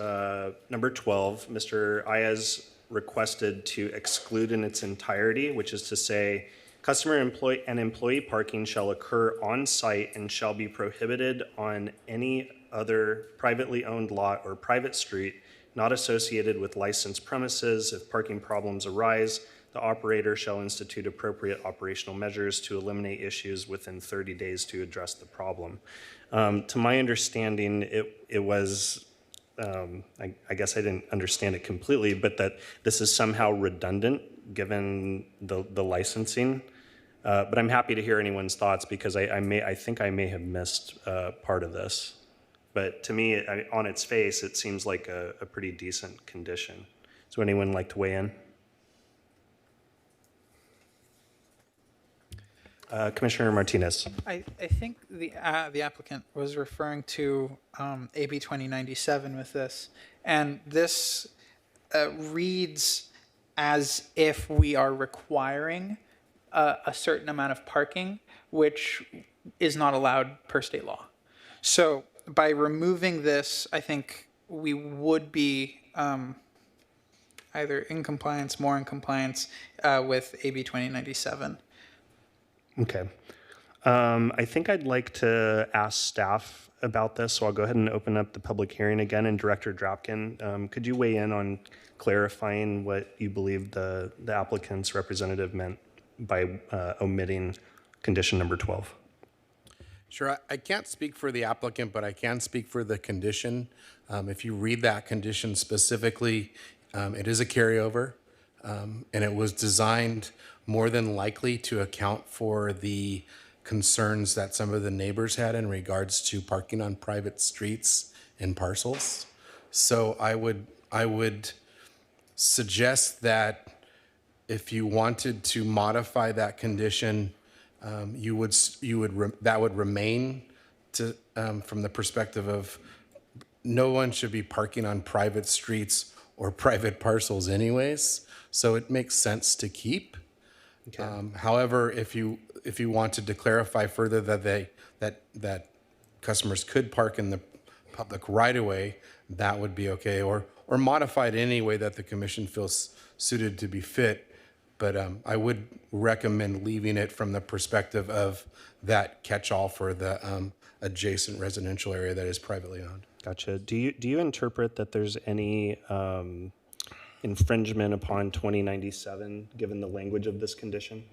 number 12, Mr. Ayaz requested to exclude in its entirety, which is to say, customer and employee parking shall occur on site and shall be prohibited on any other privately owned lot or private street not associated with licensed premises. If parking problems arise, the operator shall institute appropriate operational measures to eliminate issues within 30 days to address the problem. To my understanding, it was, I guess I didn't understand it completely, but that this is somehow redundant given the licensing. But I'm happy to hear anyone's thoughts because I think I may have missed part of this. But to me, on its face, it seems like a pretty decent condition. So anyone like to weigh in? Commissioner Martinez.
I think the applicant was referring to AB 2097 with this, and this reads as if we are requiring a certain amount of parking, which is not allowed per state law. So by removing this, I think we would be either in compliance, more in compliance with AB 2097.
Okay. I think I'd like to ask staff about this, so I'll go ahead and open up the public hearing again. And Director Drapkin, could you weigh in on clarifying what you believe the applicant's representative meant by omitting condition number 12?
Sure. I can't speak for the applicant, but I can speak for the condition. If you read that condition specifically, it is a carryover, and it was designed more than likely to account for the concerns that some of the neighbors had in regards to parking on private streets and parcels. So I would suggest that if you wanted to modify that condition, that would remain to from the perspective of no one should be parking on private streets or private parcels anyways. So it makes sense to keep. Okay. However, if you wanted to clarify further that customers could park in the public right of way, that would be okay, or modify it any way that the commission feels suited to be fit. But I would recommend leaving it from the perspective of that catch-all for the adjacent residential area that is privately owned.
Gotcha. Do you interpret that there's any infringement upon 2097 given the language of this condition?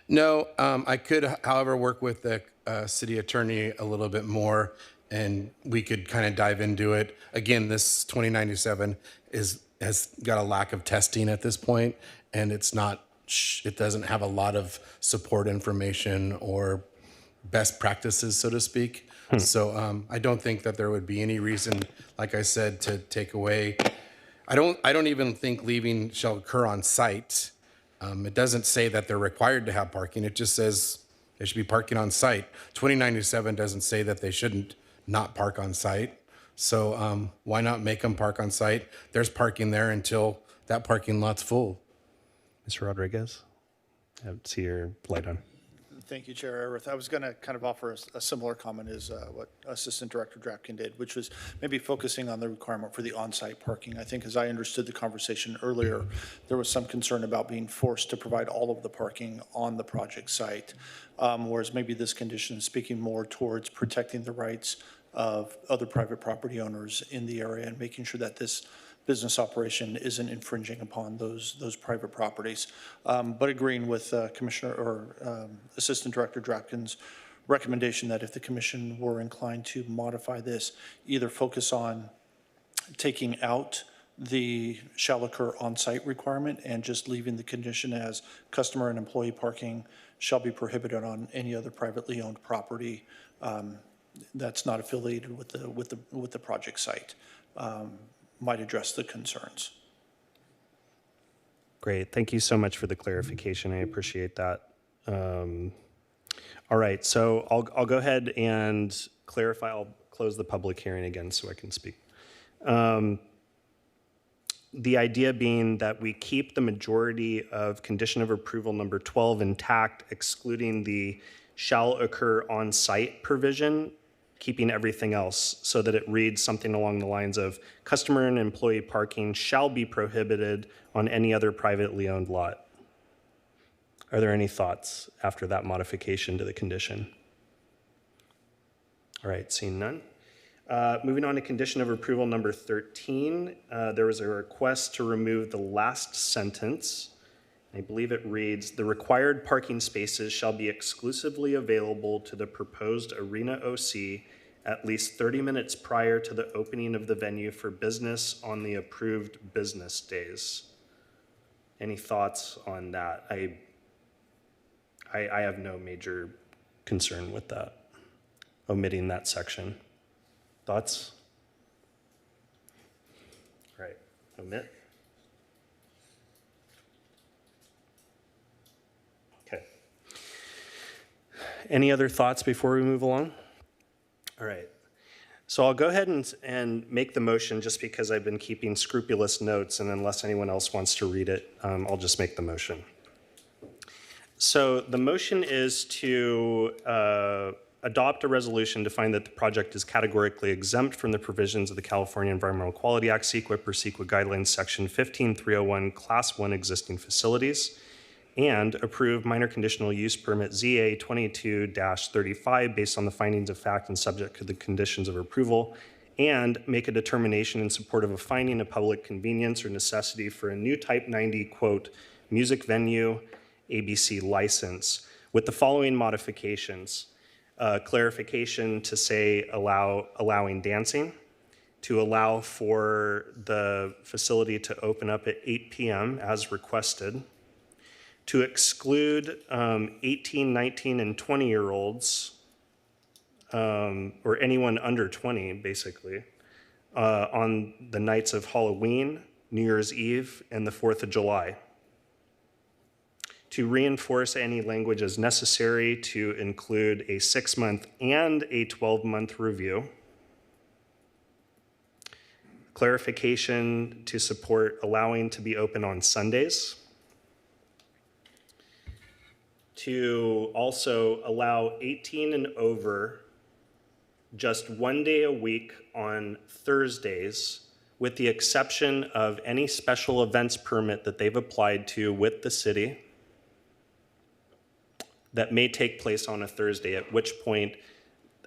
No, I could, however, work with the city attorney a little bit more, and we could kind of dive into it. Again, this 2097 has got a lack of testing at this point, and it doesn't have a lot of support information or best practices, so to speak. So I don't think that there would be any reason, like I said, to take away. I don't even think leaving shall occur on site. It doesn't say that they're required to have parking. It just says they should be parking on site. 2097 doesn't say that they shouldn't not park on site. So why not make them park on site? There's parking there until that parking lot's full.
Mr. Rodriguez, I see your light on.
Thank you, Chair Arath. I was going to kind of offer a similar comment as what Assistant Director Drapkin did, which was maybe focusing on the requirement for the on-site parking. I think as I understood the conversation earlier, there was some concern about being forced to provide all of the parking on the project site, whereas maybe this condition is speaking more towards protecting the rights of other private property owners in the area and making sure that this business operation isn't infringing upon those private properties. But agreeing with Commissioner or Assistant Director Drapkin's recommendation that if the commission were inclined to modify this, either focus on taking out the shall occur on-site requirement and just leaving the condition as customer and employee parking shall be prohibited on any other privately owned property that's not affiliated with the project site, might address the concerns.
Great. Thank you so much for the clarification. I appreciate that. All right, so I'll go ahead and clarify. I'll close the public hearing again so I can speak. The idea being that we keep the majority of condition of approval number 12 intact, excluding the shall occur on site provision, keeping everything else so that it reads something along the lines of customer and employee parking shall be prohibited on any other privately owned lot. Are there any thoughts after that modification to the condition? All right, seeing none. Moving on to condition of approval number 13, there was a request to remove the last sentence. I believe it reads, the required parking spaces shall be exclusively available to the proposed arena OC at least 30 minutes prior to the opening of the venue for business on the approved business days. Any thoughts on that? I have no major concern with that, omitting that section. Thoughts? All right, omit. Okay. Any other thoughts before we move along? All right. So I'll go ahead and make the motion just because I've been keeping scrupulous notes, and unless anyone else wants to read it, I'll just make the motion. So the motion is to adopt a resolution to find that the project is categorically exempt from the provisions of the California Environmental Quality Act, CEQA or CEQA Guidelines, Section 15301, Class 1 existing facilities, and approve minor conditional use permit ZA 22-35 based on the findings of fact and subject to the conditions of approval, and make a determination in support of a finding of public convenience or necessity for a new Type 90, quote, music venue ABC license with the following modifications. Clarification to say allowing dancing, to allow for the facility to open up at 8 p.m. as requested, to exclude 18, 19, and 20-year-olds, or anyone under 20, basically, on the nights of Halloween, New Year's Eve, and the 4th of July. To reinforce any language as necessary to include a 6-month and a 12-month review. Clarification to support allowing to be open on Sundays. To also allow 18 and over just 1 day a week on Thursdays, with the exception of any special events permit that they've applied to with the city that may take place on a Thursday, at which point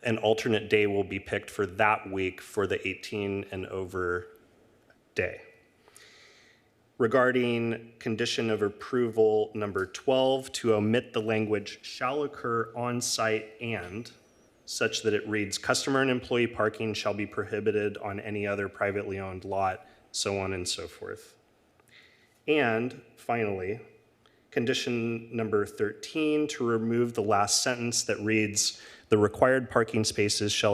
an alternate day will be picked for that week for the 18 and over day. Regarding condition of approval number 12, to omit the language shall occur on site and, such that it reads customer and employee parking shall be prohibited on any other privately owned lot, so on and so forth. And finally, condition number 13, to remove the last sentence that reads, the required parking spaces shall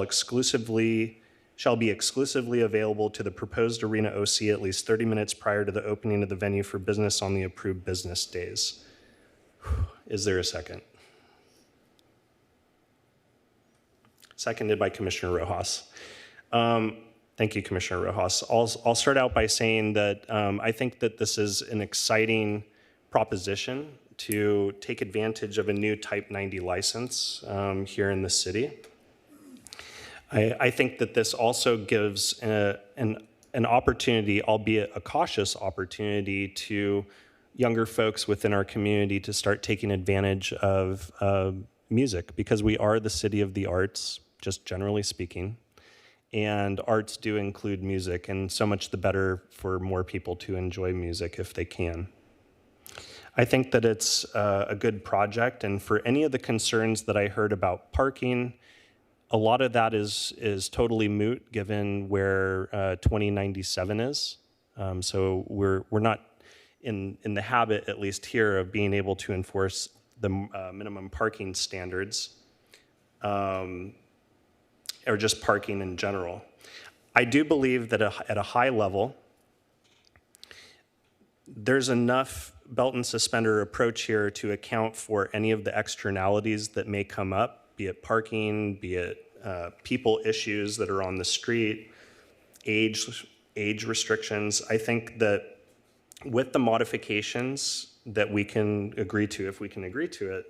be exclusively available to the proposed arena OC at least 30 minutes prior to the opening of the venue for business on the approved business days. Is there a second? Seconded by Commissioner Rojas. Thank you, Commissioner Rojas. I'll start out by saying that I think that this is an exciting proposition to take advantage of a new Type 90 license here in the city. I think that this also gives an opportunity, albeit a cautious opportunity, to younger folks within our community to start taking advantage of music, because we are the city of the arts, just generally speaking. And arts do include music, and so much the better for more people to enjoy music if they can. I think that it's a good project, and for any of the concerns that I heard about parking, A lot of that is totally moot given where 2097 is. So we're not in the habit, at least here, of being able to enforce the minimum parking standards, or just parking in general. I do believe that at a high level, there's enough belt and suspender approach here to account for any of the externalities that may come up, be it parking, be it people issues that are on the street, age restrictions. I think that with the modifications that we can agree to, if we can agree to it,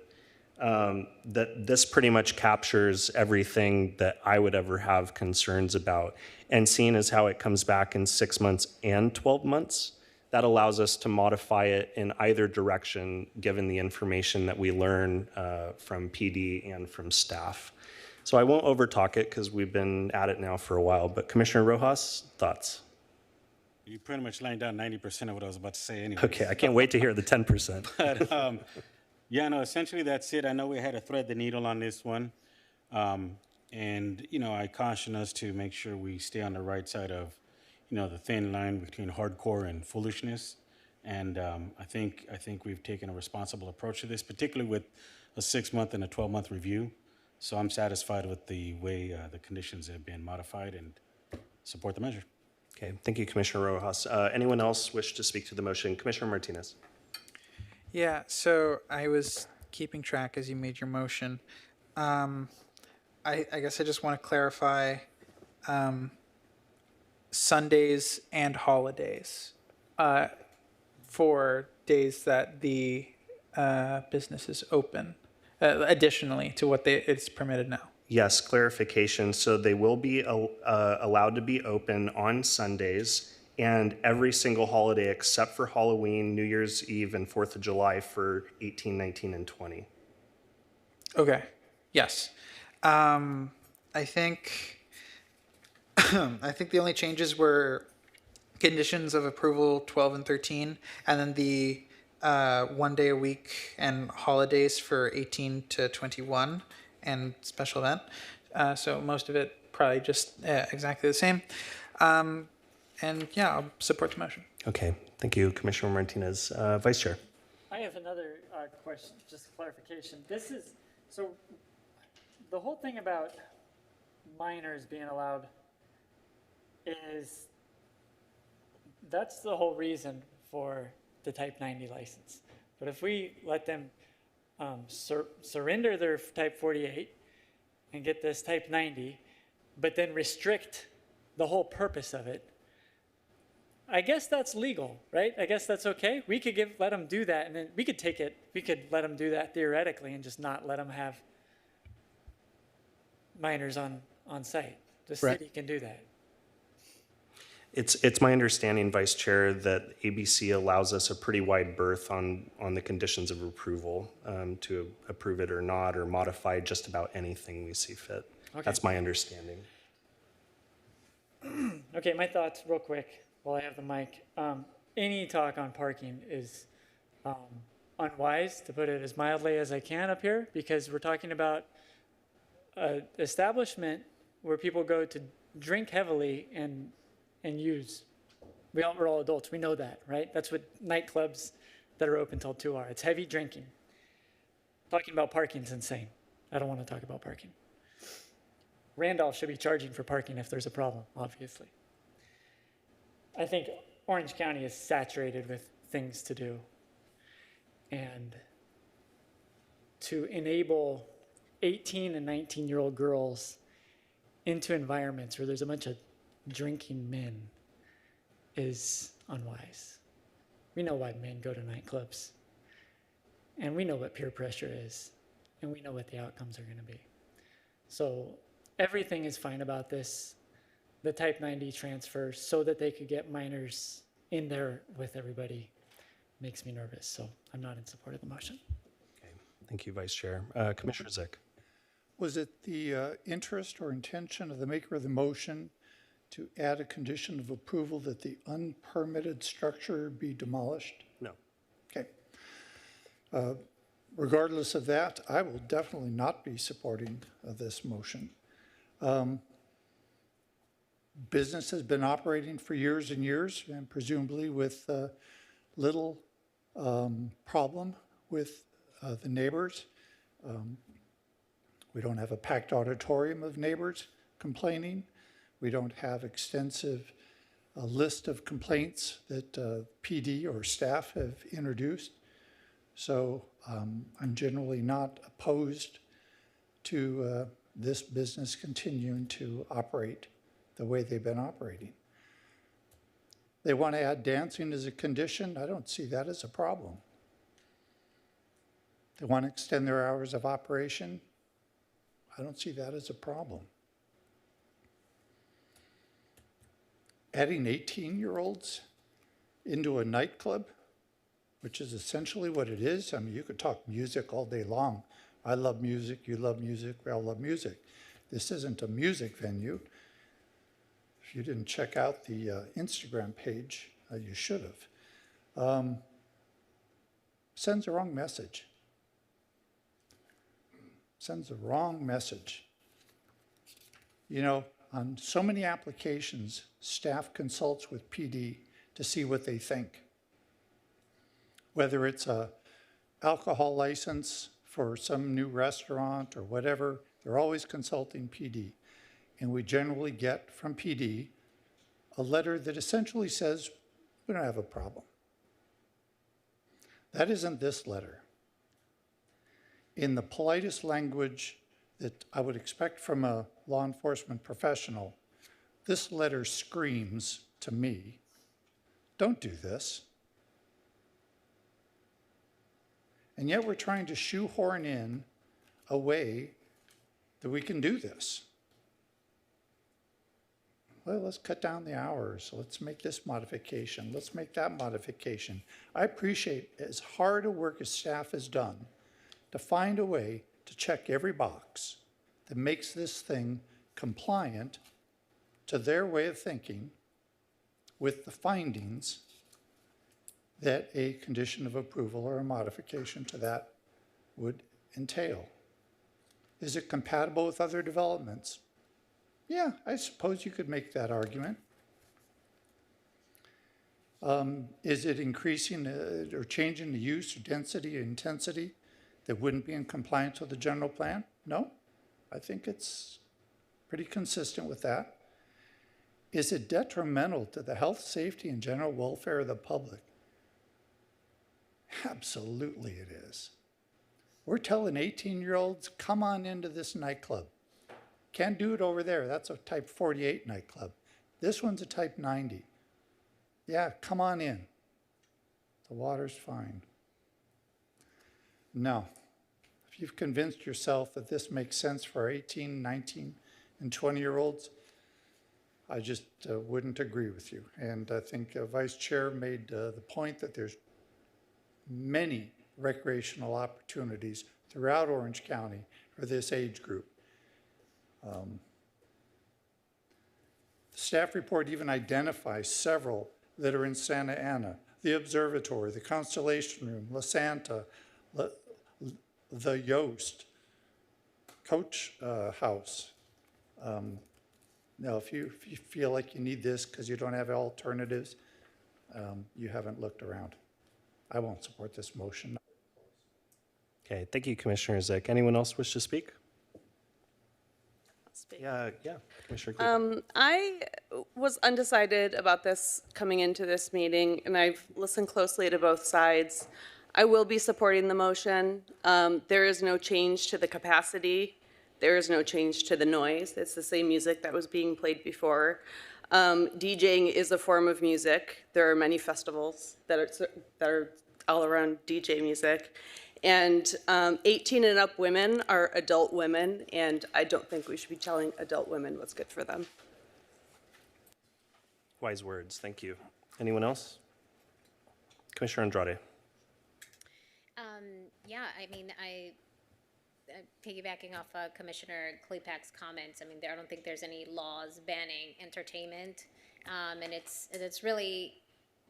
that this pretty much captures everything that I would ever have concerns about. And seeing as how it comes back in 6 months and 12 months, that allows us to modify it in either direction, given the information that we learn from PD and from staff. So I won't overtalk it because we've been at it now for a while, but Commissioner Rojas, thoughts?
You pretty much lined down 90% of what I was about to say anyway.
Okay, I can't wait to hear the 10%.
But, yeah, no, essentially that's it. I know we had to thread the needle on this one. And, you know, I caution us to make sure we stay on the right side of, you know, the thin line between hardcore and foolishness. And I think we've taken a responsible approach to this, particularly with a 6-month and a 12-month review. So I'm satisfied with the way the conditions have been modified and support the measure.
Okay, thank you, Commissioner Rojas. Anyone else wish to speak to the motion? Commissioner Martinez.
Yeah, so I was keeping track as you made your motion. I guess I just want to clarify Sundays and holidays for days that the business is open, additionally to what it's permitted now.
Yes, clarification. So they will be allowed to be open on Sundays and every single holiday except for Halloween, New Year's Eve, and 4th of July for 18, 19, and 20.
Okay, yes. I think the only changes were conditions of approval 12 and 13, and then the 1 day a week and holidays for 18 to 21 and special event. So most of it probably just exactly the same. And yeah, I'll support the motion.
Okay, thank you, Commissioner Martinez. Vice Chair.
I have another question, just clarification. This is, so the whole thing about minors being allowed is, that's the whole reason for the Type 90 license. But if we let them surrender their Type 48 and get this Type 90, but then restrict the whole purpose of it, I guess that's legal, right? I guess that's okay. We could let them do that, and then we could let them do that theoretically and just not let them have minors on site. The city can do that.
It's my understanding, Vice Chair, that ABC allows us a pretty wide berth on the conditions of approval to approve it or not, or modify just about anything we see fit. Okay. That's my understanding.
Okay, my thoughts real quick while I have the mic. Any talk on parking is unwise, to put it as mildly as I can up here, because we're talking about an establishment where people go to drink heavily and use. We're all adults, we know that, right? That's what nightclubs that are open till 2 are. It's heavy drinking. Talking about parking is insane. I don't want to talk about parking. Randolph should be charging for parking if there's a problem, obviously. I think Orange County is saturated with things to do. And to enable 18 and 19-year-old girls into environments where there's a bunch of drinking men is unwise. We know why men go to nightclubs. And we know what peer pressure is. And we know what the outcomes are going to be. So everything is fine about this. The Type 90 transfer so that they could get minors in there with everybody makes me nervous. So I'm not in support of the motion.
Okay, thank you, Vice Chair. Commissioner Zick.
Was it the interest or intention of the maker of the motion to add a condition of approval that the unpermitted structure be demolished?
No.
Okay. Regardless of that, I will definitely not be supporting this motion. Business has been operating for years and years, and presumably with little problem with the neighbors. We don't have a packed auditorium of neighbors complaining. We don't have extensive list of complaints that PD or staff have introduced. So I'm generally not opposed to this business continuing to operate the way they've been operating. They want to add dancing as a condition. I don't see that as a problem. They want to extend their hours of operation. I don't see that as a problem. Adding 18-year-olds into a nightclub, which is essentially what it is. I mean, you could talk music all day long. I love music, you love music, we all love music. This isn't a music venue. If you didn't check out the Instagram page, you should have. Sends the wrong message. Sends the wrong message. You know, on so many applications, staff consults with PD to see what they think. Whether it's a alcohol license for some new restaurant or whatever, they're always consulting PD. And we generally get from PD a letter that essentially says, we don't have a problem. That isn't this letter. In the politest language that I would expect from a law enforcement professional, this letter screams to me, don't do this. And yet we're trying to shoehorn in a way that we can do this. Well, let's cut down the hours. Let's make this modification. Let's make that modification. I appreciate as hard a work as staff has done to find a way to check every box that makes this thing compliant to their way of thinking with the findings that a condition of approval or a modification to that would entail. Is it compatible with other developments? Yeah, I suppose you could make that argument. Is it increasing or changing the use or density or intensity that wouldn't be in compliance with the general plan? No, I think it's pretty consistent with that. Is it detrimental to the health, safety, and general welfare of the public? Absolutely it is. We're telling 18-year-olds, come on into this nightclub. Can't do it over there. That's a type 48 nightclub. This one's a type 90. Yeah, come on in. The water's fine. No. If you've convinced yourself that this makes sense for 18, 19, and 20-year-olds, I just wouldn't agree with you. And I think Vice Chair made the point that there's many recreational opportunities throughout Orange County for this age group. The staff report even identifies several that are in Santa Ana: the Observatory, the Constellation Room, La Santa, the Yost, Coach House. Now, if you feel like you need this because you don't have alternatives, you haven't looked around. I won't support this motion.
Okay, thank you, Commissioner Zick. Anyone else wish to speak? Yeah, Commissioner Cleveland.
I was undecided about this coming into this meeting, and I've listened closely to both sides. I will be supporting the motion. There is no change to the capacity. There is no change to the noise. It's the same music that was being played before. DJing is a form of music. There are many festivals that are all around DJ music. And 18 and up women are adult women, and I don't think we should be telling adult women what's good for them.
Wise words, thank you. Anyone else? Commissioner Andrade.
Yeah, I mean, piggybacking off Commissioner Klepak's comments, I mean, I don't think there's any laws banning entertainment, and it's really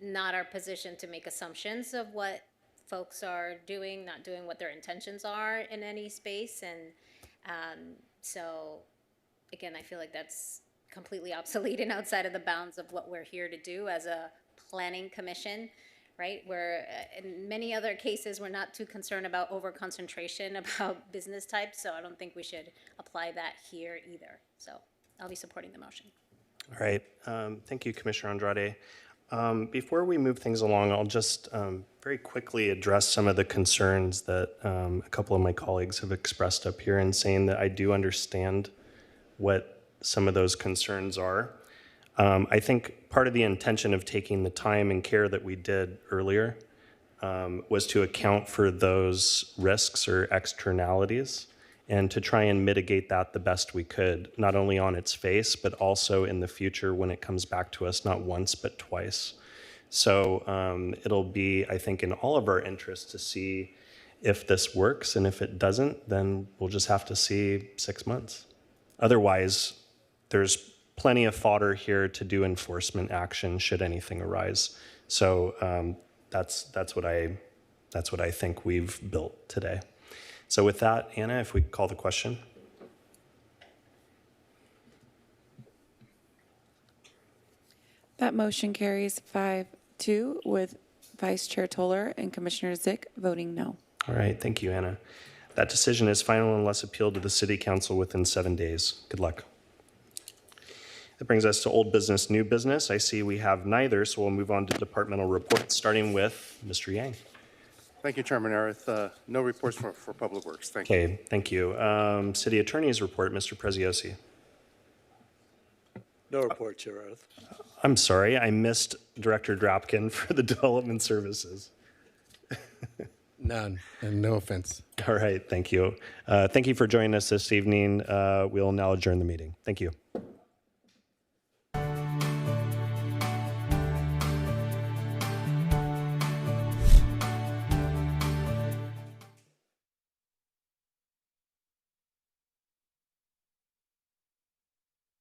not our position to make assumptions of what folks are doing, not doing what their intentions are in any space, and so again, I feel like that's completely obsolete and outside of the bounds of what we're here to do as a planning commission, right? Where in many other cases, we're not too concerned about over-concentration about business types, so I don't think we should apply that here either. So I'll be supporting the motion.
All right. Thank you, Commissioner Andrade. Before we move things along, I'll just very quickly address some of the concerns that a couple of my colleagues have expressed up here, and saying that I do understand what some of those concerns are. I think part of the intention of taking the time and care that we did earlier was to account for those risks or externalities, and to try and mitigate that the best we could, not only on its face, but also in the future when it comes back to us, not once, but twice. So it'll be, I think, in all of our interests to see if this works, and if it doesn't, then we'll just have to see 6 months. Otherwise, there's plenty of fodder here to do enforcement action should anything arise. So that's what I think we've built today. So with that, Anna, if we call the question.
That motion carries 5-2 with Vice Chair Toller and Commissioner Zick voting no.
All right, thank you, Anna. That decision is final unless appealed to the City Council within 7 days. Good luck. That brings us to old business, new business. I see we have neither, so we'll move on to departmental reports, starting with Mr. Yang.
Thank you, Chairman Arith. No reports for Public Works. Thank you.
Okay, thank you. City Attorney's report, Mr. Preziosi.
No report, Chair Arith.
I'm sorry, I missed Director Drapkin for the Development Services.
None, and no offense.
All right, thank you. Thank you for joining us this evening. We'll now adjourn the meeting. Thank you.